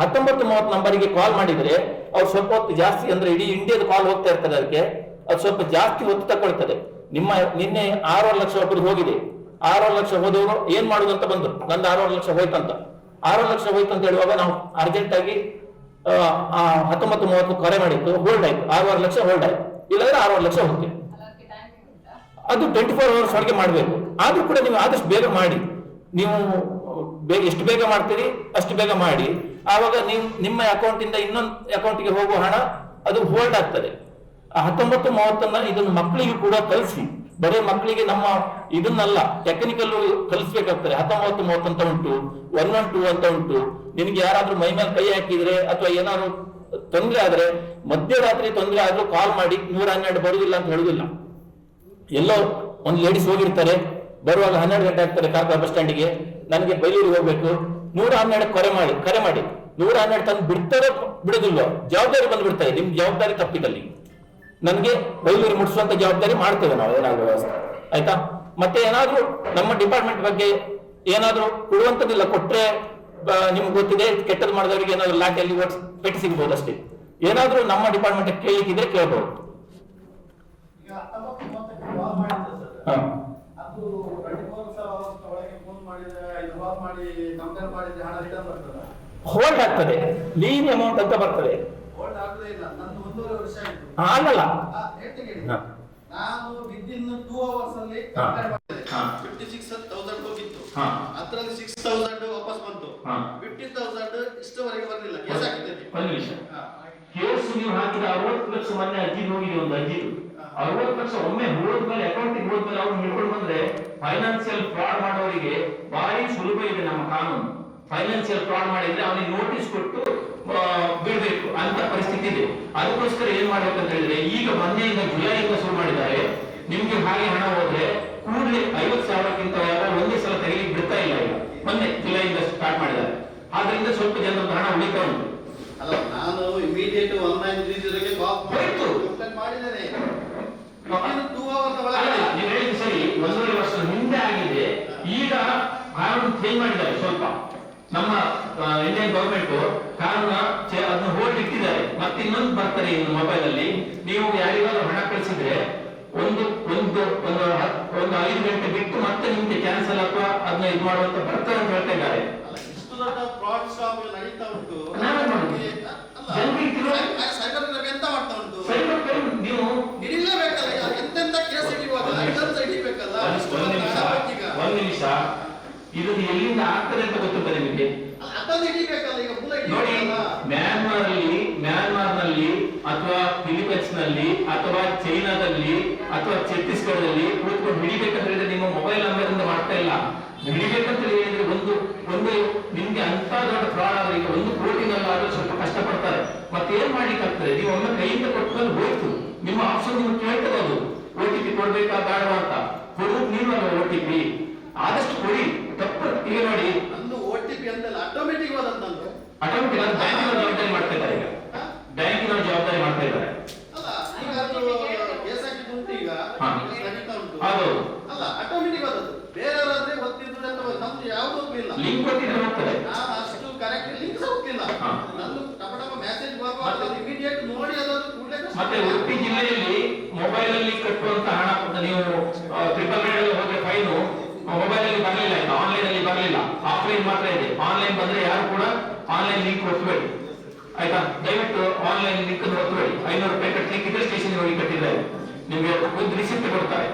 19:30 ನಂಬರಿಗೆ ಕಾಲ್ ಮಾಡಿದ್ರೆ ಅವ್ರು ಸ್ವಲ್ಪ ಹೊತ್ತು ಜಾಸ್ತಿ, ಅಂದ್ರೆ ಇಡೀ ಇಂಡಿಯಾದ ಕಾಲ್ ಹೋಗ್ತಾ ಇರ್ತದೆ, ಅದಕ್ಕೆ ಅದು ಸ್ವಲ್ಪ ಜಾಸ್ತಿ ಹೊತ್ತು ತಗೊಳ್ತದೆ. ನಿನ್ನೆ 6 ಲಕ್ಷ ಒಬ್ಬರಿಗೆ ಹೋಗಿದೆ. 6 ಲಕ್ಷ ಹೋದವರು ಏನ್ ಮಾಡುದು ಅಂತ ಬಂದ್ರು, ನಂದು 6 ಲಕ್ಷ ಹೋಯ್ತಂತ. 6 ಲಕ್ಷ ಹೋಯ್ತಂತ ಹೇಳುವಾಗ ನಾವು ಅರ್ಜೆಂಟ್ ಆಗಿ 19:30 ಕರೆ ಮಾಡಿತ್ತು, ಹೋಲ್ಡ್ ಆಯ್ತು. 6 ಲಕ್ಷ ಹೋಲ್ಡ್ ಆಯ್ತು, ಇಲ್ಲಾಂದ್ರೆ 6 ಲಕ್ಷ ಹೋಗ್ತೇವೆ. ಅದು 24 hours ಒಳಗೆ ಮಾಡಬೇಕು. ಆದ್ರೂ ಕೂಡ ನೀವು ಆದಷ್ಟು ಬೇಗ ಮಾಡಿ. ನೀವು ಎಷ್ಟು ಬೇಗ ಮಾಡ್ತೀರಿ ಅಷ್ಟು ಬೇಗ ಮಾಡಿ. ಆವಾಗ ನೀವು ನಿಮ್ಮ ಅಕೌಂಟಿಂದ ಇನ್ನೊಂದು ಅಕೌಂಟಿಗೆ ಹೋಗುವ ಹಣ ಅದು ಹೋಲ್ಡ್ ಆಗ್ತದೆ. 19:30 ಇದನ್ನು ಮಕ್ಕಳಿಗೆ ಕೂಡ ಕಲಿಸಿ. ಬರೀ ಮಕ್ಕಳಿಗೆ ನಮ್ಮ ಇದನ್ನಲ್ಲ, ಟೆಕ್ನಿಕಲ್ ಕಲಿಸ್ಬೇಕಾಗ್ತದೆ. 19:30 ಅಂತ ಉಂಟು, 112 ಅಂತ ಉಂಟು. ನಿನ್ಗೆ ಯಾರಾದ್ರೂ ಮೈ ಮೇಲೆ ಕೈ ಹಾಕಿದ್ರೆ ಅಥವಾ ಏನಾದ್ರು ತೊಂದರೆ ಆದ್ರೆ, ಮಧ್ಯರಾತ್ರಿ ತೊಂದರೆ ಆದ್ರೂ ಕಾಲ್ ಮಾಡಿ. 112 ಬರುದಿಲ್ಲ ಅಂತ ಹೇಳುದಿಲ್ಲ. ಎಲ್ಲೋ ಒಂದು ಲೇಡೀಸ್ ಹೋಗಿರ್ತಾರೆ, ಬರುವಾಗ 12 ಗಂಟೆ ಆಗ್ತಾರೆ ಕಾರ್ಕಳ ಬಸ್ ಸ್ಟ್ಯಾಂಡಿಗೆ, ನನಗೆ ಬೈಲೂರಿಗೆ ಹೋಗ್ಬೇಕು, 112 ಕರೆ ಮಾಡಿ 112 ತಂದು ಬಿಡ್ತಾರೋ ಬಿಡುದಿಲ್ಲ, ಜವಾಬ್ದಾರಿ ಬಂದ್ಬಿಡ್ತಾರೆ. ನಿಮ್ ಜವಾಬ್ದಾರಿ ತಪ್ಪಿದಲ್ಲಿ ನನಗೆ ಬೈಲೂರು ಮುಟ್ಟಿಸುವಂತ ಜವಾಬ್ದಾರಿ ಮಾಡ್ತೇವೆ ನಾವು, ಏನಾದ್ರು ವ್ಯವಸ್ಥೆ, ಆಯ್ತಾ? ಮತ್ತೆ ಏನಾದ್ರೂ ನಮ್ಮ ಡಿಪಾರ್ಟ್ಮೆಂಟ್ ಬಗ್ಗೆ ಏನಾದ್ರೂ ಕೊಡುವಂತದಿಲ್ಲ, ಕೊಟ್ರೆ ನಿಮ್ಗೆ ಗೊತ್ತಿದೆ, ಕೆಟ್ಟದ್ದು ಮಾಡಿದವರಿಗೆ ಏನಾದ್ರು ಲಾಠಿಯಲ್ಲಿ ಪೆಟ್ಟು ಸಿಗ್ಬೋದು ಅಷ್ಟೇ. ಏನಾದ್ರೂ ನಮ್ಮ ಡಿಪಾರ್ಟ್ಮೆಂಟ್ ಕೇಳಿಕ್ಕಿದ್ರೆ ಕೇಳ್ಬೋದು. ಹೋಲ್ಡ್ ಆಗ್ತದೆ, ಲೀನ್ ಅಮೌಂಟ್ ಅಂತ ಬರ್ತದೆ. ಅಲ್ಲಲ್ಲ, ನಾನು ವಿದಿನ್ 2 hours ಅಲ್ಲಿ 56,000 ಹೋಗಿತ್ತು, ಅದರಲ್ಲಿ 6,000 ವಾಪಸ್ ಬಂತು, 15,000 ಇಷ್ಟವರೆಗೆ ಬರಲಿಲ್ಲ. ಕೇಸ್ ಹಾಕಿದ್ದೇನೆ. ಕೇಸ್ ನೀವು ಹಾಕಿದ 60 ಲಕ್ಷ ಮೊನ್ನೆ ಅರ್ಜಿ ಹೋಗಿದೆ, ಒಂದು ಅರ್ಜಿ 60 ಲಕ್ಷ ಒಮ್ಮೆ ಹೋದ್ಮೇಲೆ ಅಕೌಂಟಿಗೆ ಹೋದ್ಮೇಲೆ ಅವ್ರು ಹಿಡ್ಕೊಂಡು ಬಂದ್ರೆ ಫೈನಾನ್ಸಿಯಲ್ ಫ್ರಾಡ್ ಮಾಡೋರಿಗೆ ಭಾರಿ ಸುಲಭ ಇದೆ ನಮ್ಮ ಕಾನೂನು. ಫೈನಾನ್ಸಿಯಲ್ ಫ್ರಾಡ್ ಮಾಡಿದ್ರೆ ಅವನಿಗೆ ನೋಟಿಸ್ ಕೊಟ್ಟು ಬಿಡಬೇಕು ಅಂತ ಪರಿಸ್ಥಿತಿ ಇದೆ. ಅದಕ್ಕೋಸ್ಕರ ಏನ್ ಮಾಡ್ಬೇಕಂತ ಹೇಳಿದ್ರೆ, ಈಗ ಮೊನ್ನೆಯಿಂದ ಜುಲೈಯಿಂದ ಶುರು ಮಾಡಿದ್ದಾರೆ. ನಿಮ್ಗೆ ಹಾಗೆ ಹಣ ಹೋದ್ರೆ ಕೂಡಲೇ 50,000ಕ್ಕಿಂತ ಒಂದೇ ಸಲ ತೆಗಿಲಿಕ್ಕೆ ಬಿಡ್ತಾ ಇಲ್ಲ. ಈಗ ಮೊನ್ನೆ ಜುಲೈಯಿಂದ ಸ್ಟಾರ್ಟ್ ಮಾಡಿದ್ದಾರೆ. ಆದ್ರಿಂದ ಸ್ವಲ್ಪ ಜನರ ಹಣ ಉಳಿತಾ ಉಂಟು. ಅಲ್ಲ, ನಾನು ಇಮಿಡಿಯೇಟ್ 193 ಕಂಪ್ಲೇಂಟ್ ಮಾಡಿದ್ದೇನೆ. 2 hours ಒಳಗೆ ನೀವು ಹೇಳಿದ ಸರಿ, 1.5 ವರ್ಷದ ಹಿಂದೆ ಆಗಿದೆ. ಈಗ ಕಾನೂನು ಚೇಂಜ್ ಮಾಡಿದ್ದಾರೆ ಸ್ವಲ್ಪ. ನಮ್ಮ ಇಂಡಿಯನ್ ಗವರ್ಮೆಂಟ್ ಕಾನೂನ ಅದನ್ನ ಹೋಲ್ಡ್ ಇಟ್ಟಿದ್ದಾರೆ. ಮತ್ತೆ ಇನ್ನೊಂದು ಬರ್ತಾರೆ ಇನ್ನು ಮೊಬೈಲ್ ಅಲ್ಲಿ. ನೀವು ಯಾರಿಗಾದ್ರೂ ಹಣ ಕಳಿಸಿದ್ರೆ ಒಂದು 5 ಗಂಟೆ ಬಿಟ್ಟು ಮತ್ತೆ ನಿಮ್ಗೆ ಕ್ಯಾನ್ಸಲ್ ಅಥವಾ ಅದನ್ನ ಇದು ಮಾಡುವಂತ ಬರ್ತಾರೆ ಅಂತ ಹೇಳ್ತಾ ಇದ್ದಾರೆ. ಇಷ್ಟು ದೊಡ್ಡ ಫ್ರಾಡ್ ಶಾಪ್ ನಡೀತಾ ಉಂಟು. ಸೈಬರ್ ಎಂತ ಮಾಡ್ತಾ ಉಂಟು? ನೀವು ಹಿಡಿಲೇಬೇಕಲ್ಲ, ಎಂತೆಂತ ಕೇಸ್ ಹಿಡಿಯುವಾಗ ಇದನ್ನ ಹಿಡಿಬೇಕಲ್ಲ. ಒಂದು ನಿಮಿಷ, ಇದು ಎಲ್ಲಿಂದ ಆಗ್ತದೆ ಅಂತ ಗೊತ್ತಿರ್ತದೆ ನಿಮಗೆ? ನೋಡಿ, ಮ್ಯಾನ್ಮಾರ್ನಲ್ಲಿ ಅಥವಾ ಫಿಲಿಪೈನ್ಸ್ ನಲ್ಲಿ ಅಥವಾ ಚೈನಾದಲ್ಲಿ ಅಥವಾ ಛತ್ತೀಸ್ಗಢದಲ್ಲಿ ಕೂತ್ಕೊಂಡು ಹಿಡಿಬೇಕಂತ ಹೇಳಿದ್ರೆ ನಿಮ್ಮ ಮೊಬೈಲ್ ನಂಬರ್ ಇಂದ ಮಾಡ್ತಾ ಇಲ್ಲ. ಹಿಡಿಬೇಕಂತ ಹೇಳಿದ್ರೆ ಒಂದು ನಿಮ್ಗೆ ಅಂತ ದೊಡ್ಡ ಫ್ರಾಡ್ ಆದ್ರೆ, ಈಗ 1 ಕೋಟಿನಲ್ಲಾದ್ರೂ ಸ್ವಲ್ಪ ಕಷ್ಟಪಡ್ತಾರೆ. ಮತ್ತೆ ಏನ್ ಮಾಡ್ಲಿಕ್ಕೆ ಆಗ್ತದೆ? ನೀವು ಒಮ್ಮೆ ಕೈಯಿಂದ ಕೊಟ್ಕೊಂಡು ಹೋಯ್ತು, ನಿಮ್ಮ ಆಪ್ಷನ್ ನಿಮ್ಗೆ ಕೇಳ್ತದೆ, ಅದು OTP ಕೊಡ್ಬೇಕಾ ಬೇಡವಾ ಅಂತ. ಕೊಡೋದು ನೀವಲ್ಲ OTP. ಆದಷ್ಟು ಕೊಡಿ. ತಪ್ಪು ಈಗ ನೋಡಿ ನಂದು OTP ಅಂತಲ್ಲ, ಆಟೋಮೆಟಿಕ್ ಹೋದಂತಂದು. ಆಟೋಮೆಟಿಕ್ ಅದು ಬ್ಯಾಂಕಿನ ಜವಾಬ್ದಾರಿ ಮಾಡ್ತಾ ಇದ್ದಾರೆ. ಈಗ ಬ್ಯಾಂಕಿನ ಜವಾಬ್ದಾರಿ ಮಾಡ್ತಾ ಇದ್ದಾರೆ. ಅಲ್ಲ ಈಗ ಅದು ಕೇಸ್ ಹಾಕಿದ್ದು ಉಂಟು, ಈಗ ನಡೀತಾ ಉಂಟು. ಹೌದು. ಅಲ್ಲ ಆಟೋಮೆಟಿಕ್ ಹೋದದ್ದು. ಬೇರೆಯವರಾದ್ರೆ ಗೊತ್ತಿದ್ದು ನಮ್ದು ಯಾವ್ದು ಹೋಗ್ಲಿಲ್ಲ. ಲಿಂಕ್ ಕೊಟ್ಟಿದ್ರೆ ಹೋಗ್ತದೆ. ನಾನು ಅಷ್ಟು ಕರೆಕ್ಟ್ ಲಿಂಕ್ ಹೋಗ್ತಿಲ್ಲ. ನಂದು ಟಪಟಪ ಮೆಸೇಜ್ ಬರುವಾಗ ಇಮಿಡಿಯೇಟ್ ನೋಡಿ ಅದನ್ನು ಕೂಡಲೇ. ಮತ್ತೆ ಉಡುಪಿ ಜಿಲ್ಲೆಯಲ್ಲಿ ಮೊಬೈಲ್ ಅಲ್ಲಿ ಕಟ್ಟುವಂತ ಹಣ ನೀವು ಟ್ರಿಪಲ್ ಹೋದ್ರೆ ಫೈನು ಮೊಬೈಲ್ ಅಲ್ಲಿ ಬರಲಿಲ್ಲ, ಆನ್ಲೈನ್ ಅಲ್ಲಿ ಬರಲಿಲ್ಲ, ಆಫ್ಲೈನ್ ಮಾತ್ರ ಇದೆ. ಆನ್ಲೈನ್ ಬಂದ್ರೆ ಯಾರು ಕೂಡ ಆನ್ಲೈನ್ ಲಿಂಕ್ ಒತ್ತಬೇಡಿ, ಆಯ್ತಾ? ದಯವಿಟ್ಟು ಆನ್ಲೈನ್ ಲಿಂಕ್ ಒತ್ತಬೇಡಿ. 500 ರೂಪಾಯಿ ಕಟ್ಟಲಿಕ್ಕಿದ್ರೆ ಸ್ಟೇಷನ್ ಹೋಗಿ ಕಟ್ಟಿದ್ದಾರೆ, ನಿಮಗೆ ಒಂದು ರಿಸಿಪ್ಟ್ ಕೊಡ್ತಾರೆ.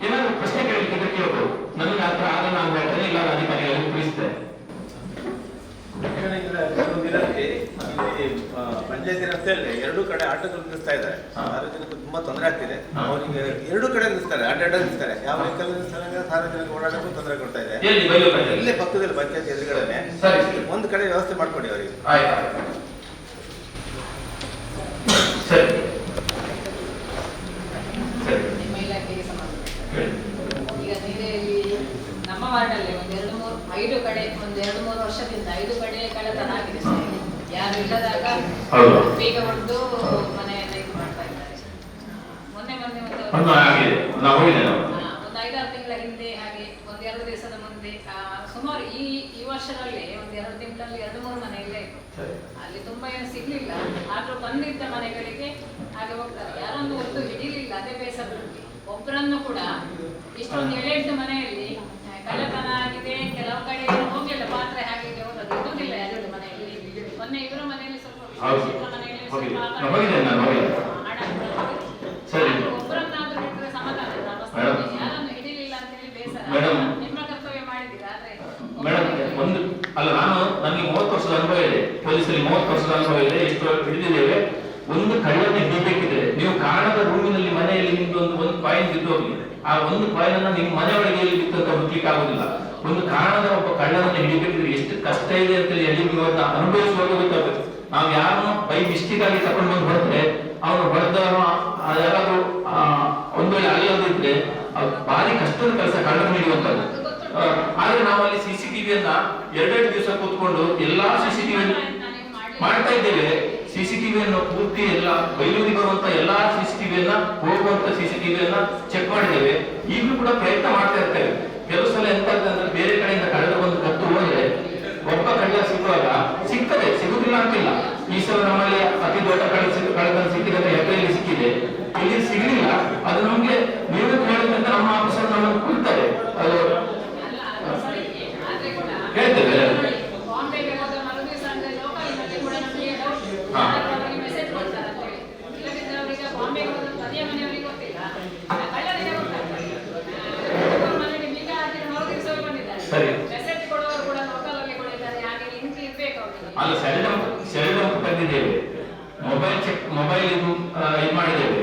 ಏನಾದ್ರು ಪ್ರಶ್ನೆ ಕೇಳಲಿಕ್ಕಿದ್ರೆ ಕೇಳ್ಬೋದು. ನನಗೆ ಆ ಥರ ಆಗ ನಾನು ಹೇಳ್ತೇನೆ, ಇಲ್ಲ ಅಧಿಕಾರಿಗಳಿಗೆ ತಿಳಿಸ್ತೇನೆ. ಪಂಚಾಯತಿ ರಸ್ತೆಯಲ್ಲಿ 2 ಕಡೆ ಆಟೋಗಳು ನಿಲ್ಲಿಸ್ತಾ ಇದ್ದಾರೆ. ಸಾರ್ವಜನಿಕರು ತುಂಬಾ ತೊಂದರೆ ಆಗ್ತಿದೆ. ಅವರಿಗೆ 2 ಕಡೆ ನಿಲ್ಲಿಸ್ತಾರೆ, ಅಡ್ಡ ನಿಲ್ಲಿಸ್ತಾರೆ. ಯಾವ ವೆಹಿಕಲ್ ನಿಲ್ಲಿಸ್ತಾರೆ ಸಾರ್ವಜನಿಕ ಓಡಾಡಕ್ಕೂ ತೊಂದರೆ ಕೊಡ್ತಾ ಇದೆ. ಇಲ್ಲೇ ಪಕ್ಕದಲ್ಲಿ ಪಂಚಾಯತ್ ಎದುರುಗಡೆ ಒಂದು ಕಡೆ ವ್ಯವಸ್ಥೆ ಮಾಡ್ಕೊಡಿ ಅವರಿಗೆ. ನಿಮ್ಮ ಇಲಾಖೆಗೆ ಸಂಬಂಧ ಈಗ ನೀರಲ್ಲಿ ನಮ್ಮ ವಾರ್ಡಲ್ಲಿ 5 ಕಡೆ 2-3 ವರ್ಷದಿಂದ 5 ಕಡೆ ಕಳ್ಳತನ ಆಗಿದೆ. ಯಾರು ಇಲ್ಲದಾಗ ಬೇಗ ಹೊಡೆದು ಮನೆಯನ್ನ ಇದು ಮಾಡ್ತಾ ಇದ್ದಾರೆ. ಮೊನ್ನೆ ಒಂದು 5-6 ತಿಂಗಳ ಹಿಂದೆ ಹಾಗೆ 1-2 ದಿವಸದ ಮುಂದೆ ಸುಮಾರು ಈ ವರ್ಷದಲ್ಲಿ 1-2 ತಿಂಗಳಲ್ಲಿ 2-3 ಮನೆ ಇಲ್ಲೇ ಇತ್ತು. ಅಲ್ಲಿ ತುಂಬಾ ಏನು ಸಿಗ್ಲಿಲ್ಲ, ಆದ್ರೂ ಬಂದಿದ್ದ ಮನೆಗಳಿಗೆ ಹಾಗೆ ಹೋಗ್ತಾರೆ. ಯಾರೊಂದು ಒತ್ತು ಹಿಡಿಲಿಲ್ಲ, ಅದೇ ಬೇಸರ. ಒಬ್ಬರನ್ನು ಕೂಡ ಇಷ್ಟೊಂದು 7-8 ಮನೆಯಲ್ಲಿ ಕಳ್ಳತನ ಆಗಿದೆ. ಕೆಲವು ಕಡೆ ಹೋಗ್ಲಿಲ್ಲ, ಪಾತ್ರೆ ಹಾಗೆ ಹೋಗೋದು ಇರುವುದಿಲ್ಲ ಯಾರು ಮನೆಯಲ್ಲಿ. ಮೊನ್ನೆ ಇವರ ಮನೆಯಲ್ಲಿ ಸ್ವಲ್ಪ ಮನೆಯಲ್ಲಿ ಒಬ್ಬರನ್ನಾದ್ರೂ ಬಿಟ್ಟರೆ ಸಮಾಧಾನ. ಯಾರನ್ನು ಹಿಡಿಲಿಲ್ಲ ಅಂತ ಹೇಳಿ ಬೇಸರ. ನಿಮ್ಮ ಕರ್ತವ್ಯ ಮಾಡಿದ್ದೀರಾ. ಆದ್ರೆ ಮೇಡಮ್ ಒಂದು ಅಲ್ಲ, ನನಗೆ 30 ವರ್ಷದ ಅನುಭವ ಇದೆ, ಪೊಲೀಸಲ್ಲಿ 30 ವರ್ಷದ ಅನುಭವ ಇದೆ. ಎಷ್ಟು ಹಿಡಿದಿದ್ದೇವೆ. ಒಂದು ಕಳ್ಳನೆ ಹಿಡಿಬೇಕಿದ್ರೆ ನೀವು ಕಾಣದ ರೂಮಿನಲ್ಲಿ ಮನೆಯಲ್ಲಿ ನಿಮ್ದು ಒಂದು ಕಾಯಿನ್ ಬಿದ್ದು ಹೋಗಿದೆ. ಆ ಒಂದು ಕಾಯಿನ್ ಅನ್ನ ನಿಮ್ಮ ಮನೆ ಒಳಗೆ ಎಲ್ಲಿ ಬಿತ್ತು ಅಂತ ಹುಡುಕ್ಲಿಕ್ಕೆ ಆಗುದಿಲ್ಲ. ಒಂದು ಕಾರಣದ ಒಬ್ಬ ಕಳ್ಳನನ್ನು ಹಿಡಿಬೇಕಿದ್ರೆ ಎಷ್ಟು ಕಷ್ಟ ಇದೆ ಅಂತ ಹೇಳಿ ಇವತ್ತು ಅನುಭವಿಸುವಾಗ ಗೊತ್ತಾಗುತ್ತೆ. ನಾವು ಯಾರನ್ನು ಬೈ ಮಿಸ್ಟೇಕ್ ಆಗಿ ತಗೊಂಡು ಬಂದು ಹೊರದ್ರೆ ಅವನು ಹೊಡೆದವನು ಯಾರಾದ್ರೂ ಒಂದು ವೇಳೆ ಅಲ್ಲದಿದ್ರೆ ಭಾರಿ ಕಷ್ಟದ ಕೆಲಸ ಕಳ್ಳನ ಹಿಡಿಯುವಂತದ್ದು. ಆದ್ರೆ ನಾವು ಅಲ್ಲಿ CCTVಯನ್ನ 2 ದಿವಸ ಕೂತ್ಕೊಂಡು ಎಲ್ಲಾ CCTV ಮಾಡ್ತಾ ಇದ್ದೇವೆ. CCTVಯನ್ನು ಪೂರ್ತಿ ಎಲ್ಲ ಬೈಲೂರಿಗೆ ಬರುವಂತ ಎಲ್ಲಾ CCTVಯನ್ನ ಹೋಗುವಂತ CCTVಯನ್ನ ಚೆಕ್ ಮಾಡಿದ್ದೇವೆ. ಈಗಲೂ ಕೂಡ ಪ್ರಯತ್ನ ಮಾಡ್ತಾ ಇರ್ತೇವೆ. ಕೆಲವು ಸಲ ಎಂತ ಅಂದ್ರೆ ಬೇರೆ ಕಡೆಯಿಂದ ಕಳೆದ ಒಂದು ಕತ್ತು ಹೋದ್ರೆ ಒಬ್ಬ ಕಳ್ಳ ಸಿಗುವಾಗ ಸಿಗ್ತದೆ, ಸಿಗುದಿಲ್ಲ ಅಂತಿಲ್ಲ. ಈ ಸಲ ನಮ್ಮಲ್ಲಿ ಅತಿ ದೊಡ್ಡ ಕಳ್ಳತನ ಸಿಕ್ಕಿದೆ, ಎಫ್ಐಆರ್ ಸಿಕ್ಕಿದೆ. ಇಲ್ಲಿ ಸಿಗಲಿಲ್ಲ, ಅದು ನಮ್ಗೆ ನೀವು ಹೇಳೋದ್ರಿಂದ ನಮ್ಮ ಆಫೀಸರ್ ನಮ್ಮನ್ನು ಕೂರ್ತಾರೆ. ಅದು ಹೇಳ್ತೇವೆ. ಅಲ್ಲ, ಸೆಲ್ಡಮ್ ತಂದಿದ್ದೇವೆ. ಮೊಬೈಲ್ ಇದು ಮಾಡಿದ್ದೇವೆ.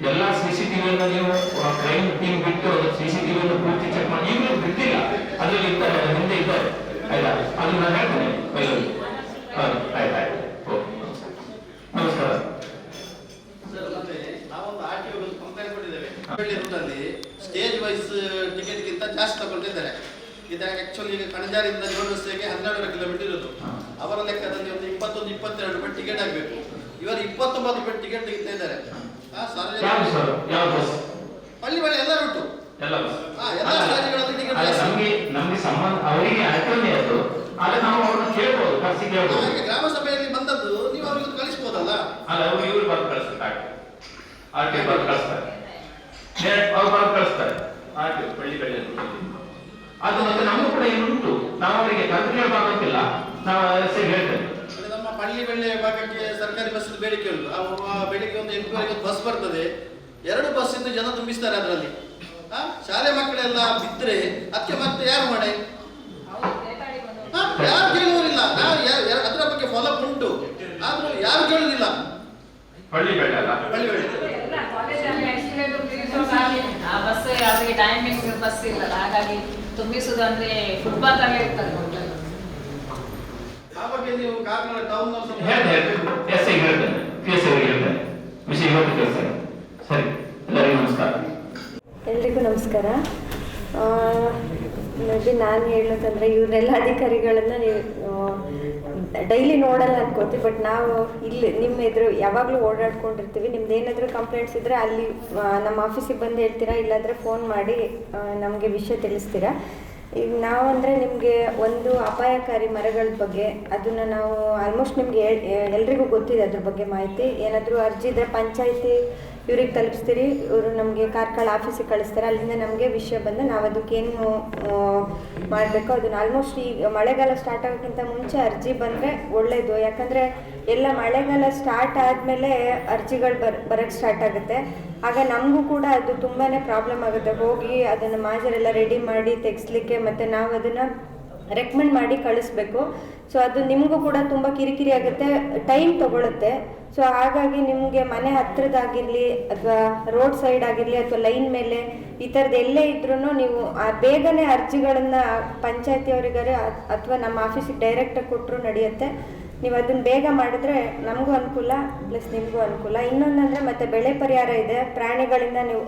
ಎಲ್ಲ CCTVಯನ್ನು ನೀವು ಕ್ರೈಮ್ ಟೀಮ್ ಬಿಟ್ಟು CCTVಯನ್ನು ಪೂರ್ತಿ ಚೆಕ್ ಮಾಡಿ. ಈಗಲೂ ಬಿಟ್ಟಿಲ್ಲ, ಅದರಲ್ಲಿ ಇದ್ದಾರೆ, ಹಿಂದೆ ಇದ್ದಾರೆ, ಆಯ್ತಾ? ಅದು ನಾನು ಹೇಳ್ತೇನೆ ಬೈಲಲ್ಲಿ. ಆಯ್ತು. ನಮಸ್ಕಾರ. ನಾವೊಂದು RTO ಕಂಪ್ಲೇಂಟ್ ಕೊಟ್ಟಿದ್ದೇವೆ. ಸ್ಟೇಜ್ ವೈಸ್ ಟಿಕೆಟ್ಗಿಂತ ಜಾಸ್ತಿ ತಗೊಳ್ತಿದ್ದಾರೆ. ಇದು ಆಕ್ಚುಲಿ ಈಗ ಕಣಜಾರಿಂದ ಜೋಡಿಸ್ಲಿಕ್ಕೆ 12 ಕಿಲೋಮೀಟರ್ ಇರೋದು. ಅವರ ಲೆಕ್ಕದಲ್ಲಿ ಒಂದು 21-22 ರೂಪಾಯಿ ಟಿಕೆಟ್ ಆಗಬೇಕು. ಇವರು 29 ರೂಪಾಯಿ ಟಿಕೆಟ್ ತೆಗಿತಾ ಇದ್ದಾರೆ. ಪಳ್ಳಿ ಬಳಿ ಎಲ್ಲ ಉಂಟು, ಎಲ್ಲ ಸ್ಟಾಜಿಗಳಲ್ಲಿ ಟಿಕೆಟ್. ನಮಗೆ ಸಂಬಂಧ ಅವರಿಗೆ ಅರ್ಥನೇ ಅದು. ಆದ್ರೆ ನಾವು ಅವ್ರನ್ನ ಕೇಳ್ಬೋದು, ಗ್ರಾಮ ಸಭೆಯಲ್ಲಿ ಬಂದದ್ದು ನೀವು ಅವ್ರಿಗೆ ಕಳಿಸ್ಬೋದಲ್ಲ. ಅಲ್ಲ, ಅವರು ಇವರು ಬರ್ದು ಕಳಿಸ್ತಾರೆ, RTO ಬರ್ದು ಕಳಿಸ್ತಾರೆ, ಅವ್ರು ಬರ್ದು ಕಳಿಸ್ತಾರೆ RTO ಪಳ್ಳಿ ಕಡೆ. ಅದು ಮತ್ತೆ ನಮಗೂ ಕೂಡ ಏನುಂಟು, ನಾವು ಅವರಿಗೆ ಕಲ್ತು ಕೇಳಬಾರ್ದಂತಿಲ್ಲ, ನಾವು ಹೇಳ್ತೇವೆ. ನಮ್ಮ ಪಳ್ಳಿ ಬೆಳ್ಳೆ ಭಾಗಕ್ಕೆ ಸರ್ಕಾರಿ ಬಸ್ ಬೇಡಿಕೆ ಉಂಟು. ಬೆಳಿಗ್ಗೆ ಒಂದು 8 ಗಂಟೆಗೆ ಬಸ್ ಬರ್ತದೆ, 2 ಬಸ್ ಇಂದ ಜನ ತುಂಬಿಸ್ತಾರೆ. ಅದರಲ್ಲಿ ಶಾಲೆ ಮಕ್ಕಳೆಲ್ಲ ಬಿದ್ದರೆ ಅದಕ್ಕೆ ಮತ್ತೆ ಯಾರು ಮಾಡಿ ಯಾರು ಕೇಳುವುದಿಲ್ಲ. ನಾವು ಅದರ ಬಗ್ಗೆ ಫಾಲೋಅಪ್ ಉಂಟು, ಆದ್ರೂ ಯಾರು ಕೇಳುವುದಿಲ್ಲ. ಪಳ್ಳಿ ಬೆಳ್ಳೆ ಬಸ್ ಅವರಿಗೆ ಟೈಮಿಂಗ್ ಬಸ್ ಇಲ್ಲ, ಹಾಗಾಗಿ ತುಂಬಿಸುವುದು ಅಂದ್ರೆ ಫುಟ್ಪಾತ್ ಅಲ್ಲೇ ಇರ್ತಾರೆ. ಆ ಬಗ್ಗೆ ನೀವು ಕಾರ್ಕಳ ಟೌನ್ ವಿಷಯ ಸರಿ. ಎಲ್ಲರಿಗೂ ನಮಸ್ಕಾರ. ಎಲ್ರಿಗೂ ನಮಸ್ಕಾರ. ನೋಡಿ, ನಾನು ಹೇಳೋದಂದರೆ ಇವರೆಲ್ಲ ಅಧಿಕಾರಿಗಳನ್ನು ನೀವು ಡೈಲಿ ನೋಡಲ್ಲ ಅನ್ಕೋತೀವಿ, ಬಟ್ ನಾವು ಇಲ್ಲಿ ನಿಮ್ಮ ಎದುರು ಯಾವಾಗಲೂ ಓಡಾಡ್ಕೊಂಡಿರ್ತೀವಿ. ನಿಮ್ದು ಏನಾದರೂ ಕಂಪ್ಲೇಂಟ್ಸ್ ಇದ್ದರೆ ಅಲ್ಲಿ ನಮ್ಮ ಆಫೀಸಿಗೆ ಬಂದು ಹೇಳ್ತೀರಾ, ಇಲ್ಲಾಂದರೆ ಫೋನ್ ಮಾಡಿ ನಮಗೆ ವಿಷಯ ತಿಳಿಸ್ತೀರಾ. ಈಗ ನಾವಂದರೆ ನಿಮಗೆ ಒಂದು ಅಪಾಯಕಾರಿ ಮರಗಳ ಬಗ್ಗೆ ಅದನ್ನು ನಾವು ಆಲ್ಮೋಸ್ಟ್ ನಿಮಗೆ ಎಲ್ರಿಗೂ ಗೊತ್ತಿದೆ ಅದ್ರ ಬಗ್ಗೆ ಮಾಹಿತಿ. ಏನಾದರೂ ಅರ್ಜಿ ಇದ್ದರೆ ಪಂಚಾಯತಿ ಇವ್ರಿಗೆ ತಲುಪಿಸ್ತೀರಿ, ಇವರು ನಮಗೆ ಕಾರ್ಕಳ ಆಫೀಸಿಗೆ ಕಳಿಸ್ತಾರೆ. ಅಲ್ಲಿಂದ ನಮಗೆ ವಿಷಯ ಬಂದು ನಾವು ಅದಕ್ಕೇನು ಮಾಡಬೇಕು ಅದನ್ನು ಆಲ್ಮೋಸ್ಟ್ ಈಗ ಮಳೆಗಾಲ ಸ್ಟಾರ್ಟ್ ಆಗೋಕ್ಕಿಂತ ಮುಂಚೆ ಅರ್ಜಿ ಬಂದರೆ ಒಳ್ಳೆಯದು. ಯಾಕಂದರೆ ಎಲ್ಲ ಮಳೆಗಾಲ ಸ್ಟಾರ್ಟ್ ಆದಮೇಲೆ ಅರ್ಜಿಗಳು ಬರೋಕ್ಕೆ ಸ್ಟಾರ್ಟ್ ಆಗುತ್ತೆ. ಆಗ ನಮಗೂ ಕೂಡ ಅದು ತುಂಬಾ ಪ್ರಾಬ್ಲಮ್ ಆಗುತ್ತೆ. ಹೋಗಿ ಅದನ್ನು ಮಾಜರೆಲ್ಲ ರೆಡಿ ಮಾಡಿ ತೆಗೆಸ್ಲಿಕ್ಕೆ ಮತ್ತು ನಾವು ಅದನ್ನು ರೆಕಮೆಂಡ್ ಮಾಡಿ ಕಳಿಸ್ಬೇಕು. ಸೊ ಅದು ನಿಮಗೂ ಕೂಡ ತುಂಬ ಕಿರಿಕಿರಿ ಆಗುತ್ತೆ, ಟೈಮ್ ತೊಗೊಳುತ್ತೆ. ಸೊ ಹಾಗಾಗಿ ನಿಮಗೆ ಮನೆ ಹತ್ರದಾಗಿರಲಿ ಅಥವಾ ರೋಡ್ ಸೈಡ್ ಆಗಿರಲಿ ಅಥವಾ ಲೈನ್ ಮೇಲೆ ಈ ಥರದ್ದು ಎಲ್ಲೇ ಇದ್ರೂ ನೀವು ಬೇಗನೆ ಅರ್ಜಿಗಳನ್ನು ಪಂಚಾಯತಿಯವರಿಗಾರೆ ಅಥವಾ ನಮ್ಮ ಆಫೀಸಿಗೆ ಡೈರೆಕ್ಟಾಗಿ ಕೊಟ್ಟರು ನಡೆಯುತ್ತೆ. ನೀವು ಅದನ್ನು ಬೇಗ ಮಾಡಿದ್ರೆ ನಮಗೂ ಅನುಕೂಲ ಪ್ಲಸ್ ನಿಮಗೂ ಅನುಕೂಲ. ಇನ್ನೊಂದಂದರೆ ಮತ್ತು ಬೆಳೆ ಪರಿಹಾರ ಇದೆ. ಪ್ರಾಣಿಗಳಿಂದ ನೀವು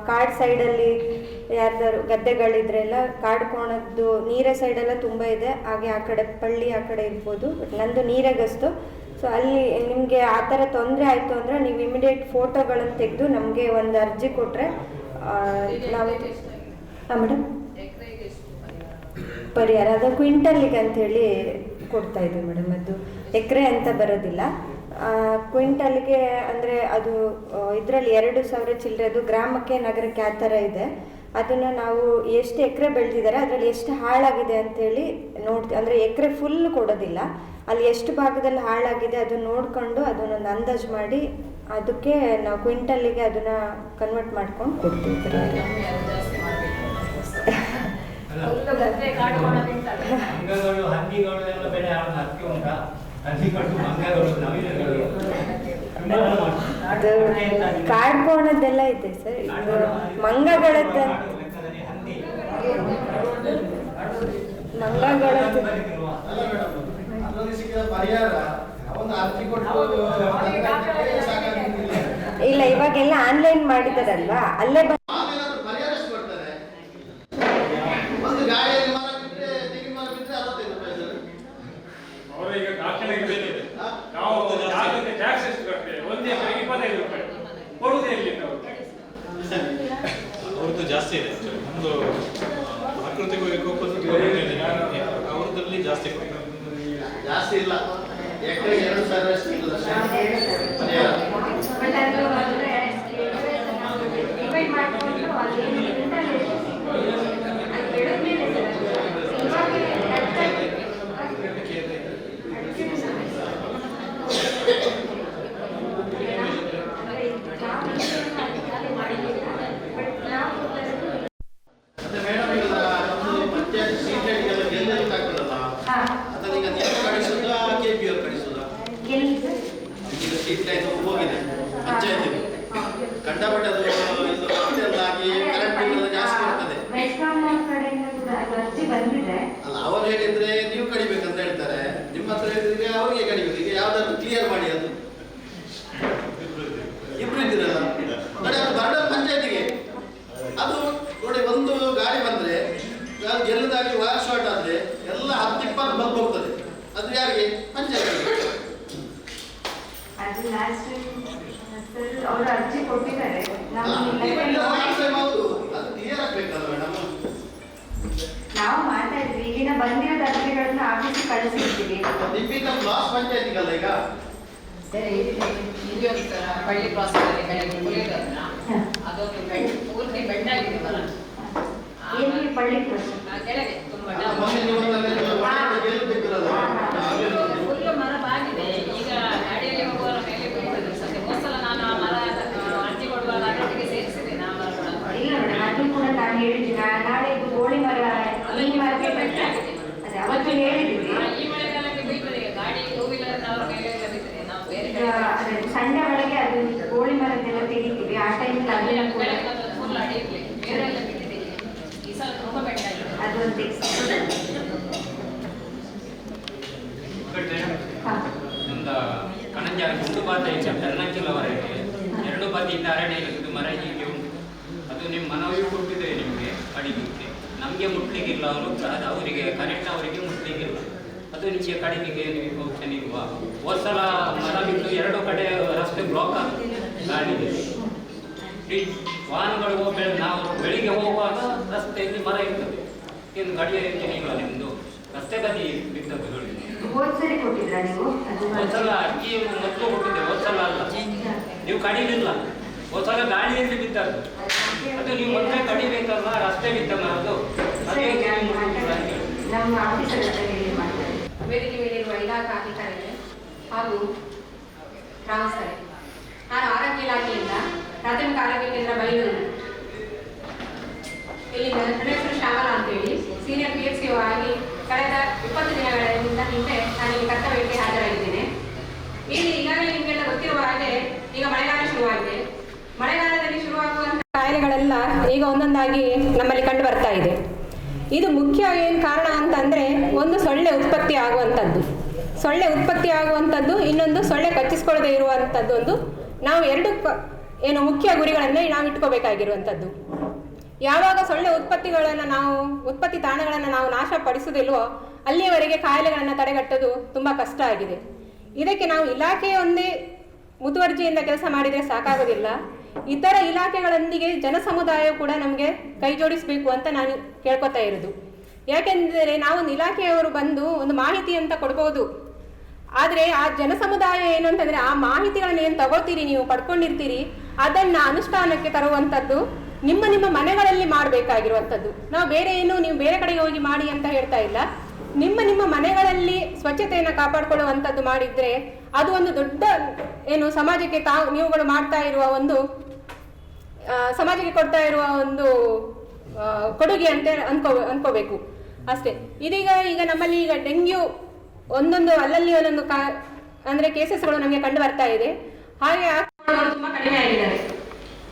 ಕಾಡು ಸೈಡಲ್ಲಿ ಯಾರ್ದಾರು ಗದ್ದೆಗಳಿದ್ರೆಲ್ಲ ಕಾಡು ಕೋಣದ್ದು ನೀರೇ ಸೈಡೆಲ್ಲ ತುಂಬ ಇದೆ. ಹಾಗೆ ಆ ಕಡೆ ಪಳ್ಳಿ ಆ ಕಡೆ ಇರ್ಬೋದು, ಬಟ್ ನಂದು ನೀರೇ ಗಸ್ತು. ಸೊ ಅಲ್ಲಿ ನಿಮಗೆ ಆ ಥರ ತೊಂದರೆ ಆಯಿತು ಅಂದರೆ ನೀವು ಇಮಿಡಿಯೇಟ್ ಫೋಟೋಗಳನ್ನು ತೆಗೆದು ನಮಗೆ ಒಂದು ಅರ್ಜಿ ಕೊಟ್ಟರೆ ನಾವು ಮೇಡಮ್ ಪರಿಹಾರ ಅದು ಕ್ವಿಂಟಲ್ಲಿಗೆ ಅಂಥೇಳಿ ಕೊಡ್ತಾ ಇದ್ದೀವಿ ಮೇಡಮ್. ಅದು ಎಕರೆ ಅಂತ ಬರೋದಿಲ್ಲ, ಕ್ವಿಂಟಲ್ಗೆ ಅಂದರೆ ಅದು ಇದರಲ್ಲಿ 2,000 ಚಿಲ್ಲರೆ, ಅದು ಗ್ರಾಮಕ್ಕೆ ನಗರಕ್ಕೆ ಆ ಥರ ಇದೆ. ಅದನ್ನು ನಾವು ಎಷ್ಟು ಎಕರೆ ಬೆಳೆದಿದ್ದಾರೆ ಅದರಲ್ಲಿ ಎಷ್ಟು ಹಾಳಾಗಿದೆ ಅಂಥೇಳಿ ನೋಡ್ತೀವಿ. ಅಂದರೆ ಎಕರೆ ಫುಲ್ ಕೊಡೋದಿಲ್ಲ, ಅಲ್ಲಿ ಎಷ್ಟು ಭಾಗದಲ್ಲಿ ಹಾಳಾಗಿದೆ ಅದನ್ನು ನೋಡಿಕೊಂಡು ಅದನ್ನೊಂದು ಅಂದಾಜು ಮಾಡಿ ಅದಕ್ಕೆ ನಾವು ಕ್ವಿಂಟಲ್ಲಿಗೆ ಅದನ್ನು ಕನ್ವರ್ಟ್ ಮಾಡ್ಕೊಂಡು ಕೊಡ್ತೀವಿ. ಮಂಗಗಳು, ಹಂದಿಗಳು ಎಲ್ಲ ಬೆಳೆ ಹಕ್ಕಿ ಉಂಟಾ? ಹಂದಿಗಳು, ಮಂಗಗಳು, ನವಿಲುಗಳು ಅದು ಕಾಡ್ಕೋಣದ್ದೆಲ್ಲ ಇದೆ ಸರ್. ಇದು ಮಂಗಗಳದ್ದು ಇಲ್ಲ, ಇವಾಗೆಲ್ಲ ಆನ್ಲೈನ್ ಮಾಡಿದಾರಲ್ವಾ, ಅಲ್ಲೇ ಅವ್ರದ್ದು ಜಾಸ್ತಿ ಇದೆ. ನಮ್ಮದು ಪ್ರಾಕೃತಿಕ ವಿಕೋಪದ ಅವ್ರದ್ದಲ್ಲಿ ಜಾಸ್ತಿ ಇಲ್ಲ. ಎಕರೆಗೆ 2,000 ಅಷ್ಟು ಇಲ್ಲ. ಕಂಡಪಟ್ಟೆ ಅದು ಆಗಿ ಕರೆಂಟ್ ಜಾಸ್ತಿ ಇರ್ತದೆ ಅಲ್ಲ. ಅವರು ಹೇಳಿದ್ರೆ ನೀವು ಕಡಿಬೇಕಂತ ಹೇಳ್ತಾರೆ, ನಿಮ್ಮ ಹತ್ರ ಹೇಳಿದ್ರೆ ಅವ್ರಿಗೆ ಕಡಿಬೇಕು. ಈಗ ಯಾವ್ದಾದ್ರು ಕ್ಲಿಯರ್ ಮಾಡಿ, ಅದು ಇಬ್ರು ಇದ್ದೀರಲ್ಲ ನೋಡಿ, ಅದು ಬರ್ಡನ್ ಪಂಚಾಯತಿಗೆ. ಅದು ನೋಡಿ, ಒಂದು ಗಾಡಿ ಬಂದ್ರೆ ಗೆಲ್ಲದಾಗಿ ವಾರ್ ಶಾರ್ಟ್ ಆದ್ರೆ ಎಲ್ಲ 10-20 ಬಲ್ಬ್ ಹೋಗ್ತದೆ. ಅದು ಯಾರಿಗೆ? ಪಂಚಾಯತ್. ಅವರು ಅರ್ಜಿ ಕೊಟ್ಟಿದ್ದಾರೆ, ನಾವು ಮಾತಾಡಿದ್ವಿ. ಈಗಿನ ಬಂದಿರೋದು ಅರ್ಜಿಗಳನ್ನ ಆಫೀಸಿಗೆ ಕಳಿಸಿರ್ತೀವಿ. ಪಂಚಾಯತಿಗಲ್ಲ ಈಗ ಪಳ್ಳಿ ಕ್ರಾಸ್ ಅದೊಂದು ಪೂರ್ತಿ ಬೆಂಡಾಗಿದೆ ಬರ ಪಳ್ಳಿ ಕ್ರಾಸ್ ಕೆಳಗೆ ತುಂಬಾ ಫುಲ್ ಮರ ಬಾಗಿದೆ. ಈಗ ಗಾಡಿಯಲ್ಲಿ ಹೋಗುವವರ ಮೇಲೆ ಬೀಳ್ತದೆ. ಸದ್ಯ ಹೋದ್ಸಲ ನಾನು ಆ ಮರ ಅರ್ಜಿ ಕೊಡುವಾಗ ಅದರೊಟ್ಟಿಗೆ ಸೇರಿಸಿದೆ. ನಾ ಮರ ಕೂಡ ಇಲ್ಲ ಮೇಡಮ್, ಅದು ಕೂಡ ನಾನು ಹೇಳಿದ್ದೀನಿ. ನಾಳೆ ಇದು ಗೋಳಿ ಮರ ಈ ಮರಕ್ಕೆ ಬೆಟ್ಟಾಗಿದೆ, ಅದೇ ಅವತ್ತು ಹೇಳಿದ್ವಿ. ಈ ಮಳೆಗಾಲಕ್ಕೆ ಬೀಳ್ತದೆ. ಈಗ ಗಾಡಿ ಟೂ ವೀಲರ್ ಅವ್ರ ಮೇಲೆ ಬೀಳ್ತದೆ. ನಾವು ಬೇರೆ ಸಂಡೆ ಒಳಗೆ ಅದು ಗೋಳಿ ಮರದ್ದೆಲ್ಲ ತೆಗಿತೀವಿ. ಆ ಟೈಮಲ್ಲಿ ಅದೆಲ್ಲ ಫುಲ್ ಅಡಿ ಇರಲಿ, ಬೇರೆ ಎಲ್ಲ ಬಿಟ್ಟಿದೆ. ಈ ಸಲ ತುಂಬ ಬೆಟ್ಟಾಗಿದೆ. ಅದೊಂದು ನಮ್ದು ಕಣಜಾಲ ಗುಂಡು ಬಾತಿಯಿಂದ ಬೆರ್ನಂಚಿಲವರೆಗೆ 2 ಬಾತಿಯಿಂದ ಅರಣ್ಯ ಮರ ಹೀಗೆ ಉಂಟು. ಅದು ನಿಮ್ಮ ಮನವಿ ಕೊಟ್ಟಿದ್ದೇವೆ ನಿಮಗೆ ಅಡಿಗೆ. ನಮಗೆ ಮುಟ್ಲಿಕ್ಕಿಲ್ಲ, ಅವರಿಗೆ ಕರೆಕ್ಟ್ ಅವರಿಗೆ ಮುಟ್ಲಿಕ್ಕಿಲ್ಲ. ಅದು ನಿಮಗೆ ಕಡಿಮೆಗೆ ಆಪ್ಷನ್ ಇಲ್ವ? ಹೋದ್ಸಲ ಮರ ಬಿಟ್ಟು 2 ಕಡೆ ರಸ್ತೆ ಬ್ಲಾಕ್ ಆಗುತ್ತೆ ಗಾಡಿಗೆ. ವಾಹನಗಳು ನಾವು ಬೆಳಿಗ್ಗೆ ಹೋಗುವಾಗ ರಸ್ತೆಯಲ್ಲಿ ಮರ ಇರ್ತದೆ, ಏನು ಗಾಡಿಯ ಯೋಜನೆ ಇಲ್ಲ ನಿಮ್ಮದು, ರಸ್ತೆ ಬದಿ ಬಿದ್ದದ್ದು. ಹೋದ್ಸಲ ಅಕ್ಕಿ ಮೊದಲು ಕೊಟ್ಟಿದ್ದೆ, ಹೋದ್ಸಲ ಅಲ್ಲ, ನೀವು ಕಡಿಲಿಲ್ಲ. ಹೋದ್ಸಲ ಗಾಡಿಯಲ್ಲಿ ಬಿದ್ದದ್ದು, ಅದು ನೀವು ಮೊದಲೇ ಕಡಿಬೇಕಲ್ಲ, ರಸ್ತೆ ಬಿದ್ದ ಮರದು. ನಮ್ಮ ಆಫೀಸರ್ ವೇದಿಕೆ ಮೇಲಿರುವ ಇಲಾಖಾ ಅಧಿಕಾರಿಗಳು ಹಾಗೂ ಗ್ರಾಮಸ್ಥರೇ, ನಾನು ಆರೋಗ್ಯ ಇಲಾಖೆಯಿಂದ ಪ್ರಾಥಮಿಕ ಆರೋಗ್ಯ ಕೇಂದ್ರ ಬೈಲೂರು ಇಲ್ಲಿಂದ ನನ್ನ ಹೆಸರು ಶ್ಯಾಮಲಾ ಅಂತೇಳಿ ಸೀನಿಯರ್ PHCO ಆಗಿ ಕಳೆದ 20 ದಿನಗಳಿಂದ ಹಿಂದೆ ನಾನು ಇಲ್ಲಿ ಕರ್ತವ್ಯಕ್ಕೆ ಹಾಜರಾಗಿದ್ದೇನೆ. ಇಲ್ಲಿ ಈಗಾಗಲೇ ನಿಮಗೆಲ್ಲ ಗೊತ್ತಿರುವ ಹಾಗೆ ಈಗ ಮಳೆಗಾಲ ಶುರುವಾಗಿದೆ. ಮಳೆಗಾಲದಲ್ಲಿ ಶುರುವಾಗುವಂತಹ ಕಾಯಿಲೆಗಳೆಲ್ಲ ಈಗ ಒಂದೊಂದಾಗಿ ನಮ್ಮಲ್ಲಿ ಕಂಡು ಬರ್ತಾ ಇದೆ. ಇದು ಮುಖ್ಯ ಏನು ಕಾರಣ ಅಂತಂದರೆ, ಒಂದು ಸೊಳ್ಳೆ ಉತ್ಪತ್ತಿ ಆಗುವಂಥದ್ದು, ಇನ್ನೊಂದು ಸೊಳ್ಳೆ ಕಚ್ಚಿಸ್ಕೊಳ್ಳದೆ ಇರುವಂಥದ್ದು. ಒಂದು ನಾವು 2 ಏನು ಮುಖ್ಯ ಗುರಿಗಳನ್ನು ನಾವು ಇಟ್ಕೋಬೇಕಾಗಿರುವಂಥದ್ದು. ಯಾವಾಗ ಸೊಳ್ಳೆ ಉತ್ಪತ್ತಿ ತಾಣಗಳನ್ನು ನಾವು ನಾಶಪಡಿಸುವುದಿಲ್ವೋ ಅಲ್ಲಿಯವರೆಗೆ ಕಾಯಿಲೆಗಳನ್ನು ತಡೆಗಟ್ಟೋದು ತುಂಬ ಕಷ್ಟ ಆಗಿದೆ. ಇದಕ್ಕೆ ನಾವು ಇಲಾಖೆ ಒಂದೇ ಮುತುವರ್ಜಿಯಿಂದ ಕೆಲಸ ಮಾಡಿದರೆ ಸಾಕಾಗೋದಿಲ್ಲ. ಇತರ ಇಲಾಖೆಗಳೊಂದಿಗೆ ಜನ ಸಮುದಾಯ ಕೂಡ ನಮಗೆ ಕೈ ಜೋಡಿಸಬೇಕು ಅಂತ ನಾನು ಕೇಳ್ಕೊತಾ ಇರೋದು. ಯಾಕೆಂದರೆ ನಾವೊಂದು ಇಲಾಖೆಯವರು ಬಂದು ಒಂದು ಮಾಹಿತಿ ಅಂತ ಕೊಡ್ಬೋದು, ಆದರೆ ಆ ಜನ ಸಮುದಾಯ ಏನು ಅಂತಂದರೆ ಆ ಮಾಹಿತಿಗಳನ್ನು ಏನು ತಗೋತೀರಿ, ನೀವು ಪಡ್ಕೊಂಡಿರ್ತೀರಿ, ಅದನ್ನು ಅನುಷ್ಠಾನಕ್ಕೆ ತರುವಂಥದ್ದು ನಿಮ್ಮ ಮನೆಗಳಲ್ಲಿ ಮಾಡಬೇಕಾಗಿರುವಂಥದ್ದು. ನಾವು ನೀವು ಬೇರೆ ಕಡೆಗೆ ಹೋಗಿ ಮಾಡಿ ಅಂತ ಹೇಳ್ತಾ ಇಲ್ಲ. ನಿಮ್ಮ ಮನೆಗಳಲ್ಲಿ ಸ್ವಚ್ಛತೆಯನ್ನು ಕಾಪಾಡಿಕೊಳ್ಳುವಂಥದ್ದು ಮಾಡಿದರೆ ಅದು ಒಂದು ದೊಡ್ಡ ಏನು ಸಮಾಜಕ್ಕೆ ನೀವುಗಳು ಮಾಡ್ತಾ ಇರುವ ಸಮಾಜಕ್ಕೆ ಕೊಡ್ತಾ ಇರುವ ಒಂದು ಕೊಡುಗೆ ಅಂತ ಅನ್ಕೋಬೇಕು ಅಷ್ಟೇ. ಈಗ ನಮ್ಮಲ್ಲಿ ಈಗ ಡೆಂಗ್ಯೂ ಅಲ್ಲಲ್ಲಿ ಒಂದೊಂದು ಅಂದರೆ ಕೇಸಸ್ಗಳು ನಮಗೆ ಕಂಡು ಬರ್ತಾ ಇದೆ. ಹಾಗೆ ತುಂಬ ಕಡಿಮೆ ಆಗಿದ್ದಾರೆ.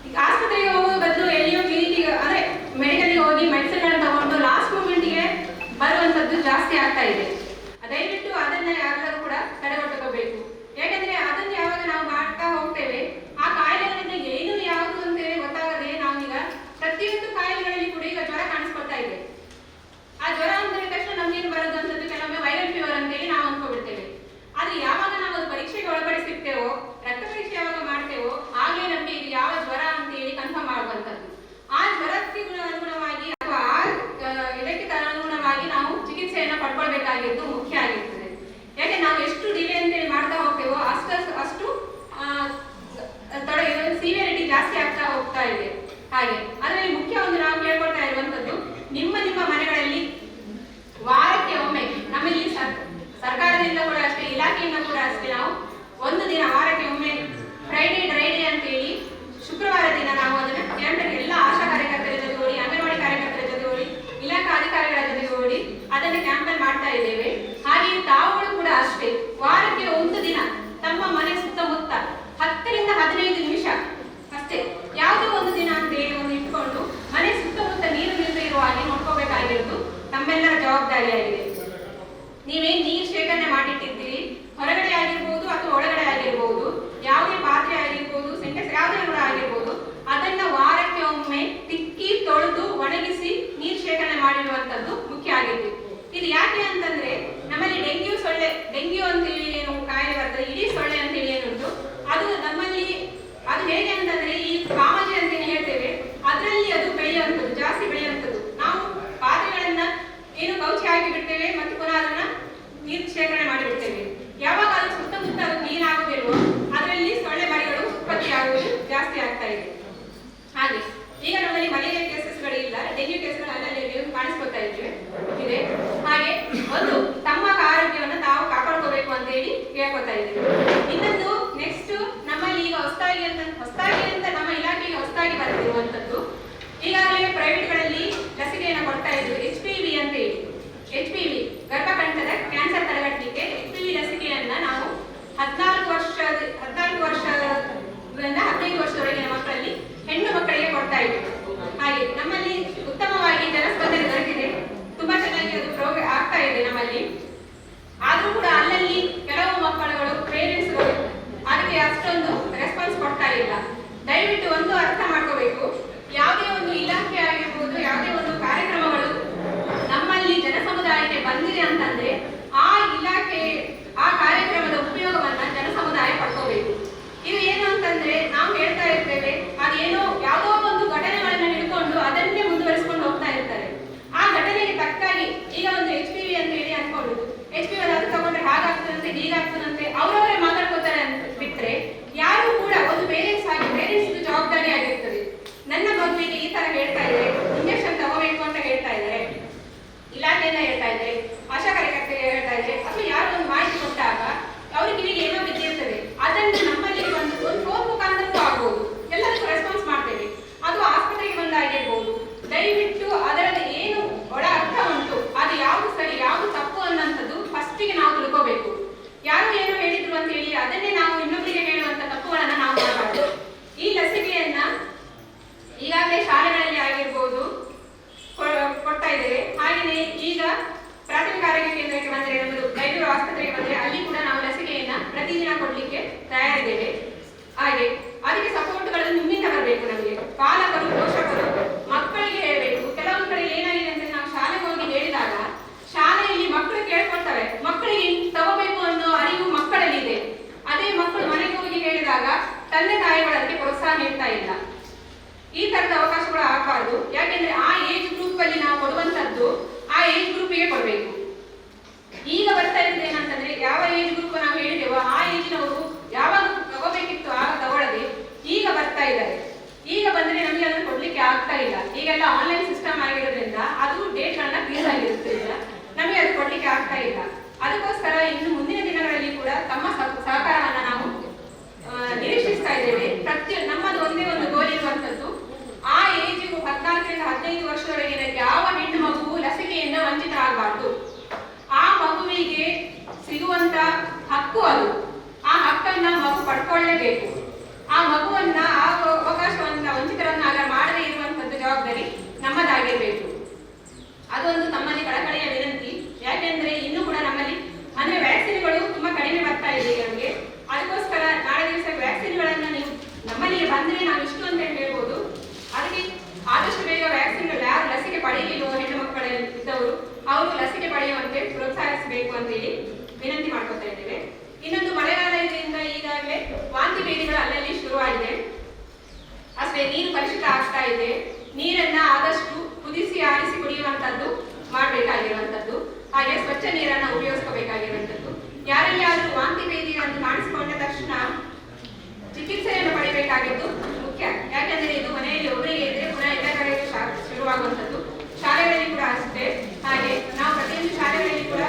ಈಗ ಆಸ್ಪತ್ರೆಗೆ ಹೋಗುವ ಬದಲು ಎಲ್ಲಿಯೋ ಕ್ಲಿನಿಕ್ಗೆ ಅಂದರೆ ಮೆಡಿಕಲ್ಗೆ ಹೋಗಿ ಮೆಡಿಸಿನ್ ತಗೊಂಡು ಲಾಸ್ಟ್ ಮೂಮೆಂಟ್ಗೆ ಬರುವಂಥದ್ದು ಜಾಸ್ತಿ ಆಗ್ತಾ ಇದೆ. ದಯವಿಟ್ಟು ಅದನ್ನ ಯಾರಾದರೂ ಕೂಡ ತಡೆಗಟ್ಟಬೇಕು. ಯಾಕಂದ್ರೆ ಅದನ್ನು ಯಾವಾಗ ನಾವು ಮಾಡ್ತಾ ಹೋಗ್ತೇವೆ ಆ ಕಾಯಿಲೆಗಳಿಂದ ಏನು ಯಾವುದು ಅಂತೇಳಿ ಗೊತ್ತಾಗದೆ ನಾವೀಗ ಪ್ರತಿಯೊಂದು ಕಾಯಿಲೆಗಳಲ್ಲಿ ಕೂಡ ಈಗ ಜ್ವರ ಕಾಣಿಸ್ಕೊಳ್ತಾ ಇದೆ. ಆ ಜ್ವರ ಅಂದ ತಕ್ಷಣ ನಮ್ಗೇನು ಬರೋದು ಅಂತಂದು ಕೆಲವೊಮ್ಮೆ ವೈರಲ್ ಫೀವರ್ ಅಂತೇಳಿ ನಾವು ಅನ್ಕೊಬಿಡ್ತೇವೆ. ಆದ್ರೆ ಯಾವಾಗ ನಾವು ಅದು ಪರೀಕ್ಷೆಗೆ ಒಳಪಡಿಸಿರ್ತೇವೋ, ರಕ್ತ ಪರೀಕ್ಷೆ ಯಾವಾಗ ಮಾಡ್ತೇವೋ ಆಗಲೇ ನಮಗೆ ಇದು ಯಾವ ಜ್ವರ ಅಂತೇಳಿ ಕನ್ಫರ್ಮ್ ಆಗುವಂಥದ್ದು. ಆ ಜ್ವರಕ್ಕೆ ಅನುಗುಣವಾಗಿ ಅಥವಾ ಇದಕ್ಕೆ ಅನುಗುಣವಾಗಿ ನಾವು ಚಿಕಿತ್ಸೆಯನ್ನು ಪಡ್ಕೊಳ್ಬೇಕಾಗಿದ್ದು ಮುಖ್ಯ ಆಗಿರ್ತದೆ. ಯಾಕೆ ನಾವು ಎಷ್ಟು ಡಿಲೇ ಅಂತೇಳಿ ಮಾಡ್ತಾ ಹೋಗ್ತೇವೋ ಅಷ್ಟು ಸಿವಿಯರಿಟಿ ಜಾಸ್ತಿ ಆಗ್ತಾ ಹೋಗ್ತಾ ಇದೆ. ಹಾಗೆ ಅದರಲ್ಲಿ ಮುಖ್ಯ ಒಂದು ನಾವು ಕೇಳ್ಕೊಳ್ತಾ ಇರುವಂತದ್ದು, ನಿಮ್ಮ ಮನೆಗಳಲ್ಲಿ ವಾರಕ್ಕೆ ಒಮ್ಮೆ, ನಮ್ಮಲ್ಲಿ ಸರ್ಕಾರದಿಂದ ಕೂಡ ಅಷ್ಟೇ, ಇಲಾಖೆಯಿಂದ ಕೂಡ ಅಷ್ಟೇ, ನಾವು ಒಂದು ದಿನ ವಾರಕ್ಕೆ ಒಮ್ಮೆ ಫ್ರೈಡೇ ಡ್ರೈ ಡೇ ಅಂತೇಳಿ ಶುಕ್ರವಾರ ದಿನ ನಾವು ಅದನ್ನ ಕ್ಯಾಂಪೇನ್ ಎಲ್ಲ ಆಶಾ ಕಾರ್ಯಕರ್ತರ ಜೊತೆಗೂಡಿ, ಅಂಗನವಾಡಿ ಕಾರ್ಯಕರ್ತರ ಜೊತೆಗೂಡಿ, ಇಲಾಖಾ ಅಧಿಕಾರಿಗಳ ಜೊತೆಗೂಡಿ ಅದನ್ನು ಕ್ಯಾಂಪೇನ್ ಮಾಡ್ತಾ ಇದ್ದೇವೆ. ಹಾಗೆ ತಾವುಗಳು ಕೂಡ ಅಷ್ಟೇ ವಾರಕ್ಕೆ ಒಂದು ದಿನ ತಮ್ಮ ಮನೆ ಸುತ್ತಮುತ್ತ 10 ರಿಂದ 15 ನಿಮಿಷ ಅಷ್ಟೇ ಯಾವುದೋ ಒಂದು ದಿನ ಅಂತೇಳಿ ಒಂದು ಇಟ್ಕೊಂಡು ಮನೆ ಸುತ್ತಮುತ್ತ ನೀರು ನಿಲ್ಲದೆ ಇರುವ ಹಾಗೆ ನೋಡ್ಕೋಬೇಕಾಗಿರೋದು ನಮ್ಮೆಲ್ಲರ ಜವಾಬ್ದಾರಿಯಾಗಿದೆ. ನೀವೇನು ನೀರು ಶೇಖರಣೆ ಮಾಡಿಟ್ಟಿದ್ದೀರಿ, ಹೊರಗಡೆ ಆಗಿರ್ಬೋದು ಅಥವಾ ಒಳಗಡೆ ಆಗಿರ್ಬೋದು, ಯಾವುದೇ ಪಾತ್ರೆ ಆಗಿರ್ಬೋದು, ಸಿಂಟೆಕ್ಸ್ ಯಾವುದೇ ಕೂಡ ಆಗಿರ್ಬೋದು, ಅದನ್ನ ವಾರಕ್ಕೆ ಒಮ್ಮೆ ತಿಕ್ಕಿ ತೊಳೆದು ಒಣಗಿಸಿ ನೀರು ಶೇಖರಣೆ ಮಾಡಿರುವಂತದ್ದು ಮುಖ್ಯ ಆಗಿತ್ತು. ಇದು ಯಾಕೆ ಅಂತಂದ್ರೆ ನಮ್ಮಲ್ಲಿ ಡೆಂಗ್ಯೂ ಅಂತೇಳಿ ಏನು ಕಾಯಿಲೆ ಬರ್ತದೆ, ಇಡೀ ಸೊಳ್ಳೆ ಅಂತೇಳಿ ಏನುಂಟು, ಅದು ನಮ್ಮಲ್ಲಿ ಅದು ಹೇಗೆ ಅಂತಂದ್ರೆ ಈ ಕಾಮಜಿ ಅಂತೇಳಿ ಹೇಳ್ತೇವೆ, ಅದರಲ್ಲಿ ಅದು ಬೆಳೆಯುವಂಥದ್ದು, ಜಾಸ್ತಿ ಬೆಳೆಯುವಂಥದ್ದು. ನಾವು ಪಾತ್ರೆಗಳನ್ನ ಏನು ಕೌಚಿ ಹಾಕಿ ಬಿಡ್ತೇವೆ ಮತ್ತು ಪುನಃ ಅದನ್ನ ನೀರು ಶೇಖರಣೆ ಮಾಡಿಬಿಡ್ತೇವೆ. ಯಾವಾಗ ಅದು ಸುತ್ತಮುತ್ತ ಅದು ಕ್ಲೀನ್ ಆಗುದಿಲ್ವೋ ಅದರಲ್ಲಿ ಸೊಳ್ಳೆ ಮರಿಗಳು ಉತ್ಪತ್ತಿ ಆಗುವುದು ಜಾಸ್ತಿ ಆಗ್ತಾ ಇದೆ. ಹಾಗೆ ಈಗ ನಮ್ಮಲ್ಲಿ ಮಲೇರಿಯಾ ಕೇಸಸ್ಗಳಿಲ್ಲ, ಡೆಂಗ್ಯೂ ಕೇಸ್ಗಳು ಅಲ್ಲಲ್ಲಿ ಕಾಣಿಸ್ಕೊಳ್ತಾ ಇದೆ. ಹಾಗೆ ಒಂದು ತಮ್ಮ ಆರೋಗ್ಯವನ್ನು ತಾವು ಕಾಪಾಡ್ಕೋಬೇಕು ಅಂತ ಹೇಳಿ ಕೇಳ್ಕೊತಾ ಇದ್ದೀವಿ. ಇನ್ನೊಂದು ನೆಕ್ಸ್ಟ್ ನಮ್ಮಲ್ಲಿ ಈಗ ಹೊಸದಾಗಿ ಅಂತ ನಮ್ಮ ಇಲಾಖೆಗೆ ಹೊಸದಾಗಿ ಬರ್ತಿರುವಂತದ್ದು, ಈಗಾಗಲೇ ಪ್ರೈವೇಟ್ಗಳಲ್ಲಿ ಲಸಿಕೆಯನ್ನು ಕೊಡ್ತಾ ಇದ್ರು, HPV ಅಂತ ಹೇಳಿ. HPV ಗರ್ಭಕಂಠದ ಕ್ಯಾನ್ಸರ್ ತಡೆಗಟ್ಟಲಿಕ್ಕೆ HPV ಲಸಿಕೆಯನ್ನ ನಾವು 14 ವರ್ಷದಿಂದ 15 ವರ್ಷದವರೆಗಿನ ಮಕ್ಕಳಲ್ಲಿ ಹೆಣ್ಣು ಮಕ್ಕಳಿಗೆ ಕೊಡ್ತಾ ಇದ್ವಿ. ಹಾಗೆ ನಮ್ಮಲ್ಲಿ ಉತ್ತಮವಾಗಿ ಜನಸ್ಪಂದನೆ ದೊರೆತಿದೆ. ಹೀಗಾಗ್ತದಂತೆ ಹೀಗಾಗ್ತದಂತೆ ಅವರವರೇ ಮಾತಾಡ್ಕೋತಾರೆ ಅಂತ ಬಿಟ್ರೆ ಯಾರು ಕೂಡ ಒಂದು ಪೇರೆಂಟ್ಸ್ ಆಗಿ ಪೇರೆಂಟ್ಸ್ ಜವಾಬ್ದಾರಿ ಆಗಿರ್ತದೆ. ನನ್ನ ಮಗುವಿಗೆ ಈ ತರ ಹೇಳ್ತಾ ಇದ್ದಾರೆ, ಇಂಜೆಕ್ಷನ್ ತಗೋಬೇಕು ಅಂತ ಹೇಳ್ತಾ ಇದ್ದಾರೆ, ಇಲಾಖೆಯಿಂದ ಹೇಳ್ತಾ ಇದ್ದಾರೆ, ಆಶಾ ಕಾರ್ಯಕರ್ತರಿಗೆ ಹೇಳ್ತಾ ಇದ್ದಾರೆ, ಅಥವಾ ಯಾರು ಒಂದು ಮಾಹಿತಿ ಕೊಟ್ಟಾಗ ಅವ್ರ ಕಿವಿಗೆ ಏನೋ ಬಿದ್ದಿರ್ತದೆ, ಅದನ್ನು ನಮ್ಮಲ್ಲಿ ಒಂದು ಫೋನ್ ಮುಖಾಂತರವೂ ಆಗ್ಬೋದು, ಎಲ್ಲರಿಗೂ ರೆಸ್ಪಾನ್ಸ್ ಮಾಡ್ತೇವೆ. ಅದು ಆಸ್ಪತ್ರೆಗೆ ಬಂದಾಗಿರ್ಬೋದು. ದಯವಿಟ್ಟು ಅದರಲ್ಲಿ ಏನು ಒಳ ಅರ್ಥ ಉಂಟು, ಅದು ಯಾವುದು ಸರಿ ಯಾವುದು ತಪ್ಪು ಅನ್ನೋಂಥದ್ದು ಫಸ್ಟಿಗೆ ನಾವು ತಿಳ್ಕೋಬೇಕು. ಯಾರು ಏನೋ ಹೇಳಿದ್ರು ಅಂತ ಹೇಳಿ ಅದನ್ನೇ ನಾವು ಇನ್ನೊಬ್ಬರಿಗೆ ಹೇಳುವಂತ ತಪ್ಪುಗಳನ್ನ ನಾವು ಮಾಡಬಾರ್ದು. ಈ ಲಸಿಕೆಯನ್ನ ಈಗಾಗಲೇ ಶಾಲೆಗಳಲ್ಲಿ ಆಗಿರ್ಬೋದು ಕೊಡ್ತಾ ಇದ್ದೇವೆ. ಹಾಗೆಯೇ ಈಗ ಪ್ರಾಥಮಿಕ ಆರೋಗ್ಯ ಕೇಂದ್ರಕ್ಕೆ ಬಂದರೆ, ನಮ್ಮದು ವೈದ್ಯರು ಆಸ್ಪತ್ರೆಗೆ ಬಂದರೆ ಅಲ್ಲಿ ಕೂಡ ನಾವು ಲಸಿಕೆಯನ್ನ ಪ್ರತಿದಿನ ಕೊಡ್ಲಿಕ್ಕೆ ತಯಾರಿದ್ದೇವೆ. ಹಾಗೆ ಅದಕ್ಕೆ ಸಪೋರ್ಟ್ಗಳು ನಿಮ್ಮಿಂದ ಬರಬೇಕು. ನಮಗೆ ಪಾಲಕರು, ಪೋಷಕರು ಮಕ್ಕಳಿಗೆ ಹೇಳಬೇಕು. ಕೆಲವೊಂದು ಕಡೆ ಏನಾಗಿದೆ ಅಂದ್ರೆ ನಾವು ಶಾಲೆಗೆ ಹೋಗಿ ಹೇಳಿದಾಗ ಶಾಲೆಯಲ್ಲಿ ಮಕ್ಕಳು ಕೇಳ್ಕೊಳ್ತಾರೆ, ಮಕ್ಕಳಿಗೆ ತಗೋಬೇಕು ಅನ್ನೋ ಅರಿವು ಮಕ್ಕಳಲ್ಲಿ ಇದೆ. ಅದೇ ಮಕ್ಕಳು ಮನೆಗೆ ಹೋಗಿ ಹೇಳಿದಾಗ ತಂದೆ ತಾಯಿಗಳು ಅದಕ್ಕೆ ಪ್ರೋತ್ಸಾಹ ನೀಡ್ತಾ ಇಲ್ಲ. ಈ ತರದ ಅವಕಾಶಗಳು ಆಗಬಾರ್ದು. ಯಾಕೆಂದ್ರೆ ಆ ಏಜ್ ಗ್ರೂಪ್ ಅಲ್ಲಿ ನಾವು ಕೊಡುವಂತದ್ದು ಆ ಏಜ್ ಗ್ರೂಪಿಗೆ ಕೊಡಬೇಕು. ಈಗ ಬರ್ತಾ ಇರೋದು ಏನಂತಂದ್ರೆ, ಯಾವ ಏಜ್ ಗ್ರೂಪ್ ನಾವು ಹೇಳಿದೆವೋ ಆ ಏಜಿನವರು ಯಾವಾಗ ತಗೋಬೇಕಿತ್ತು ಆಗ ತಗೊಳ್ಳದೆ ಈಗ ಬರ್ತಾ ಇದ್ದಾರೆ. ಈಗ ಬಂದ್ರೆ ನಮಗೆ ಅದನ್ನು ಕೊಡ್ಲಿಕ್ಕೆ ಆಗ್ತಾ ಇಲ್ಲ. ಈಗೆಲ್ಲ ಆನ್ಲೈನ್ ಸಿಸ್ಟಮ್ ಆಗಿರೋದ್ರಿಂದ ಅದು ಡೇಟ್ಗಳನ್ನ ಫೀಸ್ ಆಗಿರೋದ್ರಿಂದ ನಮಗೆ ಅದು ಕೊಡ್ಲಿಕ್ಕೆ ಆಗ್ತಾ ಇಲ್ಲ. ಅದಕ್ಕೋಸ್ಕರ ಇನ್ನು ಮುಂದಿನ ದಿನಗಳಲ್ಲಿ ಕೂಡ ತಮ್ಮ ಸಹಕಾರವನ್ನ ನಾವು ನಿರೀಕ್ಷಿಸ್ತಾ ಇದ್ದೇವೆ. ನಮ್ಮದು ಒಂದೇ ಒಂದು ಗೋಲ್ ಇರುವಂತದ್ದು, ಆ ಏಜಿಗೂ 14 ರಿಂದ 15 ವರ್ಷದೊಳಗಿನ ಯಾವ ಹೆಣ್ಣು ಮಗುವು ಲಸಿಕೆಯಿಂದ ವಂಚಿತ ಆಗಬಾರ್ದು. ಆ ಮಗುವಿಗೆ ಸಿಗುವಂತ ಹಕ್ಕು ಅದು. ಆ ಹಕ್ಕನ್ನ ಮಗು ಪಡ್ಕೊಳ್ಳೇಬೇಕು. ಆ ಮಗುವನ್ನ ಆ ಅವಕಾಶವನ್ನ ವಂಚಿತರನ್ನಾಗ ಮಾಡದೇ ಇರುವಂತದ್ದು ಜವಾಬ್ದಾರಿ ನಮ್ಮದಾಗಿರ್ಬೇಕು. ಅದೊಂದು ತಮ್ಮಲ್ಲಿ ಕಳಕಳಿಯ ವಿನಂತಿ. ಯಾಕೆಂದ್ರೆ ಇನ್ನೂ ಕೂಡ ನಮ್ಮಲ್ಲಿ ಅಂದ್ರೆ ವ್ಯಾಕ್ಸಿನ್ಗಳು ತುಂಬಾ ಕಡಿಮೆ ಬರ್ತಾ ಇದೆ ನಮಗೆ. ಅದಕ್ಕೋಸ್ಕರ ನಾಳೆ ದಿವಸ ವ್ಯಾಕ್ಸಿನ್ಗಳನ್ನ ನೀವು ನಮ್ಮಲ್ಲಿ ಬಂದ್ರೆ ನಾವು ಇಷ್ಟು ಅಂತ ಹೇಳ್ಬೋದು. ಅದಕ್ಕೆ ಆದಷ್ಟು ಬೇಗ ವ್ಯಾಕ್ಸಿನ್ಗಳು ಯಾರು ಲಸಿಕೆ ಪಡೆಯಲಿಲ್ಲೋ ಹೆಣ್ಣು ಮಕ್ಕಳ ಇದ್ದವರು ಅವರು ಲಸಿಕೆ ಪಡೆಯುವಂತೆ ಪ್ರೋತ್ಸಾಹಿಸಬೇಕು ಅಂತ ಹೇಳಿ ವಿನಂತಿ ಮಾಡ್ಕೊತಾ ಇದ್ದೇವೆ. ಇನ್ನೊಂದು, ಮಳೆಗಾಲ ಇದರಿಂದ ಈಗಾಗಲೇ ವಾಂತಿ ಭೇದಿಗಳು ಅಲ್ಲಲ್ಲಿ ಶುರುವಾಗಿದೆ. ಅಷ್ಟೇ ನೀರು ಕಲುಷಿತ ಆಗ್ತಾ ಇದೆ. ನೀರನ್ನ ಆದಷ್ಟು ಕುದಿಸಿ ಆರಿಸಿ ಕುಡಿಯುವಂತದ್ದು ಮಾಡಬೇಕಾಗಿರುವಂತದ್ದು. ಹಾಗೆ ಸ್ವಚ್ಛ ನೀರನ್ನ ಉಪಯೋಗಿಸಬೇಕಾಗಿರುವಂತದ್ದು. ಯಾರೆಲ್ಲಾದ್ರೂ ವಾಂತಿ ಭೇದಿ ಅಂತ ಕಾಣಿಸಿಕೊಂಡ ತಕ್ಷಣ ಚಿಕಿತ್ಸೆಯನ್ನು ಪಡೆಯಬೇಕಾಗಿದ್ದು ಮುಖ್ಯ. ಯಾಕೆಂದ್ರೆ ಇದು ಮನೆಯಲ್ಲಿ ಒಬ್ಬರಿಗೆ ಇದ್ರೆ ಪುನಃ ಎಲ್ಲ ಕಡೆ ಶುರುವಾಗುವಂಥದ್ದು. ಶಾಲೆಗಳಲ್ಲಿ ಕೂಡ ಅಷ್ಟೇ. ಹಾಗೆ ನಾವು ಪ್ರತಿಯೊಂದು ಶಾಲೆಗಳಲ್ಲಿ ಕೂಡ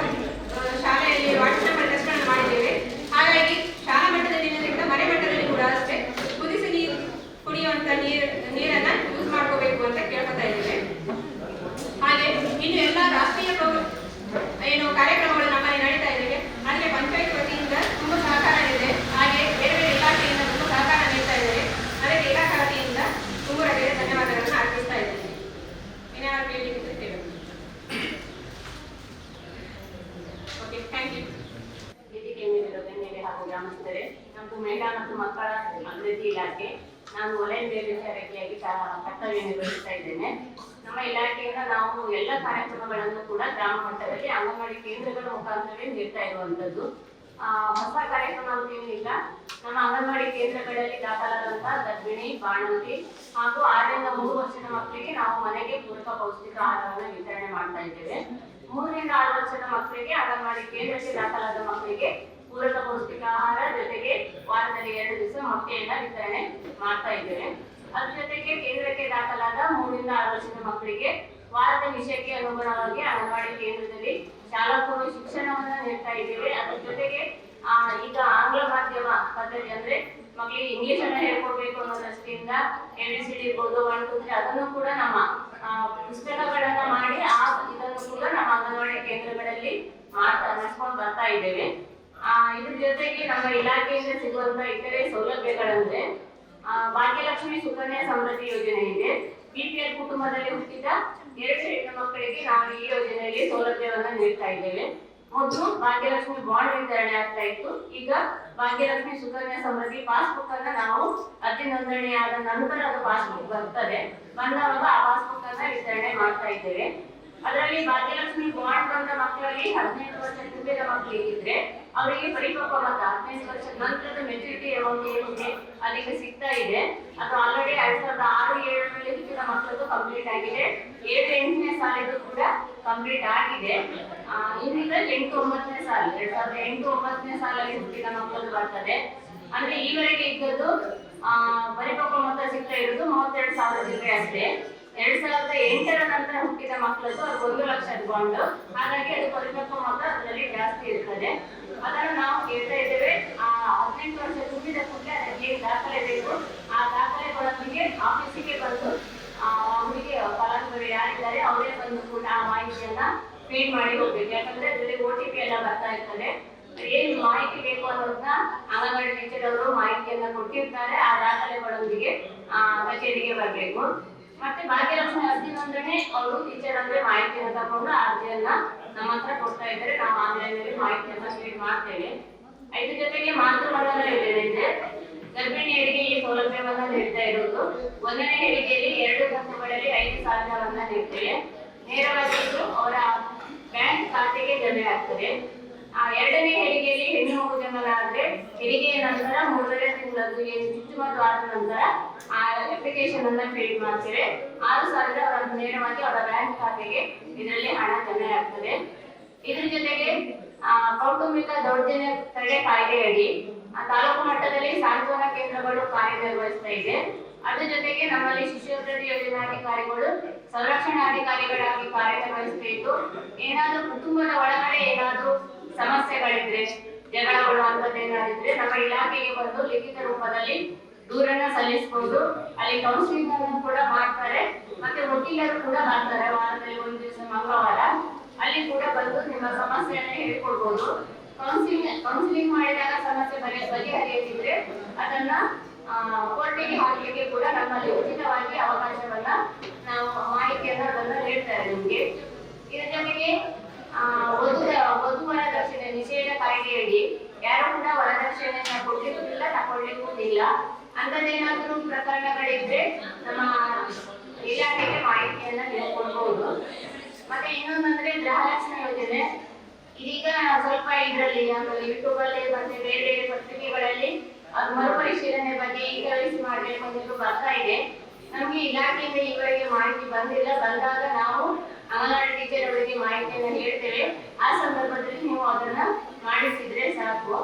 ಶಾಲೆಯಲ್ಲಿ ವಾರ್ಡ್ ನಂಬರ್ ಟೆಸ್ಟ್ಗಳನ್ನು ಮಾಡಿದ್ದೇವೆ. ಹಾಗಾಗಿ ಶಾಲಾ ಮಟ್ಟದಲ್ಲಿ ಮನೆ ಮಟ್ಟದಲ್ಲಿ ಕೂಡ ಅಷ್ಟೇ ಕುದಿಸಿ ನೀರು ಕುಡಿಯುವಂತ ನೀರನ್ನ ಯೂಸ್ ಮಾಡ್ಕೋಬೇಕು ಅಂತ ಕೇಳ್ಕೊತಾ ಇದ್ದೇವೆ. ಹಾಗೆ ಇನ್ನು ಎಲ್ಲ ರಾಷ್ಟ್ರೀಯ ಏನು ಕಾರ್ಯಕ್ರಮಗಳು ನಮ್ಮಲ್ಲಿ ನಡೀತಾ ಇದ್ದೇವೆ. ಅದಕ್ಕೆ ಪಂಚಾಯತ್ ವತಿಯಿಂದ ತುಂಬಾ ಸಹಕಾರ ಇದೆ. ಹಾಗೆ ಬೇರೆ ಬೇರೆ ಇಲಾಖೆಯಿಂದ ತುಂಬಾ ಸಹಕಾರ ನೀಡ್ತಾ ಇದ್ದಾರೆ. ಅದಕ್ಕೆ ಇಲಾಖಾ ವತಿಯಿಂದ ತುಂಬ ಧನ್ಯವಾದಗಳನ್ನು ಅರ್ಪಿಸ್ತಾ ಇದ್ದೇನೆ. ಏನಾದ್ರು ಕೇಳಲಿಕ್ಕೆ ಓಕೆ, ಥ್ಯಾಂಕ್ ಯು. ವೇದಿಕೆ ಮೇಲಿರುವ ಗಣ್ಯರೇ ಹಾಗೂ ಗ್ರಾಮಸ್ಥರೇ, ನಮ್ಮದು ಮಹಿಳಾ ಮತ್ತು ಮಕ್ಕಳ ಅಭಿವೃದ್ಧಿ ಇಲಾಖೆ. ನಾನು ವಲಯ ಮೇಲ್ವಿಚಾರಕಿಯಾಗಿ ಕರ್ತವ್ಯ ನಿರ್ವಹಿಸ್ತಾ ಇದ್ದೇನೆ. ನಮ್ಮ ಇಲಾಖೆಯಿಂದ ನಾವು ಎಲ್ಲ ಕಾರ್ಯಕ್ರಮಗಳನ್ನು ಕೂಡ ಗ್ರಾಮ ಮಟ್ಟದಲ್ಲಿ ಅಂಗನವಾಡಿ ಕೇಂದ್ರಗಳ ಮುಖಾಂತರವೇ ನೀಡ್ತಾ ಇರುವಂತದ್ದು. ಹೊಸ ಕಾರ್ಯಕ್ರಮ ಅಂತೇನಿಲ್ಲ. ನಮ್ಮ ಅಂಗನವಾಡಿ ಕೇಂದ್ರಗಳಲ್ಲಿ ದಾಖಲಾದಂತಹ ಗರ್ಭಿಣಿ, ಬಾಣಂತಿ ಹಾಗೂ 6 ರಿಂದ 3 ವರ್ಷದ ಮಕ್ಕಳಿಗೆ ನಾವು ಮನೆಗೆ ಪೂರಕ ಪೌಷ್ಟಿಕ ಆಹಾರವನ್ನು ವಿತರಣೆ ಮಾಡ್ತಾ ಇದ್ದೇವೆ. 3 ರಿಂದ 6 ವರ್ಷದ ಮಕ್ಕಳಿಗೆ ಅಂಗನವಾಡಿ ಕೇಂದ್ರಕ್ಕೆ ದಾಖಲಾದ ಮಕ್ಕಳಿಗೆ ಪೂರಕ ಪೌಷ್ಟಿಕ ಆಹಾರ ಜೊತೆಗೆ ವಾರದಲ್ಲಿ 2 ದಿವಸ ಮೊಟ್ಟೆಯನ್ನ ವಿತರಣೆ ಮಾಡ್ತಾ ಇದ್ದೇವೆ. ಅದ್ರ ಜೊತೆಗೆ ಕೇಂದ್ರಕ್ಕೆ ದಾಖಲಾದ 3 ರಿಂದ 6 ವರ್ಷದ ಮಕ್ಕಳಿಗೆ ವಾರದ ವಿಷಯಕ್ಕೆ ಅನುಗುಣವಾಗಿ ಅಂಗನವಾಡಿ ಕೇಂದ್ರದಲ್ಲಿ ಶಾಲಾ ಪೂರ್ವ ಶಿಕ್ಷಣವನ್ನ ನೀಡ್ತಾ ಇದ್ದೇವೆ. ಅದ್ರ ಜೊತೆಗೆ ಈಗ ಆಂಗ್ಲ ಮಾಧ್ಯಮ ಪದ್ಧತಿ ಅಂದ್ರೆ ಮಕ್ಕಳಿಗೆ ಇಂಗ್ಲಿಷ್ ಅನ್ನ ಹೇಳ್ಕೊಡ್ಬೇಕು ಅನ್ನೋ ದೃಷ್ಟಿಯಿಂದ ABCD ಇರ್ಬೋದು 1 2 3 ಅದನ್ನು ಕೂಡ ನಮ್ಮ ಪುಸ್ತಕಗಳನ್ನ ಮಾಡಿ ಇದನ್ನು ಕೂಡ ನಮ್ಮ ಅಂಗನವಾಡಿ ಕೇಂದ್ರಗಳಲ್ಲಿ ನಡೆಸ್ಕೊಂಡು ಬರ್ತಾ ಇದ್ದೇವೆ. ಇದ್ರ ಜೊತೆಗೆ ನಮ್ಮ ಇಲಾಖೆಯಿಂದ ಸಿಗುವಂತ ಇತರೆ ಸೌಲಭ್ಯಗಳಂದ್ರೆ ಭಾಗ್ಯಲಕ್ಷ್ಮಿ ಸುಕನ್ಯಾ ಸಮೃದ್ಧಿ ಯೋಜನೆ ಇದೆ. BPL ಕುಟುಂಬದಲ್ಲಿ ಹುಟ್ಟಿದ 2 ಹೆಣ್ಣು ಮಕ್ಕಳಿಗೆ ನಾವು ಈ ಯೋಜನೆಯಲ್ಲಿ ಸೌಲಭ್ಯವನ್ನ ನೀಡ್ತಾ ಇದ್ದೇವೆ. ಮೊದಲು ಭಾಗ್ಯಲಕ್ಷ್ಮಿ ಬಾಂಡ್ ವಿತರಣೆ ಆಗ್ತಾ ಇತ್ತು. ಈಗ ಭಾಗ್ಯಲಕ್ಷ್ಮಿ ಸುಕನ್ಯಾ ಸಮೃದ್ಧಿ ಪಾಸ್ಬುಕ್ ಅನ್ನ ನಾವು ಅರ್ಜಿ ನೋಂದಣಿ ಆದ ನಂತರ ಅದು ಪಾಸ್ಬುಕ್ ಬರ್ತದೆ. ಬಂದವಾಗ ಆ ಪಾಸ್ಬುಕ್ ಅನ್ನ ವಿತರಣೆ ಮಾಡ್ತಾ ಇದ್ದೇವೆ. ಅದರಲ್ಲಿ ಭಾಗ್ಯಲಕ್ಷ್ಮಿ ಬಾಂಡ್ ಬಂದ ಮಕ್ಕಳಲ್ಲಿ 18 ವರ್ಷ ತುಂಬಿದ ಮಕ್ಕಳಿಗಿದ್ರೆ ಅವರಿಗೆ ಪರಿಪಕ್ವ ಮತ 15 ವರ್ಷದ ನಂತರದ ಮೆಚುರಿಟಿ ಅಮೌಂಟ್ ಏನಿದೆ ಅದಕ್ಕೆ ಸಿಗ್ತಾ ಇದೆ. ಅದು ಆಲ್ರೆಡಿ 2006-2007 ಹುಟ್ಟಿದ ಮಕ್ಕಳದ್ದು ಕಂಪ್ಲೀಟ್ ಆಗಿದೆ. 7-8ನೇ ಸಾಲಿದು ಕೂಡ ಕಂಪ್ಲೀಟ್ ಆಗಿದೆ. ಇನ್ನೀಗ 8-9ನೇ ಸಾಲು 2008-9ನೇ ಸಾಲಲ್ಲಿ ಹುಟ್ಟಿದ ಮಕ್ಕಳು ಬರ್ತದೆ. ಅಂದ್ರೆ ಈವರೆಗೆ ಇದ್ದದ್ದು ಪರಿಪಕ್ವ ಮೊತ್ತ ಸಿಗ್ತಾ ಇರೋದು 32,000 ಚಿಲ್ಲರೆ ಅಷ್ಟೇ. 2008ರ ನಂತರ ಹುಟ್ಟಿದ ಮಕ್ಕಳದ್ದು ಅದು 1 ಲಕ್ಷದ ಬಾಂಡ್. ಹಾಗಾಗಿ ಅದು ಪರಿಪಕ್ವ ಮೊತ್ತ ಅದರಲ್ಲಿ ಜಾಸ್ತಿ ಇರ್ತದೆ. ಅದನ್ನು ನಾವು ಕೇಳ್ತಾ ಇದ್ದೇವೆ. 18 ವರ್ಷ ತುಂಬಿದ ಕೂಡಲೇ ಅದಕ್ಕೆ ಏನು ದಾಖಲೆ ಬೇಕು ಆ ದಾಖಲೆಗಳೊಂದಿಗೆ ಆಫೀಸಿಗೆ ಬಂದು ಹುಡುಗಿ ಫಲಾನುಭವಿ ಯಾರಿದ್ದಾರೆ ಅವರೇ ಬಂದು ಕೂಡ ಆ ಮಾಹಿತಿಯನ್ನ ಫೀಡ್ ಮಾಡಿ ಹೋಗ್ಬೇಕು. ಯಾಕಂದ್ರೆ ಅದರಲ್ಲಿ OTP ಎಲ್ಲ ಬರ್ತಾ ಇರ್ತದೆ. ಏನ್ ಮಾಹಿತಿ ಬೇಕು ಅನ್ನೋದನ್ನ ಅಂಗನವಾಡಿ ಟೀಚರ್ ಅವರು ಮಾಹಿತಿಯನ್ನ ಕೊಟ್ಟಿರ್ತಾರೆ. ಆ ದಾಖಲೆಗಳೊಂದಿಗೆ ಕಚೇರಿಗೆ ಬರಬೇಕು. ಮತ್ತೆ ಭಾಗ್ಯಲಕ್ಷ್ಮಿ ಅರ್ಜಿ ನೋಂದಣಿ ಅವರು ಟೀಚರ್ ಅಂದ್ರೆ ಮಾಹಿತಿಯನ್ನು ತಗೊಂಡು ಅರ್ಜಿಯನ್ನ ನಮ್ಮ ಹತ್ರ ಕೊಡ್ತಾ ಇದ್ದಾರೆ. ನಾವು ಆನ್ಲೈನ್ ಮಾಹಿತಿಯನ್ನ ಫೀಡ್ ಮಾಡ್ತೇವೆ. ಇದ್ರ ಜೊತೆಗೆ ಮಾತೃ ಮಂಡಲ ಇದೆ. ಗರ್ಭಿಣಿಯರಿಗೆ ಈ ಸೌಲಭ್ಯವನ್ನ ನೀಡ್ತಾ ಇರೋದು. 1ನೇ ಹೆರಿಗೆಯಲ್ಲಿ 2 ಕಂತುಗಳಲ್ಲಿ 5,000 ನೀಡ್ತೇವೆ. ನೇರವಾಗಿ ಅವರ ಬ್ಯಾಂಕ್ ಖಾತೆಗೆ ಜಮೆ ಆಗ್ತದೆ. 2ನೇ ಹೆರಿಗೆಯಲ್ಲಿ ಹೆಣ್ಣು ಮಗು ಜನನ ಆದ್ರೆ ಹೆರಿಗೆಯ ನಂತರ 3.5 ತಿಂಗಳದ್ದು ಏನು ಚುಚ್ಚುಮದ್ದು ಆದ ನಂತರ ಆ ಅಪ್ಲಿಕೇಶನ್ ಅನ್ನ ಫೀಡ್ ಮಾಡ್ತೇವೆ. 6,000 ಅವರನ್ನು ನೇರವಾಗಿ ಅವರ ಬ್ಯಾಂಕ್ ಖಾತೆಗೆ ಇದರಲ್ಲಿ ಹಣ ಜಮೆ ಆಗ್ತದೆ. ಇದ್ರ ಜೊತೆಗೆ ಕೌಟುಂಬಿಕ ದೌರ್ಜನ್ಯ ತಡೆ ಕಾಯ್ದೆಯಡಿ ತಾಲೂಕು ಮಟ್ಟದಲ್ಲಿ ಸಾಂತ್ವನ ಕೇಂದ್ರಗಳು ಕಾರ್ಯನಿರ್ವಹಿಸ್ತಾ ಇದೆ. ಅದ್ರ ಜೊತೆಗೆ ನಮ್ಮಲ್ಲಿ ಶಿಶು ಅಭಿವೃದ್ಧಿ ಯೋಜನಾಧಿಕಾರಿಗಳು ಸಂರಕ್ಷಣಾಧಿಕಾರಿಗಳಾಗಿ ಕಾರ್ಯನಿರ್ವಹಿಸ್ತಾ ಇದ್ದು, ಏನಾದ್ರೂ ಕುಟುಂಬದ ಒಳಗಡೆ ಏನಾದ್ರೂ ಸಮಸ್ಯೆಗಳಿದ್ರೆ, ಜಗಳಗಳು ಅಂತದ್ದೇನಾದಿದ್ರೆ ನಮ್ಮ ಇಲಾಖೆಗೆ ಬಂದು ಲಿಖಿತ ರೂಪದಲ್ಲಿ ದೂರನ್ನ ಸಲ್ಲಿಸಬಹುದು. ಅಲ್ಲಿ ಕೌನ್ಸಿಲಿಂಗ್ ಅನ್ನು ಕೂಡ ಮಾಡ್ತಾರೆ. ಮತ್ತೆ ವಕೀಲರು ಕೂಡ ಬರ್ತಾರೆ. ವಾರದಲ್ಲಿ 1 ದಿವಸ ಮಂಗಳವಾರ ಅಲ್ಲಿ ಕೂಡ ಬಂದು ನಿಮ್ಮ ಸಮಸ್ಯೆಯನ್ನ ಹೇಳ್ಕೊಡ್ಬೋದು. ಕೌನ್ಸಿಲಿಂಗ್ ಮಾಡಿದಾಗ ಸಮಸ್ಯೆ ಬಗೆಹರಿಯದಿದ್ರೆ ಅದನ್ನ ಕೋರ್ಟಿಗೆ ಹಾಕಲಿಕ್ಕೆ ಕೂಡ ನಮ್ಮಲ್ಲಿ ಉಚಿತವಾಗಿ ಅವಕಾಶವನ್ನ ನಾವು ಮಾಹಿತಿಯನ್ನ ಅದನ್ನ ನೀಡ್ತಾರೆ ನಿಮ್ಗೆ. ಇದರ ಜೊತೆಗೆ ವಧು ವರದಕ್ಷಿಣೆ ನಿಷೇಧ ಕಾಯ್ದೆಯಡಿ ಯಾರು ಕೂಡ ವರದಕ್ಷಿಣೆಯನ್ನ ಕೊಡ್ಲಿಕ್ಕೂ ತಗೊಳ್ಲಿಕ್ಕೂ ಇಲ್ಲ. ಅಂತದೇನಾದ್ರೂ ಪ್ರಕರಣಗಳಿದ್ರೆ ನಮ್ಮ ಇಲಾಖೆಗೆ ಮಾಹಿತಿಯನ್ನ ನೀಡ್ಕೊಡ್ಬಹುದು. ಮತ್ತೆ ಇನ್ನೊಂದಂದ್ರೆ ಗೃಹಲಕ್ಷ್ಮಿ ಯೋಜನೆ. ಇದೀಗ ಸ್ವಲ್ಪ ಇದರಲ್ಲಿ ಯೂಟ್ಯೂಬ್ ಅಲ್ಲಿ ಮತ್ತೆ ಬೇರೆ ಪತ್ರಿಕೆಗಳಲ್ಲಿ ಅದು ಮರುಪರಿಶೀಲನೆ ಬಗ್ಗೆ ಈಗ ಮಾಡಬೇಕು ಅಂತ ಬರ್ತಾ ಇದೆ. ನಮ್ಗೆ ಇಲಾಖೆಯಿಂದ ಈವರೆಗೆ ಮಾಹಿತಿ ಬಂದಿಲ್ಲ. ಬಂದಾಗ ನಾವು ಅಂಗನವಾಡಿ ಟೀಚರ್ ಅವರಿಗೆ ಮಾಹಿತಿಯನ್ನು ಹೇಳ್ತೇವೆ. ಆ ಸಂದರ್ಭದಲ್ಲಿ ನೀವು ಅದನ್ನ ಮಾಡಿಸಿದ್ರೆ ಸಾಕು.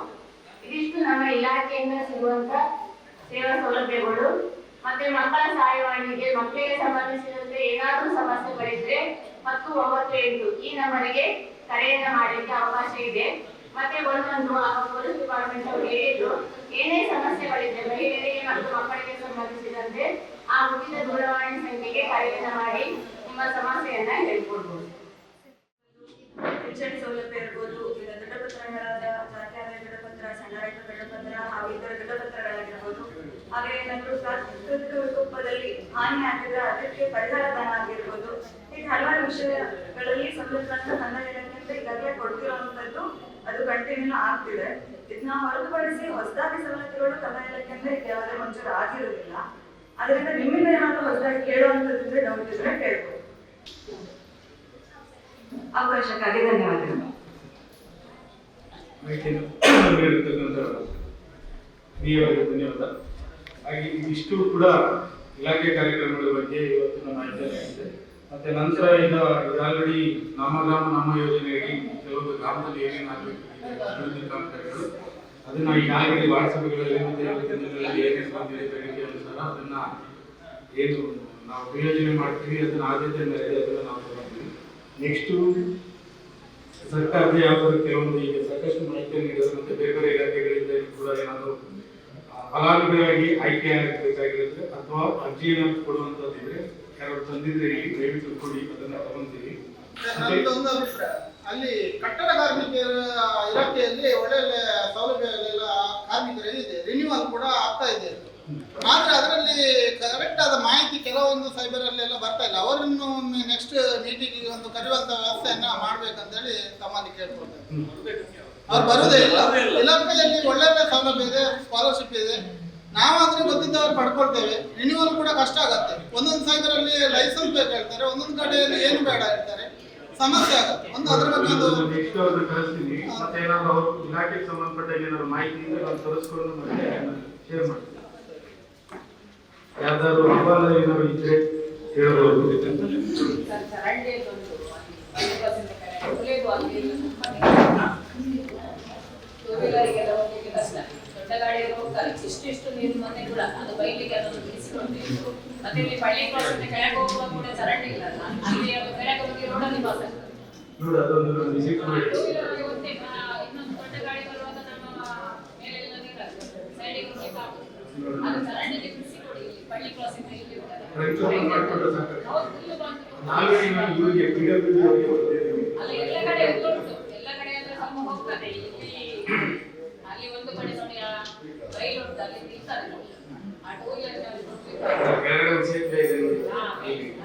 ಇದಿಷ್ಟು ನಮ್ಮ ಇಲಾಖೆಯಿಂದ ಸಿಗುವಂತ ಸೇವಾ ಸೌಲಭ್ಯಗಳು. ಮತ್ತೆ ಮಕ್ಕಳ ಸಹಾಯವಾಣಿಗೆ ಮಕ್ಕಳಿಗೆ ಸಂಬಂಧಿಸಿದಂತೆ ಏನಾದರೂ ಸಮಸ್ಯೆಗಳಿದ್ರೆ 1098 ಈ ನಂಬರಿಗೆ ಕರೆಯನ್ನ ಮಾಡಲಿಕ್ಕೆ ಅವಕಾಶ ಇದೆ. ಮತ್ತೆ ಒಂದೊಂದು ಪೊಲೀಸ್ ಡಿಪಾರ್ಟ್ಮೆಂಟ್ ಅವರು ಹೇಳಿದ್ರು, ಏನೇ ಸಮಸ್ಯೆಗಳಿದ್ರೆ ಮಹಿಳೆಯರಿಗೆ ಮತ್ತು ಮಕ್ಕಳಿಗೆ ಸಂಬಂಧಿಸಿದಂತೆ ಆ ಉಚಿತ ದೂರವಾಣಿ ಸಂಖ್ಯೆಗೆ ಕರೆಯನ್ನ ಮಾಡಿ ನಿಮ್ಮ ಸಮಸ್ಯೆಯನ್ನ ಹೇಳ್ಕೊಡ್ಬೋದು. ಪಿಂಚಣಿ ಸೌಲಭ್ಯ ಇರ್ಬೋದು, ಈಗ ದೃಢಪತ್ರಗಳಾದ ಜಾತಿ ಆದಾಯ ದೃಢಪತ್ರ, ಸಣ್ಣ ರೈತರ ದೃಢಪತ್ರ ಹಾಗೂ ಇತರ ದೃಢಪತ್ರಗಳಾಗಿರ್ಬೋದು. ಹಾಗೆ ಏನಾದರೂ ಪ್ರಾಕೃತಿಕ ವಿಕೋಪದಲ್ಲಿ ಹಾನಿ ಆಗಿದ್ರೆ ಅದಕ್ಕೆ ಪರಿಹಾರ ಧನ ಆಗಿರ್ಬೋದು. ಹೀಗೆ ಹಲವಾರು ವಿಷಯಗಳಲ್ಲಿ ಸವಲತ್ತುಗಳನ್ನ ಕಂದಾಯ ಇಲಾಖೆಯಿಂದ ಈಗಾಗಲೇ ಕೊಡ್ತಿರುವಂತದ್ದು ಅದು ಕಂಟಿನ್ಯೂ ಆಗ್ತಿದೆ. ಇದನ್ನ ಹೊರತುಪಡಿಸಿ ಹೊಸದಾಗಿ ಸವಲತ್ತುಗಳು ಕಂದಾಯ ಇಲಾಖೆಯಿಂದ ಈಗ ಯಾವುದೇ ಮಂಜೂರು ಆಗಿರೋದಿಲ್ಲ. ಅದರಿಂದ ನಿಮ್ಮಿಂದ ಏನಾದರೂ ಹೊಸದಾಗಿ ಕೇಳುವಂತದ್ದಿದ್ರೆ ಡೌಟ್ ಇದ್ರೆ ಕೇಳ್ಬೋದು. ಅವಕಾಶಕ್ಕಾಗಿ ಧನ್ಯವಾದಗಳು. ಧನ್ಯವಾದ. ಹಾಗೆ ಇದಿಷ್ಟು ಕೂಡ ಇಲಾಖೆ ಕಾರ್ಯಕ್ರಮಗಳ ಬಗ್ಗೆ ಇವತ್ತು ನಮ್ಮ ಮಾಹಿತಿ ಆಗಿದೆ. ಮತ್ತೆ ನಂತರ ಈಗ ಆಲ್ರೆಡಿ ನಮ್ಮ ಗ್ರಾಮ ನಮ್ಮ ಯೋಜನೆಯಾಗಿ ಕೆಲವೊಂದು ಗ್ರಾಮದಲ್ಲಿ ಏನೇನು ಆಗಬೇಕು ಅಭಿವೃದ್ಧಿ ಕಾಮಗಾರಿಗಳು ಅದನ್ನ ಈಗಾಗಲೇ ವಾಟ್ಸಪ್ಗಳಲ್ಲಿ ಮತ್ತೆ ದಿನಗಳಲ್ಲಿ ಏನೇನು ಬಂದಿದೆ ಬೇಡಿಕೆ ಅನುಸಾರ ಅದನ್ನ ಏನು ನಾವು ಯೋಜನೆ ಮಾಡ್ತೀವಿ ಅದನ್ನ ಆದ್ಯತೆ ಮೇರೆಗೆ ಅದನ್ನ ನಾವು ತಗೊಳ್ತೀವಿ. ನೆಕ್ಸ್ಟು ಸರ್ಕಾರದ ಯಾವ್ದಾದ್ರು ಕೆಲವೊಂದು ಈಗ ಸಾಕಷ್ಟು ಮಾಹಿತಿಯನ್ನು ನೀಡಿದ್ರು ಮತ್ತೆ ಬೇರೆ ಬೇರೆ ಇಲಾಖೆಗಳಿಂದ ಕೂಡ ಏನಾದರೂ ಫಲಾನುಭವಿಯಾಗಿ ಆಯ್ಕೆ ಆಗಬೇಕಾಗಿರುತ್ತೆ ಅಥವಾ ಅರ್ಜಿಯನ್ನು ಕೊಡುವಂತದ್ದಿದ್ರೆ ಯಾರು ತಂದಿದ್ರೆ ದಯವಿಟ್ಟು ಕೊಡಿ, ಅದನ್ನ ತಗೊಂತೀವಿ. ಅಲ್ಲಿ ಕಟ್ಟಡ ಕಾರ್ಮಿಕರ ಇಲಾಖೆಯಲ್ಲಿ ಒಳ್ಳೊಳ್ಳೆ ಸೌಲಭ್ಯಗಳೆಲ್ಲ ಕಾರ್ಮಿಕರಿಗೆ ರಿನ್ಯೂವಲ್ ಕೂಡ ಆಗ್ತಾ ಇದೆ. ಆದ್ರೆ ಅದರಲ್ಲಿ ಕರೆಕ್ಟ್ ಆದ ಮಾಹಿತಿ ಕೆಲವೊಂದು ಸೈಬರಲ್ಲೆಲ್ಲ ಬರ್ತಾ ಇಲ್ಲ. ಅವರನ್ನು ನೆಕ್ಸ್ಟ್ ಮೀಟಿಂಗಿಗೆ ಒಂದು ಕರೆಯುವಂತ ವ್ಯವಸ್ಥೆಯನ್ನ ಮಾಡ್ಬೇಕಂತೇಳಿ ತಮ್ಮಲ್ಲಿ ಕೇಳ್ಕೊಳ್ತೇವೆ. ಅವ್ರು ಬರುವುದೇ ಇಲ್ಲ. ಇಲಾಖೆಯಲ್ಲಿ ಒಳ್ಳೊಳ್ಳೆ ಸೌಲಭ್ಯ ಇದೆ, ಸ್ಕಾಲರ್ಶಿಪ್ ಇದೆ. ನಾವಾದ್ರೆ ಗೊತ್ತಿದ್ದವ್ರು ಪಡ್ಕೊಳ್ತೇವೆ. ರಿನ್ಯೂವಲ್ ಕೂಡ ಕಷ್ಟ ಆಗತ್ತೆ. ಒಂದೊಂದು ಸೈಬರಲ್ಲಿ ಲೈಸೆನ್ಸ್ ಬೇಕು ಹೇಳ್ತಾರೆ, ಒಂದೊಂದು ಕಡೆಯಲ್ಲಿ ಏನು ಬೇಡ ಹೇಳ್ತಾರೆ. ಸಮಸ್ಯೆ ಆಗುತ್ತೆ. ಒಂದು ಅದ್ರ ಬಗ್ಗೆ ಕಳಿಸ್ತೀನಿ. ಮತ್ತೆ ಏನಾದ್ರು ಇಲಾಖೆಗೆ ಸಂಬಂಧಪಟ್ಟ ಏನಾದ್ರು ಮಾಹಿತಿ ಇದ್ರೆ ನಾವು ತರಿಸ್ಕೊಂಡು ಮತ್ತೆ ಶೇರ್ ಮಾಡ್ತೀವಿ. ಯಾವ್ದಾದ್ರು ಅಹವಾಲು ಏನಾದ್ರು ಇದ್ರೆ ಹೇಳ್ಬೋದು. ದೊಡ್ಡ ಗಾಡಿಯಲ್ಲಿ ಹೋಗ್ತಾರೆ, ಇಷ್ಟು ನೀರು ಮೊನ್ನೆ ಕೂಡ ಅದು ಬೈಲಿಗೆ ಅದನ್ನು ಬಿಡಿಸಿಕೊಳ್ಬೇಕು. ಮತ್ತೆ ಇಲ್ಲಿ ಪಳ್ಳಿ ಕ್ರಾಸ್ ಅಂತ ಕೆಳಗೆ ಹೋಗುವಾಗ ಕೂಡ ಚರಂಡಿ ಇಲ್ಲ, ಅಲ್ಲಿ ಅದು ಕೆಳಗೆ ಹೋಗಿ ರೋಡಲ್ಲಿ ಪಾಸ್ ಆಗ್ತದೆ. ಅದೊಂದು ವಿಸಿಟ್ ಮಾಡಿ. ಇನ್ನೊಂದು ದೊಡ್ಡ ಗಾಡಿ ಬರುವಾಗ ನಮ್ಮ ಮೇಲೆಲ್ಲ ನೀರಾಗ್ತದೆ, ಸೈಡಿಗೆ ಹೋಗ್ಬೇಕಾಗ್ತದೆ. ಅದು ಚರಂಡಿಗೆ ಬಿಡಿಸಿಕೊಡಿ, ಪಳ್ಳಿ ಕ್ರಾಸ್ ಇಂದ ಇಲ್ಲಿ ಅಲ್ಲ ಎಲ್ಲ ಕಡೆ ಉಂಟು, ಎಲ್ಲ ಕಡೆ ಅಂದ್ರೆ ಸ್ವಲ್ಪ ಹೋಗ್ತದೆ. ಅಲ್ಲಿ ಒಂದು ಕಡೆ ನೋಡಿ ರೈಲು ಉಂಟು, ಅಲ್ಲಿ ನಿಲ್ತಾರೆ ಆ ಟೂ ವೀಲರ್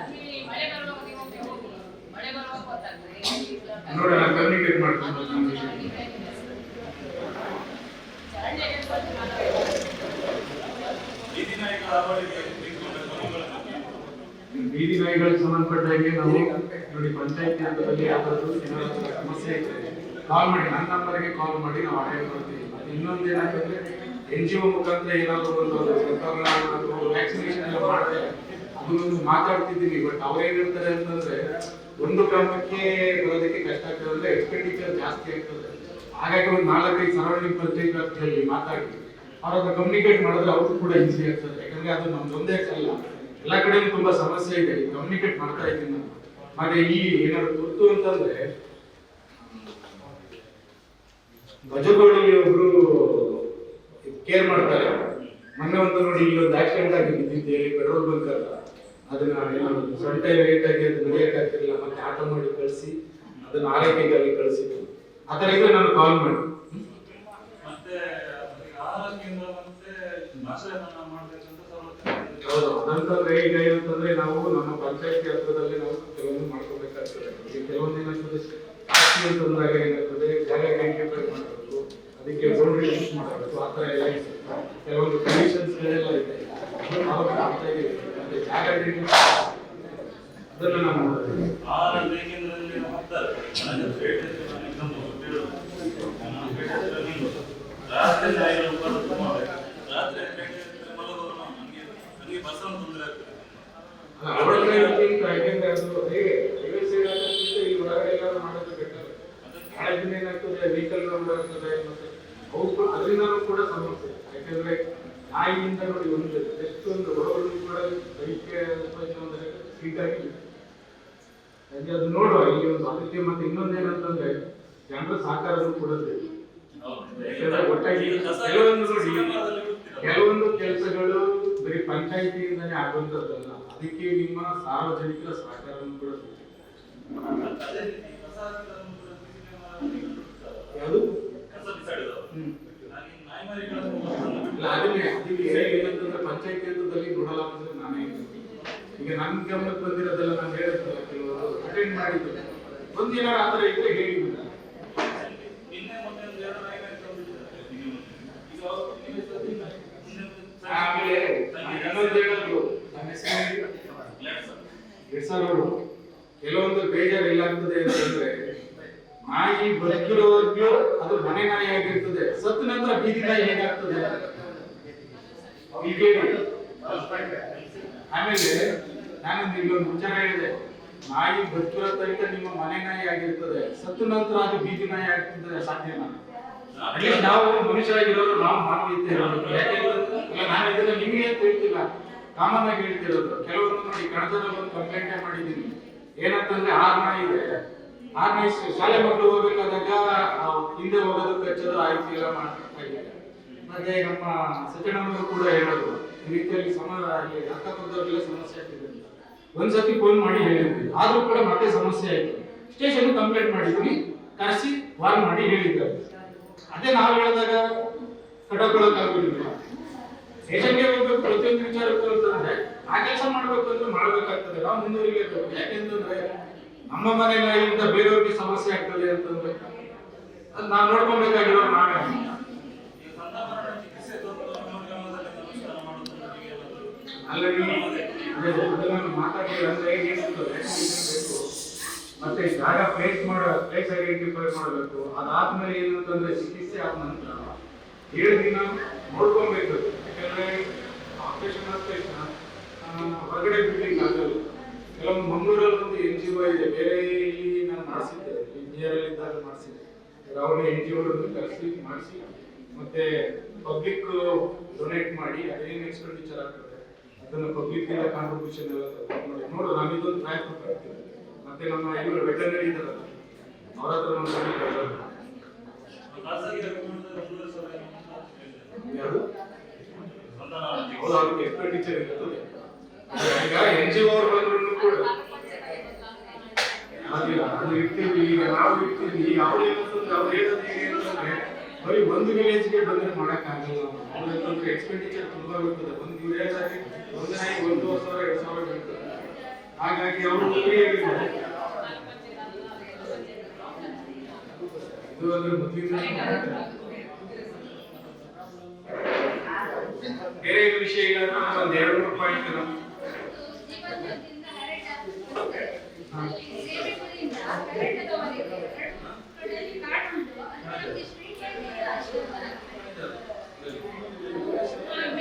ಅಲ್ಲಿ ಮಳೆ ಬರುವಾಗ ನೀವು ಹೋಗಿ, ಮಳೆ ಬರುವಾಗ ಗೊತ್ತಾಗ್ತದೆ. ಕಮ್ಯುನಿಕೇಟ್ ಮಾಡ್ತೀನಿ. ಬೀದಿ ನಾಯಿಗಳಿಗೆ ಸಂಬಂಧಪಟ್ಟಾಗೆ ನಾವು ನೋಡಿ ಪಂಚಾಯತಿ ಹಂತದಲ್ಲಿ ಯಾವ್ದಾದ್ರು ಏನಾದ್ರು ಸಮಸ್ಯೆ ಇದ್ರೆ ಕಾಲ್ ಮಾಡಿ, ನನ್ನ ನಂಬರ್ಗೆ ಕಾಲ್ ಮಾಡಿ ನಾವು ಅಟೆಂಡ್ ಮಾಡ್ತೀವಿ. ಮತ್ತೆ ಇನ್ನೊಂದು ಏನಾಗ್ತಂದ್ರೆ NGO ಮುಖಾಂತರ ಏನಾದ್ರು ಒಂದು ವ್ಯಾಕ್ಸಿನೇಷನ್ ಎಲ್ಲ ಮಾಡಿದ್ರೆ ಅದನ್ನೊಂದು ಮಾತಾಡ್ತಿದ್ದೀನಿ. ಬಟ್ ಅವ್ರೇನ್ ಹೇಳ್ತಾರೆ ಅಂತಂದ್ರೆ ಒಂದು ಗ್ರಾಮಕ್ಕೆ ಬರೋದಕ್ಕೆ ಕಷ್ಟ ಆಗ್ತದೆ, ಅಂದ್ರೆ ಎಕ್ಸ್ಪೆಂಡಿಚರ್ ಜಾಸ್ತಿ ಆಗ್ತದೆ. ಹಾಗಾಗಿ ಒಂದು 4-5 ಸರೌಂಡಿಂಗ್ ಪಂಚಾಯತ್ ವ್ಯಾಪ್ತಿಯಲ್ಲಿ ಮಾತಾಡಿ ಅವ್ರನ್ನ ಕಮ್ಯುನಿಕೇಟ್ ಮಾಡಿದ್ರೆ ಅವ್ರಿಗೂ ಕೂಡ ಈಸಿ ಆಗ್ತದೆ. ಯಾಕಂದ್ರೆ ಅದು ನಮ್ದು ಒಂದೇ ಅಲ್ಲ, ಎಲ್ಲ ಕಡೆ ತುಂಬಾ ಸಮಸ್ಯೆ ಇದೆ. ಕಮ್ಯುನಿಕೇಟ್ ಮಾಡ್ತಾ ಇದ್ದೀನಿ ನಾನು. ಹಾಗೆ ಈ ಏನಾದ್ರು ತುರ್ತು ಅಂತಂದ್ರೆ ಗಜಗೋಳಿಗೆ ಒಬ್ರು ಕೇರ್ ಮಾಡ್ತಾರೆ. ಮೊನ್ನೆ ಒಂದು ನೋಡಿ ಇಲ್ಲೊಂದು ಆಕ್ಸಿಡೆಂಟ್ ಆಗಿದ್ದು ಇಲ್ಲಿ ಪೆಟ್ರೋಲ್ ಬಂಕ್ ಅಲ್ಲ, ಅದನ್ನ ಸೊಂಟ ಲೇಟ್ ಆಗಿ ಅದು ನಡೆಯಕ್ಕಾಗ್ತಿರ್ಲಿಲ್ಲ, ಮತ್ತೆ ಆಟೋ ಮಾಡಿ ಕಳಿಸಿ ಅದನ್ನ ಆರೈಕೆಗಾಗಿ ಕಳಿಸಿದ್ರು. ಆ ಥರ ಇದ್ರೆ ನಾನು ಕಾಲ್ ಮಾಡಿ ಹೌದು. ಅದಂತಂದ್ರೆ ಈಗ ಏನಂತಂದ್ರೆ ನಾವು ನಮ್ಮ ಪಂಚಾಯತಿ ಹತ್ರದಲ್ಲಿ ನಾವು ಕೆಲವೊಂದು ಮಾಡ್ಕೋಬೇಕಾಗ್ತದೆ. ಈಗ ಕೆಲವೊಂದು ಏನಾಗ್ತದೆ ಜಾಸ್ತಿ ಅಂತಂದಾಗ ಏನಾಗ್ತದೆ ಜಾಗ ಐಡೆಂಟಿಫೈ ಮಾಡಬೇಕು, ಅದಕ್ಕೆ ಬೌಂಡ್ರಿ ಫಿಕ್ಸ್ ಮಾಡಬೇಕು, ಆ ಥರ ಎಲ್ಲ ಇದೆ. ಕೆಲವೊಂದು ಕಂಡೀಷನ್ಸ್ ಗಳೆಲ್ಲ ಇದೆ, ಮತ್ತೆ ಜಾಗ ಐಡೆಂಟಿಫೈ ಅದನ್ನು ನಾವು ಮಾಡ್ತೀವಿ. ಯಾಕೆಂದ್ರೆ ಅದು ಹೇಗೆ ಈ ಹೊರಗಡೆ ಎಲ್ಲ ಮಾಡೋದು ಬೆಟರ್. ಹಳೆದಿನ ಏನಾಗ್ತದೆ ವೆಹಿಕಲ್ ಆಗ್ತದೆ, ಮತ್ತೆ ಅವು ಅದರಿಂದಲೂ ಕೂಡ ಸಮಸ್ಯೆ. ಯಾಕಂದ್ರೆ ನಾಯಿಯಿಂದ ನೋಡಿ ಒಂದು ಜಸ್ಟ್ ಒಂದು ಹೊರಗಡೆ ಕೂಡ ಬೈಕ್ಗೆ ಸೀಟಾಗಿ ಅದು ನೋಡುವ ಈ ಒಂದು ಅದಕ್ಕೆ. ಮತ್ತೆ ಇನ್ನೊಂದೇನಂತಂದ್ರೆ ಜನರ ಸಹಕಾರನೂ ಕೂಡ ಬೇಕು. ಯಾಕಂದ್ರೆ ಒಟ್ಟಾಗಿ ಕೆಲವೊಂದು ಕೆಲಸಗಳು ಬರೀ ಪಂಚಾಯಿತಿಯಿಂದನೇ ಆಗುವಂತದ್ದಲ್ಲ, ಅದಕ್ಕೆ ನಿಮ್ಮ ಸಾರ್ವಜನಿಕರ ಸಹಕಾರನೂ ಕೂಡ ಬೇಕು. ಯಾವುದು ಏನಂತಂದ್ರೆ ಪಂಚಾಯತಿ ಹಂತದಲ್ಲಿ ನೋಡಲಾಗ್ತದೆ. ನಾನೇ ಈಗ ನನ್ನ ಗಮನಕ್ಕೆ ಬಂದಿರೋದೆಲ್ಲ ನಾನು ಹೇಳಿದ್ನಲ್ಲ, ಕೆಲವರು ಅಟೆಂಡ್ ಮಾಡಿದ್ದೆ. ಒಂದಿನ ಆ ಥರ ಇದ್ರೆ ಹೇಳಿದ್ದಿಲ್ಲ. ಆಮೇಲೆ ಇನ್ನೊಂದು ಹೇಳೋದು ನನ್ನ ಹೆಸರು ಕೆಲವೊಂದು ಬೇಜಾರು ಎಲ್ಲಾಗ್ತದೆ ಅಂತಂದ್ರೆ ನಾಯಿ ಬದುಕಿರೋರ್ಗೂ ಅದು ಮನೆ ನಾಯಿ ಆಗಿರ್ತದೆ, ಸತ್ತ ನಂತರ ಬೀದಿ ನಾಯಿ ಹೇಗಾಗ್ತದೆ. ಆಮೇಲೆ ನಾನೊಂದು ಇಲ್ಲೊಂದು ವಿಚಾರ ಹೇಳಿದೆ, ನಾಯಿ ಬದುಕಿರೋ ತನಕ ನಿಮ್ಮ ಮನೆ ನಾಯಿ ಆಗಿರ್ತದೆ, ಸತ್ತ ನಂತರ ಅದು ಬೀದಿ ನಾಯಿ ಆಗ್ತದೆ. ಸಾಧ್ಯನಾ? ಅಟ್ಲೀಸ್ಟ್ ನಾವು ಮನುಷ್ಯರಾಗಿರೋರು ನಾವು ಮಾನವೀಯತೆ ಇರೋದು. ಯಾಕೆಂದ್ರೆ ನಾನು ಇದನ್ನ ನಿಮಗೆ ಅಂತ ಹೇಳ್ತಿಲ್ಲ, ಕಾಮನ್ ಆಗಿ ಹೇಳ್ತಿರೋದು. ಕೆಲವೊಂದು ನೋಡಿ ಕಣದಲ್ಲಿ ಒಂದು ಕಂಪ್ಲೇಂಟ್ ಮಾಡಿದ್ದೀನಿ. ಏನಂತಂದ್ರೆ 6 ನಾಯಿ ಇದೆ, 6 ನಾಯಿ ಶಾಲೆ ಮಕ್ಕಳು ಹೋಗ್ಬೇಕಾದಾಗ ಹಿಂದೆ ಹೋಗೋದು ಕಚ್ಚೋದು ಆಯ್ತು ಎಲ್ಲ ಮಾಡ್ತಾರೆ. ಮತ್ತೆ ನಮ್ಮ ಸತ್ಯನವರು ಕೂಡ ಹೇಳೋದು ಈ ರೀತಿಯಲ್ಲಿ ಅಕ್ಕಪಕ್ಕದವರೆಲ್ಲ ಸಮಸ್ಯೆ ಆಗ್ತಿದೆ ಅಂತ. ಒಂದ್ಸತಿ ಫೋನ್ ಮಾಡಿ ಹೇಳಿದ್ವಿ, ಆದ್ರೂ ಕೂಡ ಮತ್ತೆ ಸಮಸ್ಯೆ ಆಯ್ತು. ಸ್ಟೇಷನ್ ಕಂಪ್ಲೇಂಟ್ ಮಾಡಿದ್ವಿ, ಕರೆಸಿ ವಾರ್ ಮಾಡಿ ಹೇಳಿದ್ದಾರೆ. ಅದೇ ನಾವು ಹೇಳಿದಾಗ ಕಟ್ಟಕೊಳ್ಳೋಕ್ಕಾಗೋದಿಲ್ಲ. ಸ್ಟೇಷನ್ಗೆ ಹೋಗ್ಬೇಕು ಪ್ರತಿಯೊಂದು ವಿಚಾರಕ್ಕೂ ಅಂತಂದ್ರೆ ಆ ಕೆಲಸ ಮಾಡ್ಬೇಕು ಅಂದ್ರೆ ಮಾಡ್ಬೇಕಾಗ್ತದೆ. ನಾವು ಮುಂದುವರಿಬೇಕು. ಯಾಕೆಂತಂದ್ರೆ ನಮ್ಮ ಮನೆ ನಾಯಿಯಿಂದ ಬೇರೆಯವ್ರಿಗೆ ಸಮಸ್ಯೆ ಆಗ್ತದೆ ಅಂತಂದ್ರೆ ಅದು ನಾವು ನೋಡ್ಕೊಬೇಕಾಗಿರೋ ನಾವೇ. ಆಲ್ರೆಡಿ ಮಾತಾಡಿ ಅಂದ್ರೆ ಏನಿರ್ತದೆ ಮತ್ತೆ ಜಾಗ ಪ್ಲೇಸ್ ಐಡೆಂಟಿಫೈ ಮಾಡಬೇಕು. ಅದಾದ್ಮೇಲೆ ಏನಂತಂದ್ರೆ ಚಿಕಿತ್ಸೆ ಆದ ನಂತರ 7 ದಿನ ನೋಡ್ಕೊಬೇಕು. ಯಾಕಂದ್ರೆ ಆಪರೇಷನ್ ಆದ ತಕ್ಷಣ ಹೊರಗಡೆ ಬಿಡ್ಲಿಕ್ಕೆ ಆಗಲ್ಲ. ಕೆಲವೊಂದು ಮಂಗಳೂರಲ್ಲಿ ಒಂದು NGO ಇದೆ, ಬೇರೆ ಇಲ್ಲಿ ನಾನು ಮಾಡಿಸಿದ್ದೆ, ಇಂಜಿನಿಯರ್ ಇದ್ದಾಗ ಮಾಡಿಸಿದ್ದೆ. ಅವ್ರನ್ನ NGO ಕರೆಸಿ ಮಾಡಿಸಿ ಮತ್ತೆ ಪಬ್ಲಿಕ್ ಡೊನೇಟ್ ಮಾಡಿ ಅದೇನು ಎಕ್ಸ್ಪೆಂಡಿಚರ್ ಆಗ್ತದೆ ಅದನ್ನು ಪಬ್ಲಿಕ್ ಇಂದ ಕಾಂಟ್ರಿಬ್ಯೂಷನ್ ಎಲ್ಲ ಮಾಡಿ ನೋಡು. ನಾನು ಇದೊಂದು ಪ್ರಯತ್ನ ಮಾಡ್ತೀನಿ. ಮತ್ತೆ ನಮ್ಮ ಇವರು ವೆಟರ್ನರಿ ಇದ್ದಾರಲ್ಲ ಅವರ ಹತ್ರ ಅದಕ್ಕೆ ಎಕ್ಸ್ಪೆಂಡಿಚರ್ ಇರ್ತದೆ. ಈಗ NGO ಅವ್ರು ಬಂದ್ರು ಕೂಡ ಅದಿಲ್ಲ, ಅದು ಇರ್ತೀವಿ. ಈಗ ನಾವು ಇರ್ತೀವಿ, ಈಗ ಅವ್ರು ಏನಂತಂದ್ರೆ ಅವ್ರು ಹೇಳೋದು ಏನಂತಂದ್ರೆ ಬರೀ ಒಂದು ವಿಲೇಜ್ಗೆ ಬಂದ್ರೆ ಮಾಡೋಕ್ಕಾಗಲ್ಲ. ಅವ್ರಂತಂದ್ರೆ ಎಕ್ಸ್ಪೆಂಡಿಚರ್ ತುಂಬಾ ಬರ್ತದೆ. ಒಂದು ವಿಲೇಜ್ ಆಗಿ ಒಂದು ನಾಯಿ 1,000 2,000 ಬರ್ತದೆ. ಹಾಗಾಗಿ ಅವರು ಇದು ಅಂದ್ರೆ ಮೊದಲಿಂದ ಬೇರೆ ವಿಷಯಗಳನ್ನ ಒಂದು 2-3 ಪಾಯಿಂಟ್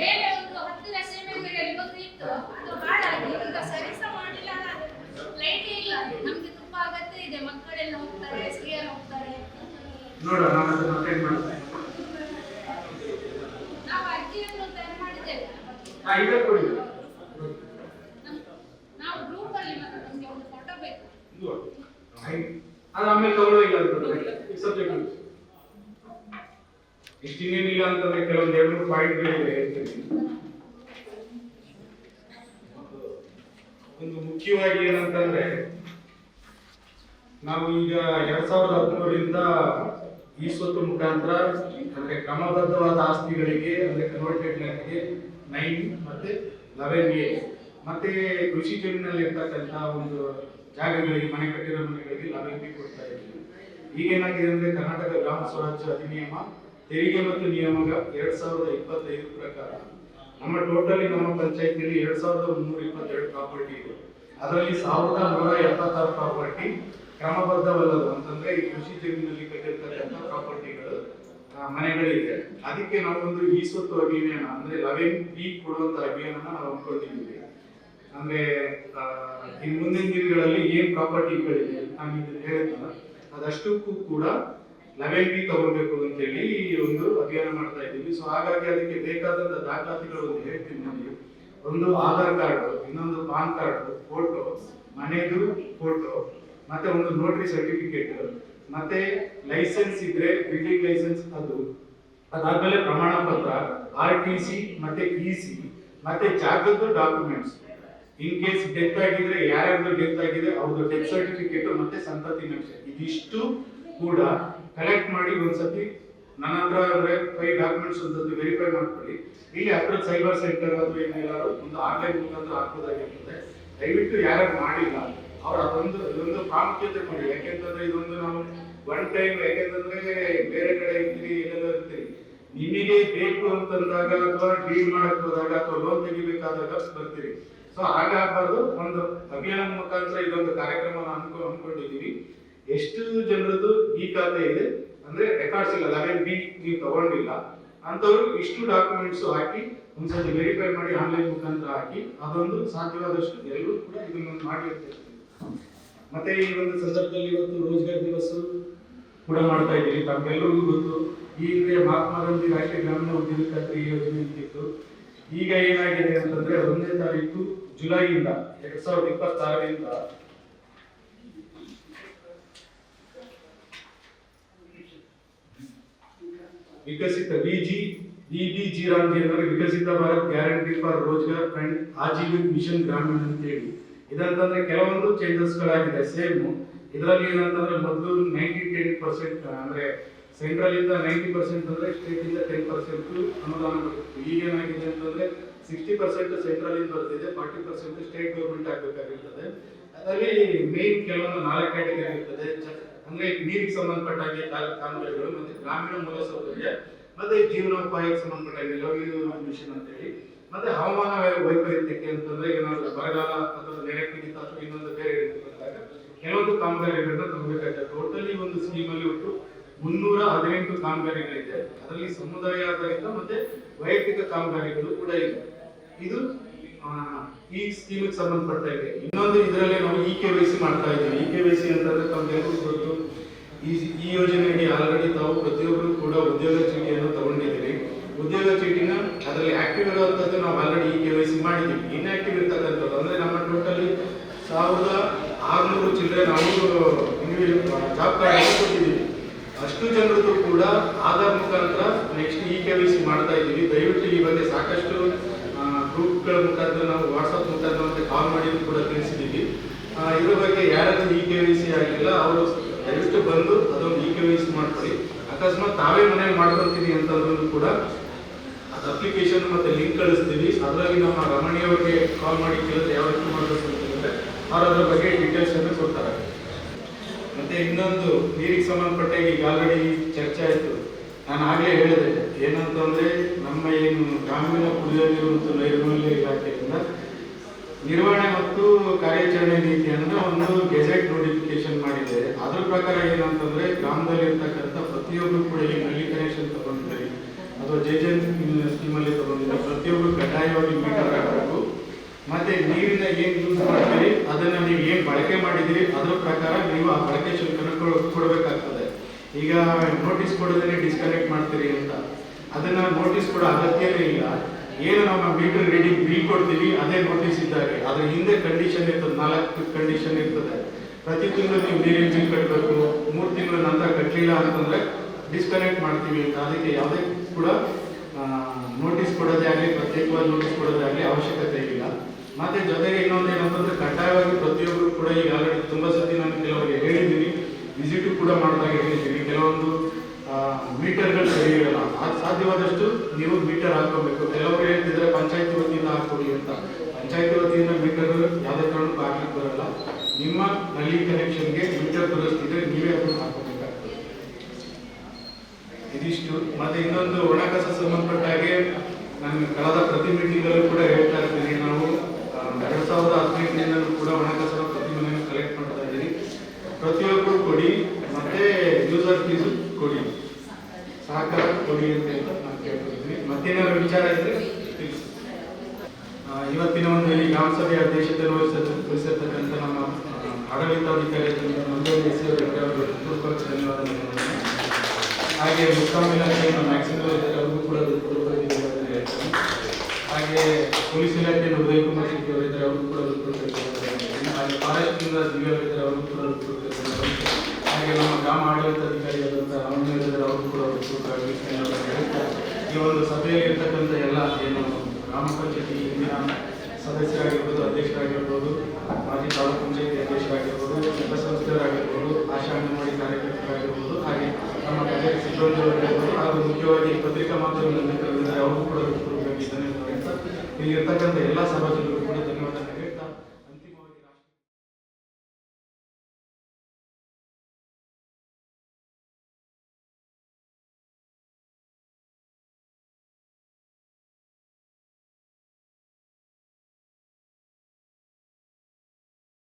ಮೇಲೆ ಒಂದು 10 ಎಸ್ಎಂಎಗಳಲ್ಲಿ ಇತ್ತು, ಅದು ಹಾಳಾಗಿ ಈಗ ಸರಿಸ ಮಾಡಲಿಲ್ಲ. ಲೈಟ್ ಇಲ್ಲ, ನಮ್ಗೆ ತುಂಬಾ ಅಗತ್ಯ ಇದೆ. ಮಕ್ಕಳೆಲ್ಲ ಹೋಗ್ತಾರೆ, ಸ್ತ್ರೀಯರು ಹೋಗ್ತಾರೆ. ನೋಡ ನಾನು ಅದನ್ನ ಅಟೆಂಡ್ ಮಾಡ್ತೀನಿ. ನಾವು ಅರ್ಜಿಯನ್ನು ತಯಾರು ಮಾಡಿದ್ದೇವೆ. ಈಗ ಕೊಡಿ. ನಾವು ಗ್ರೂಪ್ ಅಲ್ಲಿ ನಮಗೆ ಒಂದು ಫೋಟೋ ಬೇಕು. ಅದು ಆಮೇಲೆ ತಗೊಳ್ಳೋದಿಲ್ಲ ಅಂತಂದ್ರೆ ಈ ಸಬ್ಜೆಕ್ಟ್ ಇಷ್ಟಿನೇನಿಲ್ಲ ಅಂತಂದ್ರೆ ಕೆಲವೊಂದು 2-3 ಪಾಯಿಂಟ್ಗಳಿವೆ ಹೇಳ್ತೀನಿ. ಒಂದು ಮುಖ್ಯವಾಗಿ ಏನಂತಂದ್ರೆ ನಾವು ಈಗ 2013ರಿಂದ ಈ ಸ್ವತ್ತು ಮುಖಾಂತರ ಅಂದ್ರೆ ಕ್ರಮಬದ್ಧವಾದ ಆಸ್ತಿಗಳಿಗೆ ಅಂದ್ರೆ ಕನ್ವರ್ಟೆಡ್ ಲ್ಯಾಂಡ್ಗೆ 9 ಮತ್ತೆ 11A ಮತ್ತೆ ಕೃಷಿ ಜಮೀನಲ್ಲಿ ಇರ್ತಕ್ಕಂಥ ಒಂದು ಜಾಗಗಳಿಗೆ ಮನೆ ಕಟ್ಟಿರೋ ಮನೆಗಳಿಗೆ 11B ಕೊಡ್ತಾ ಇದ್ದೀವಿ. ಈಗೇನಾಗಿದೆ ಅಂದ್ರೆ ಕರ್ನಾಟಕ ಗ್ರಾಮ ಸ್ವರಾಜ್ಯ ಅಧಿನಿಯಮ ತೆರಿಗೆ ಮತ್ತು ನಿಯಮಗ 2025 ಪ್ರಕಾರ ನಮ್ಮ ಟೋಟಲಿ ನಮ್ಮ ಪಂಚಾಯತಿಯಲ್ಲಿ 2322 ಪ್ರಾಪರ್ಟಿ ಇದೆ. ಅದರಲ್ಲಿ 1176 ಪ್ರಾಪರ್ಟಿ ಕ್ರಮಬದ್ಧವಲ್ಲದು ಅಂತಂದ್ರೆ ಈ ಕೃಷಿ ಜಮೀನಲ್ಲಿ ಕಟ್ಟಿರ್ತಕ್ಕಂಥ ಪ್ರಾಪರ್ಟಿಗಳು ಮನೆಗಳಿದೆ. ಅದಕ್ಕೆ ನಾವೊಂದು ಈ ಸ್ವತ್ತು ಅಭಿಯಾನ ಅಂದ್ರೆ 11B ಕೊಡುವಂತ ಅಭಿಯಾನ ನಾವು ಹಮ್ಮಿಕೊಂಡಿದ್ದೀವಿ. ಅಂದ್ರೆ ಈ ಮುಂದಿನ ದಿನಗಳಲ್ಲಿ ಏನ್ ಪ್ರಾಪರ್ಟಿಗಳಿದೆ ನಾನು ಇದನ್ನ ಹೇಳಿದ್ನಲ್ಲ ಅದಷ್ಟಕ್ಕೂ ಕೂಡ 11B ತಗೊಳ್ಬೇಕು ಅಂತ ಹೇಳಿ ಒಂದು ಅಭಿಯಾನ ಮಾಡ್ತಾ ಇದ್ದೀವಿ. ಸೊ ಹಾಗಾಗಿ ಅದಕ್ಕೆ ಬೇಕಾದಂತ ದಾಖಲಾತಿಗಳು ಒಂದು ಹೇಳ್ತೀನಿ ನಮಗೆ. ಒಂದು ಆಧಾರ್ ಕಾರ್ಡ್, ಇನ್ನೊಂದು ಪಾನ್ ಕಾರ್ಡ್, ಫೋಟೋ, ಮನೆದು ಫೋಟೋ, ಮತ್ತೆ ಒಂದು ನೋಟರಿ ಸರ್ಟಿಫಿಕೇಟ್, ಮತ್ತೆ ಲೈಸೆನ್ಸ್ ಇದ್ರೆ ಬಿಲ್ಡಿಂಗ್ ಲೈಸೆನ್ಸ್ ಅದಾದ್ಮೇಲೆ ಪ್ರಮಾಣ ಪತ್ರ, RTC ಮತ್ತೆ EC ಮತ್ತೆ ಜಾಗದ್ದು ಡಾಕ್ಯುಮೆಂಟ್ಸ್. ಇನ್ ಕೇಸ್ ಡೆತ್ ಆಗಿದ್ರೆ ಯಾರ್ಯಾರ್ದು ಡೆತ್ ಆಗಿದೆ ಅವ್ರದ್ದು ಡೆತ್ ಸರ್ಟಿಫಿಕೇಟ್ ಮತ್ತೆ ಸಂತತಿ ನಕ್ಷೆ ಇದಿಷ್ಟು ಕೂಡ ಕಲೆಕ್ಟ್ ಮಾಡಿ ಒಂದ್ಸತಿ ನನ್ನ ಹತ್ರ ಅಂದ್ರೆ 5 ಡಾಕ್ಯುಮೆಂಟ್ಸ್ ಒಂದ್ಸತಿ ವೆರಿಫೈ ಮಾಡ್ಕೊಳ್ಳಿ. ಇಲ್ಲಿ ಹತ್ರ ಸೈಬರ್ ಸೆಂಟರ್ ಅದು ಏನಿಲ್ಲ ಒಂದು ಆನ್ಲೈನ್ ಮುಖಾಂತರ ಹಾಕೋದಾಗಿರ್ತದೆ. ದಯವಿಟ್ಟು ಯಾರು ಮಾಡಿಲ್ಲ ಅವ್ರು ಇದೊಂದು ಪ್ರಾಮುಖ್ಯತೆ ಕೊಡಿ. ಯಾಕೆಂತಂದ್ರೆ ಇದೊಂದು ನಾವು ಒನ್ ಟೈಮ್, ಯಾಕೆಂತಂದ್ರೆ ಬೇರೆ ಕಡೆ ಇರ್ತೀರಿ, ಎಲ್ಲೆಲ್ಲ ಇರ್ತೀರಿ, ನಿಮಗೆ ಬೇಕು ಅಂತಂದಾಗ ಅಥವಾ ಡೀಲ್ ಮಾಡಕ್ ಹೋದಾಗ ಅಥವಾ ಲೋನ್ ತೆಗಿಬೇಕಾದಾಗ ಬರ್ತೀರಿ. ಸೊ ಹಾಗಾಗಬಾರ್ದು. ಒಂದು ಅಭಿಯಾನ ಮುಖಾಂತರ ಇದೊಂದು ಕಾರ್ಯಕ್ರಮ ಅನ್ಕೊಂಡಿದೀವಿ. ಎಷ್ಟು ಜನರದ್ದು ಈ ಖಾತೆ ಇದೆ ಅಂದ್ರೆ ರೆಕಾರ್ಡ್ಸ್ ಇಲ್ಲ, 11B ನೀವು ತಗೊಂಡಿಲ್ಲ ಅಂತವ್ರು ಇಷ್ಟು ಡಾಕ್ಯುಮೆಂಟ್ಸ್ ಹಾಕಿ ಒಂದ್ಸತಿ ವೆರಿಫೈ ಮಾಡಿ ಆನ್ಲೈನ್ ಮುಖಾಂತರ ಹಾಕಿ ಅದೊಂದು ಸಾಧ್ಯವಾದಷ್ಟು ಎಲ್ಲರೂ ಕೂಡ ಇದನ್ನೊಂದು ಮಾಡಿರ್ತೀವಿ. ಮತ್ತೆ ಈ ಒಂದು ಸಂದರ್ಭದಲ್ಲಿ ಇವತ್ತು ರೋಜ್ಗಾರ್ ದಿವಸ ಕೂಡ ಮಾಡ್ತಾ ಇದ್ದೀವಿ. ತಮ್ಗೆಲ್ಲರಿಗೂ ಗೊತ್ತು, ಈ ಹಿಂದೆ ಮಹಾತ್ಮ ಗಾಂಧಿ ರಾಷ್ಟ್ರೀಯ ಗ್ರಾಮೀಣ ಉದ್ಯೋಗ ಖಾತ್ರಿ ಯೋಜನೆ ಅಂತಿತ್ತು. ಈಗ ಏನಾಗಿದೆ ಅಂತಂದ್ರೆ 1ನೇ ತಾರೀಕು ಜುಲೈಯಿಂದ 2026ರಿಂದ ವಿಕಸಿತ BBG ರಾಮ್ಜಿ ಅಂದ್ರೆ Viksit Bharat guarantee for Rozgar and Ajeevika mission Gramin ಅಂತ ಹೇಳಿ. ಇದಂತಂದ್ರೆ ಕೆಲವೊಂದು ಚೇಂಜಸ್ ಗಳಾಗಿದೆ. ಸೇಮ್ ಇದರಲ್ಲಿ ಏನಂತಂದ್ರೆ ಮೊದಲು 90-10% ಅಂದ್ರೆ ಸೆಂಟ್ರಲ್ ಇಂದ 90% ಅಂದ್ರೆ ಸ್ಟೇಟ್ ಇಂದ 10% ಅನುದಾನ ಬರುತ್ತೆ. ಈಗೇನಾಗಿದೆ ಅಂತಂದ್ರೆ 60% ಸೆಂಟ್ರಲ್ ಇಂದ ಬರ್ತಿದೆ, 40% ಸ್ಟೇಟ್ ಗೌರ್ಮೆಂಟ್ ಆಗ್ಬೇಕಾಗಿರ್ತದೆ. ಅದರಲ್ಲಿ ಮೇನ್ ಕೆಲವೊಂದು 4 ಕ್ಯಾಟಗರಿ ಇರ್ತದೆ. ಅಂದ್ರೆ ನೀರಿಗೆ ಸಂಬಂಧಪಟ್ಟಾಗೆ ಕಾಮಗಾರಿಗಳು, ಮತ್ತೆ ಗ್ರಾಮೀಣ ಮೂಲಸೌಕರ್ಯ, ಮತ್ತೆ ಜೀವನೋಪಾಯಕ್ಕೆ ಸಂಬಂಧಪಟ್ಟಾಗೆ ಲಘು ಮಿಷನ್ ಅಂತ ಹೇಳಿ, ಮತ್ತೆ ಹವಾಮಾನ ವೈಪರೀತ್ಯಕ್ಕೆ ಅಂತಂದ್ರೆ ಏನಾದ್ರು ಬರಗಾಲ ಅಥವಾ ನೆರೆ ಪೀಡಿತ ಅಥವಾ ಇನ್ನೊಂದು ಬೇರೆ ರೀತಿ ಬಂದಾಗ ಕೆಲವೊಂದು ಕಾಮಗಾರಿಗಳನ್ನ ತಗೋಬೇಕಾಗುತ್ತೆ. ಟೋಟಲಿ ಒಂದು ಸ್ಕೀಮ್ ಅಲ್ಲಿ ಒಟ್ಟು 318 ಕಾಮಗಾರಿಗಳಿದೆ. ಅದರಲ್ಲಿ ಸಮುದಾಯ ಆಧಾರಿತ ಮತ್ತೆ ವೈಯಕ್ತಿಕ ಕಾಮಗಾರಿಗಳು ಕೂಡ ಇದೆ. ಇದು ಈ ಸ್ಕೀಮಿಗೆ ಸಂಬಂಧಪಟ್ಟಾಗೆ ಇನ್ನೊಂದು ಇದರಲ್ಲಿ ನಾವು EKYC ಮಾಡ್ತಾ ಇದ್ದೀವಿ. EKYC ಅಂತಂದ್ರೆ ತಮ್ಗೆಲ್ಲರಿಗೂ ಗೊತ್ತು, ಈ ಯೋಜನೆಯಡಿ ಆಲ್ರೆಡಿ ತಾವು ಪ್ರತಿಯೊಬ್ಬರು ಕೂಡ ಉದ್ಯೋಗ ಚೀಟಿಯನ್ನು ತಗೊಂಡಿದ್ದೀರಿ. ಉದ್ಯೋಗ ಚೀಟಿನ ಅದರಲ್ಲಿ ಆಕ್ಟಿವ್ ಇರುವಂತದ್ದು ನಾವು ಆಲ್ರೆಡಿ EKYC ಮಾಡಿದ್ದೀವಿ. ಇನ್ಆಕ್ಟಿವ್ ಇರ್ತಕ್ಕಂಥದ್ದು ಅಂದ್ರೆ ನಮ್ಮ ಟೋಟಲಿ 1600 ಚಿಲ್ಲರೆ ನಾವು ಜಾಬ್ ಕಾರ್ಡ್ ಕೊಟ್ಟಿದ್ದೀವಿ. ಅಷ್ಟು ಜನರದ್ದು ಕೂಡ ಆಧಾರ್ ಮುಖಾಂತರ ನೆಕ್ಸ್ಟ್ EKYC ಮಾಡ್ತಾ ಇದ್ದೀವಿ. ದಯವಿಟ್ಟು ಈ ಬಗ್ಗೆ ಸಾಕಷ್ಟು ಗ್ರೂಪ್ಗಳ ಮುಖಾಂತರ ನಾವು ವಾಟ್ಸಪ್ ಮುಖಾಂತರ ಮತ್ತೆ ಕಾಲ್ ಮಾಡಿ ಕೂಡ ತಿಳಿಸಿದ್ದೀವಿ. ಇದ್ರ ಬಗ್ಗೆ ಯಾರಾದ್ರೂ EKYC ಆಗಿಲ್ಲ ಅವರು ದಯವಿಟ್ಟು ಬಂದು ಅದೊಂದು EKYC ಮಾಡ್ಕೊಳ್ಳಿ. ಅಕಸ್ಮಾತ್ ತಾವೇ ಮನೆಯಲ್ಲಿ ಮಾಡ್ಕೊಳ್ತೀವಿ ಅಂತಂದ್ರೂ ಕೂಡ ಅದು ಅಪ್ಲಿಕೇಶನ್ ಮತ್ತೆ ಲಿಂಕ್ ಕಳಿಸ್ತೀವಿ. ಅದರಲ್ಲಿ ನಮ್ಮ ರಮಣಿಯವರಿಗೆ ಕಾಲ್ ಮಾಡಿ ಕೇಳಿದ್ರೆ ಯಾವ ರೀತಿ ಮಾಡಬೇಕು ಅಂತ ಹೇಳಿದ್ರೆ ಅವ್ರು ಅದ್ರ ಬಗ್ಗೆ ಡೀಟೇಲ್ಸ್ ಅನ್ನು ಕೊಡ್ತಾರೆ. ಮತ್ತೆ ಇನ್ನೊಂದು ನೀರಿಗೆ ಸಂಬಂಧಪಟ್ಟ ಈಗ ಆಲ್ರೆಡಿ ಚರ್ಚೆ ಆಯಿತು. ನಾನು ಆಗಲೇ ಹೇಳಿದೆ ಏನಂತಂದ್ರೆ ನಮ್ಮ ಏನು ಗ್ರಾಮೀಣ ಕುಡಿಯುವ ನೀರು ಮತ್ತು ನೈರ್ಮಲ್ಯ ಇಲಾಖೆಯಿಂದ ನಿರ್ವಹಣೆ ಮತ್ತು ಕಾರ್ಯಾಚರಣೆ ನೀತಿಯನ್ನು ಒಂದು ಗೆಜೆಟ್ ನೋಟಿಫಿಕೇಶನ್ ಮಾಡಿದೆ. ಅದ್ರ ಪ್ರಕಾರ ಏನಂತಂದ್ರೆ ಗ್ರಾಮದಲ್ಲಿ ಇರ್ತಕ್ಕಂಥ ಪ್ರತಿಯೊಬ್ಬರು ಕೂಡ ಈ ನಲ್ಲಿ ಕನೆಕ್ಷನ್ ತಗೊಂಡಿದ್ದಾರೆ ಅಥವಾ ಜೆಜೆನ್ ಸ್ಕೀಮಲ್ಲಿ ತಗೊಂಡಿದ್ದಾರೆ ಪ್ರತಿಯೊಬ್ಬರು ಕಡ್ಡಾಯವಾಗಿ ಮೀಟರ್ ಹಾಕಬೇಕು. ಮತ್ತೆ ನೀರಿನ ಏನ್ ಯೂಸ್ ಮಾಡ್ತೀರಿ ಅದನ್ನ ನೀವು ಏನ್ ಬಳಕೆ ಮಾಡಿದಿರಿ ಅದ್ರ ಪ್ರಕಾರ ನೀವು ಆ ಬಳಕೆ ಶುಲ್ಕನ ಕೊಡಬೇಕಾಗ್ತದೆ. ಈಗ ನೋಟಿಸ್ ಕೊಡೋದನ್ನೇ ಡಿಸ್ಕನೆಕ್ಟ್ ಮಾಡ್ತೀರಿ ಅಂತ ಅದನ್ನ ನೋಟಿಸ್ ಕೊಡೋ ಅಗತ್ಯನೇ ಇಲ್ಲ. ಏನು ನಮ್ಮ ಮೀಟರ್ ರೀಡಿಂಗ್ ಬಿಲ್ ಕೊಡ್ತೀವಿ ಅದೇ ನೋಟಿಸ್ ಇದ್ದಾಗ ಅದ್ರ ಹಿಂದೆ ಕಂಡೀಷನ್ ಇರ್ತದೆ, 4 ಕಂಡೀಷನ್ ಇರ್ತದೆ. ಪ್ರತಿ ತಿಂಗಳು ನೀವು ನೀರಿನ ಬಿಲ್ ಕಟ್ಟಬೇಕು, 3 ತಿಂಗಳ ನಂತರ ಕಟ್ಟಲಿಲ್ಲ ಅಂತಂದ್ರೆ ಡಿಸ್ಕನೆಕ್ಟ್ ಮಾಡ್ತೀವಿ ಅಂತ. ಅದಕ್ಕೆ ಯಾವುದೇ ಕೂಡ ನೋಟಿಸ್ ಕೊಡೋದೇ ಆಗಲಿ ಪ್ರತ್ಯೇಕವಾಗಿ ನೋಟಿಸ್ ಕೊಡೋದೇ ಆಗಲಿ ಅವಶ್ಯಕತೆ ಇಲ್ಲ. ಮತ್ತೆ ಜೊತೆಗೆ ಇನ್ನೊಂದು ಏನಂತಂದ್ರೆ ಕಡ್ಡಾಯವಾಗಿ ಪ್ರತಿಯೊಬ್ಬರು ಕೂಡ ಈಗ ಆಲ್ರೆಡಿ ತುಂಬಾ ಸತಿ ನಾನು ಕೆಲವರಿಗೆ ಹೇಳಿದ್ದೀನಿ, ವಿಸಿಟ್ ಕೂಡ ಮಾಡಿದಾಗ ಹೇಳಿದ್ದೀನಿ, ಕೆಲವೊಂದು ಮೀಟರ್ಗಳು ಸರಿ ಇರಲ್ಲ. ಅದು ಸಾಧ್ಯವಾದಷ್ಟು ನೀವು ಮೀಟರ್ ಹಾಕೋಬೇಕು. ಕೆಲವರು ಹೇಳ್ತಿದ್ರೆ ಪಂಚಾಯತಿ ವತಿಯಿಂದ ಹಾಕೊಡಿ ಅಂತ. ಪಂಚಾಯತಿ ವತಿಯಿಂದ ಮೀಟರ್ ಯಾವುದೇ ಕಾರಣಕ್ಕೂ ಹಾಕಲಿಕ್ಕೆ ಬರಲ್ಲ. ನಿಮ್ಮ ನಲ್ಲಿ ಕನೆಕ್ಷನ್ಗೆ ಮೀಟರ್ ಬರುತ್ತಿದ್ರೆ ನೀವೇ ಅದನ್ನು ಹಾಕೋಬೇಕಾಗ್ತದೆ. ಇದಿಷ್ಟು. ಮತ್ತೆ ಇನ್ನೊಂದು ಒಣ ಕಸ ಸಂಬಂಧಪಟ್ಟ ಹಾಗೆ ನಾನು ಕಳೆದ ಪ್ರತಿ ಮೀಟಿಂಗಲ್ಲೂ ಕೂಡ ಹೇಳ್ತಾ ಇರ್ತೀನಿ, ನಾವು 2018 ಕೂಡ ಒಣ ಕಸದ ಪ್ರತಿ ಮನೆಯನ್ನು ಕಲೆಕ್ಟ್ ಮಾಡ್ತಾ ಇದ್ದೀವಿ. ಪ್ರತಿಯೊಬ್ಬರು ಕೊಡಿ, ಮತ್ತೆ ಯೂಸರ್ ಫೀಸ್ ಕೊಡಿ, ಸಹಕಾರ ಕೊಡಿ ಅಂತ ನಾನು ಕೇಳ್ಕೊಳ್ತೀನಿ. ಮತ್ತೇನಾದ್ರು ವಿಚಾರ ಇದ್ರೆ ತಿಳಿಸಿ. ಇವತ್ತಿನ ಒಂದು ಈ ಗ್ರಾಮ ಸಭೆ ಅಧ್ಯಕ್ಷತೆ ವಹಿಸಿರ್ತಕ್ಕಂಥ ನಮ್ಮ ಆಡಳಿತಾಧಿಕಾರಿ ಮಂಜುಳೇಸಿ ಅವರಿಗೆ ಧನ್ಯವಾದಗಳು. ಹಾಗೆ ಮುಕ್ಕಾಂ ಇಲಾಖೆ ಮ್ಯಾಕ್ಸಿಮಮ್ ಅವ್ರಿಗೂ ಕೂಡ ಹೇಳ್ತೀನಿ. ಹಾಗೆ ಪೊಲೀಸ್ ಇಲಾಖೆ ಉದಯ್ ಕುಮಾರ್ ಶೆಟ್ಟಿ ಅವರಿದ್ದಾರೆ, ಅವರು ಕೂಡ ಹಾಗೆ ಫಾರೆಸ್ಟ್ ಇಂದ ದಿವ್ಯ ಅವರಿದ್ದಾರೆ, ಅವರು ಕೂಡ ಹಾಗೆ ನಮ್ಮ ಗ್ರಾಮ ಆಡಳಿತಾಧಿಕಾರಿಯಾದಂಥ ರಾಮಲಿಂಗೇಶ್ವರ ಅವರು ಕೂಡ ಈ ಒಂದು ಸಭೆಯಲ್ಲಿ ಇರ್ತಕ್ಕಂಥ ಎಲ್ಲ ಏನು ಗ್ರಾಮ ಪಂಚಾಯತಿ ಹಿಂದಿನ ಸದಸ್ಯರಾಗಿರ್ಬೋದು, ಅಧ್ಯಕ್ಷರಾಗಿರ್ಬೋದು, ಮಾಜಿ ತಾಲೂಕು ಪಂಚಾಯತಿ ಅಧ್ಯಕ್ಷರಾಗಿರ್ಬೋದು, ಸಂಘ ಸಂಸ್ಥೆಯವರಾಗಿರ್ಬೋದು, ಆಶಾ ಅಂಗನವಾಡಿ ಕಾರ್ಯಕರ್ತರಾಗಿರ್ಬೋದು, ಹಾಗೆ ನಮ್ಮ ಪಂಚಾಯತ್ ಸಿಬ್ಬಂದಿಯವರಾಗಿರ್ಬೋದು, ಹಾಗೂ ಮುಖ್ಯವಾಗಿ ಪತ್ರಿಕಾ ಮಾಧ್ಯಮದ ಮಿತ್ರರಿದ್ದಾರೆ, ಅವರು ಕೂಡ ಧನ್ಯವಾದ. ಇಲ್ಲಿರ್ತಕ್ಕಂಥ ಎಲ್ಲ ಸಾರ್ವಜನಿಕ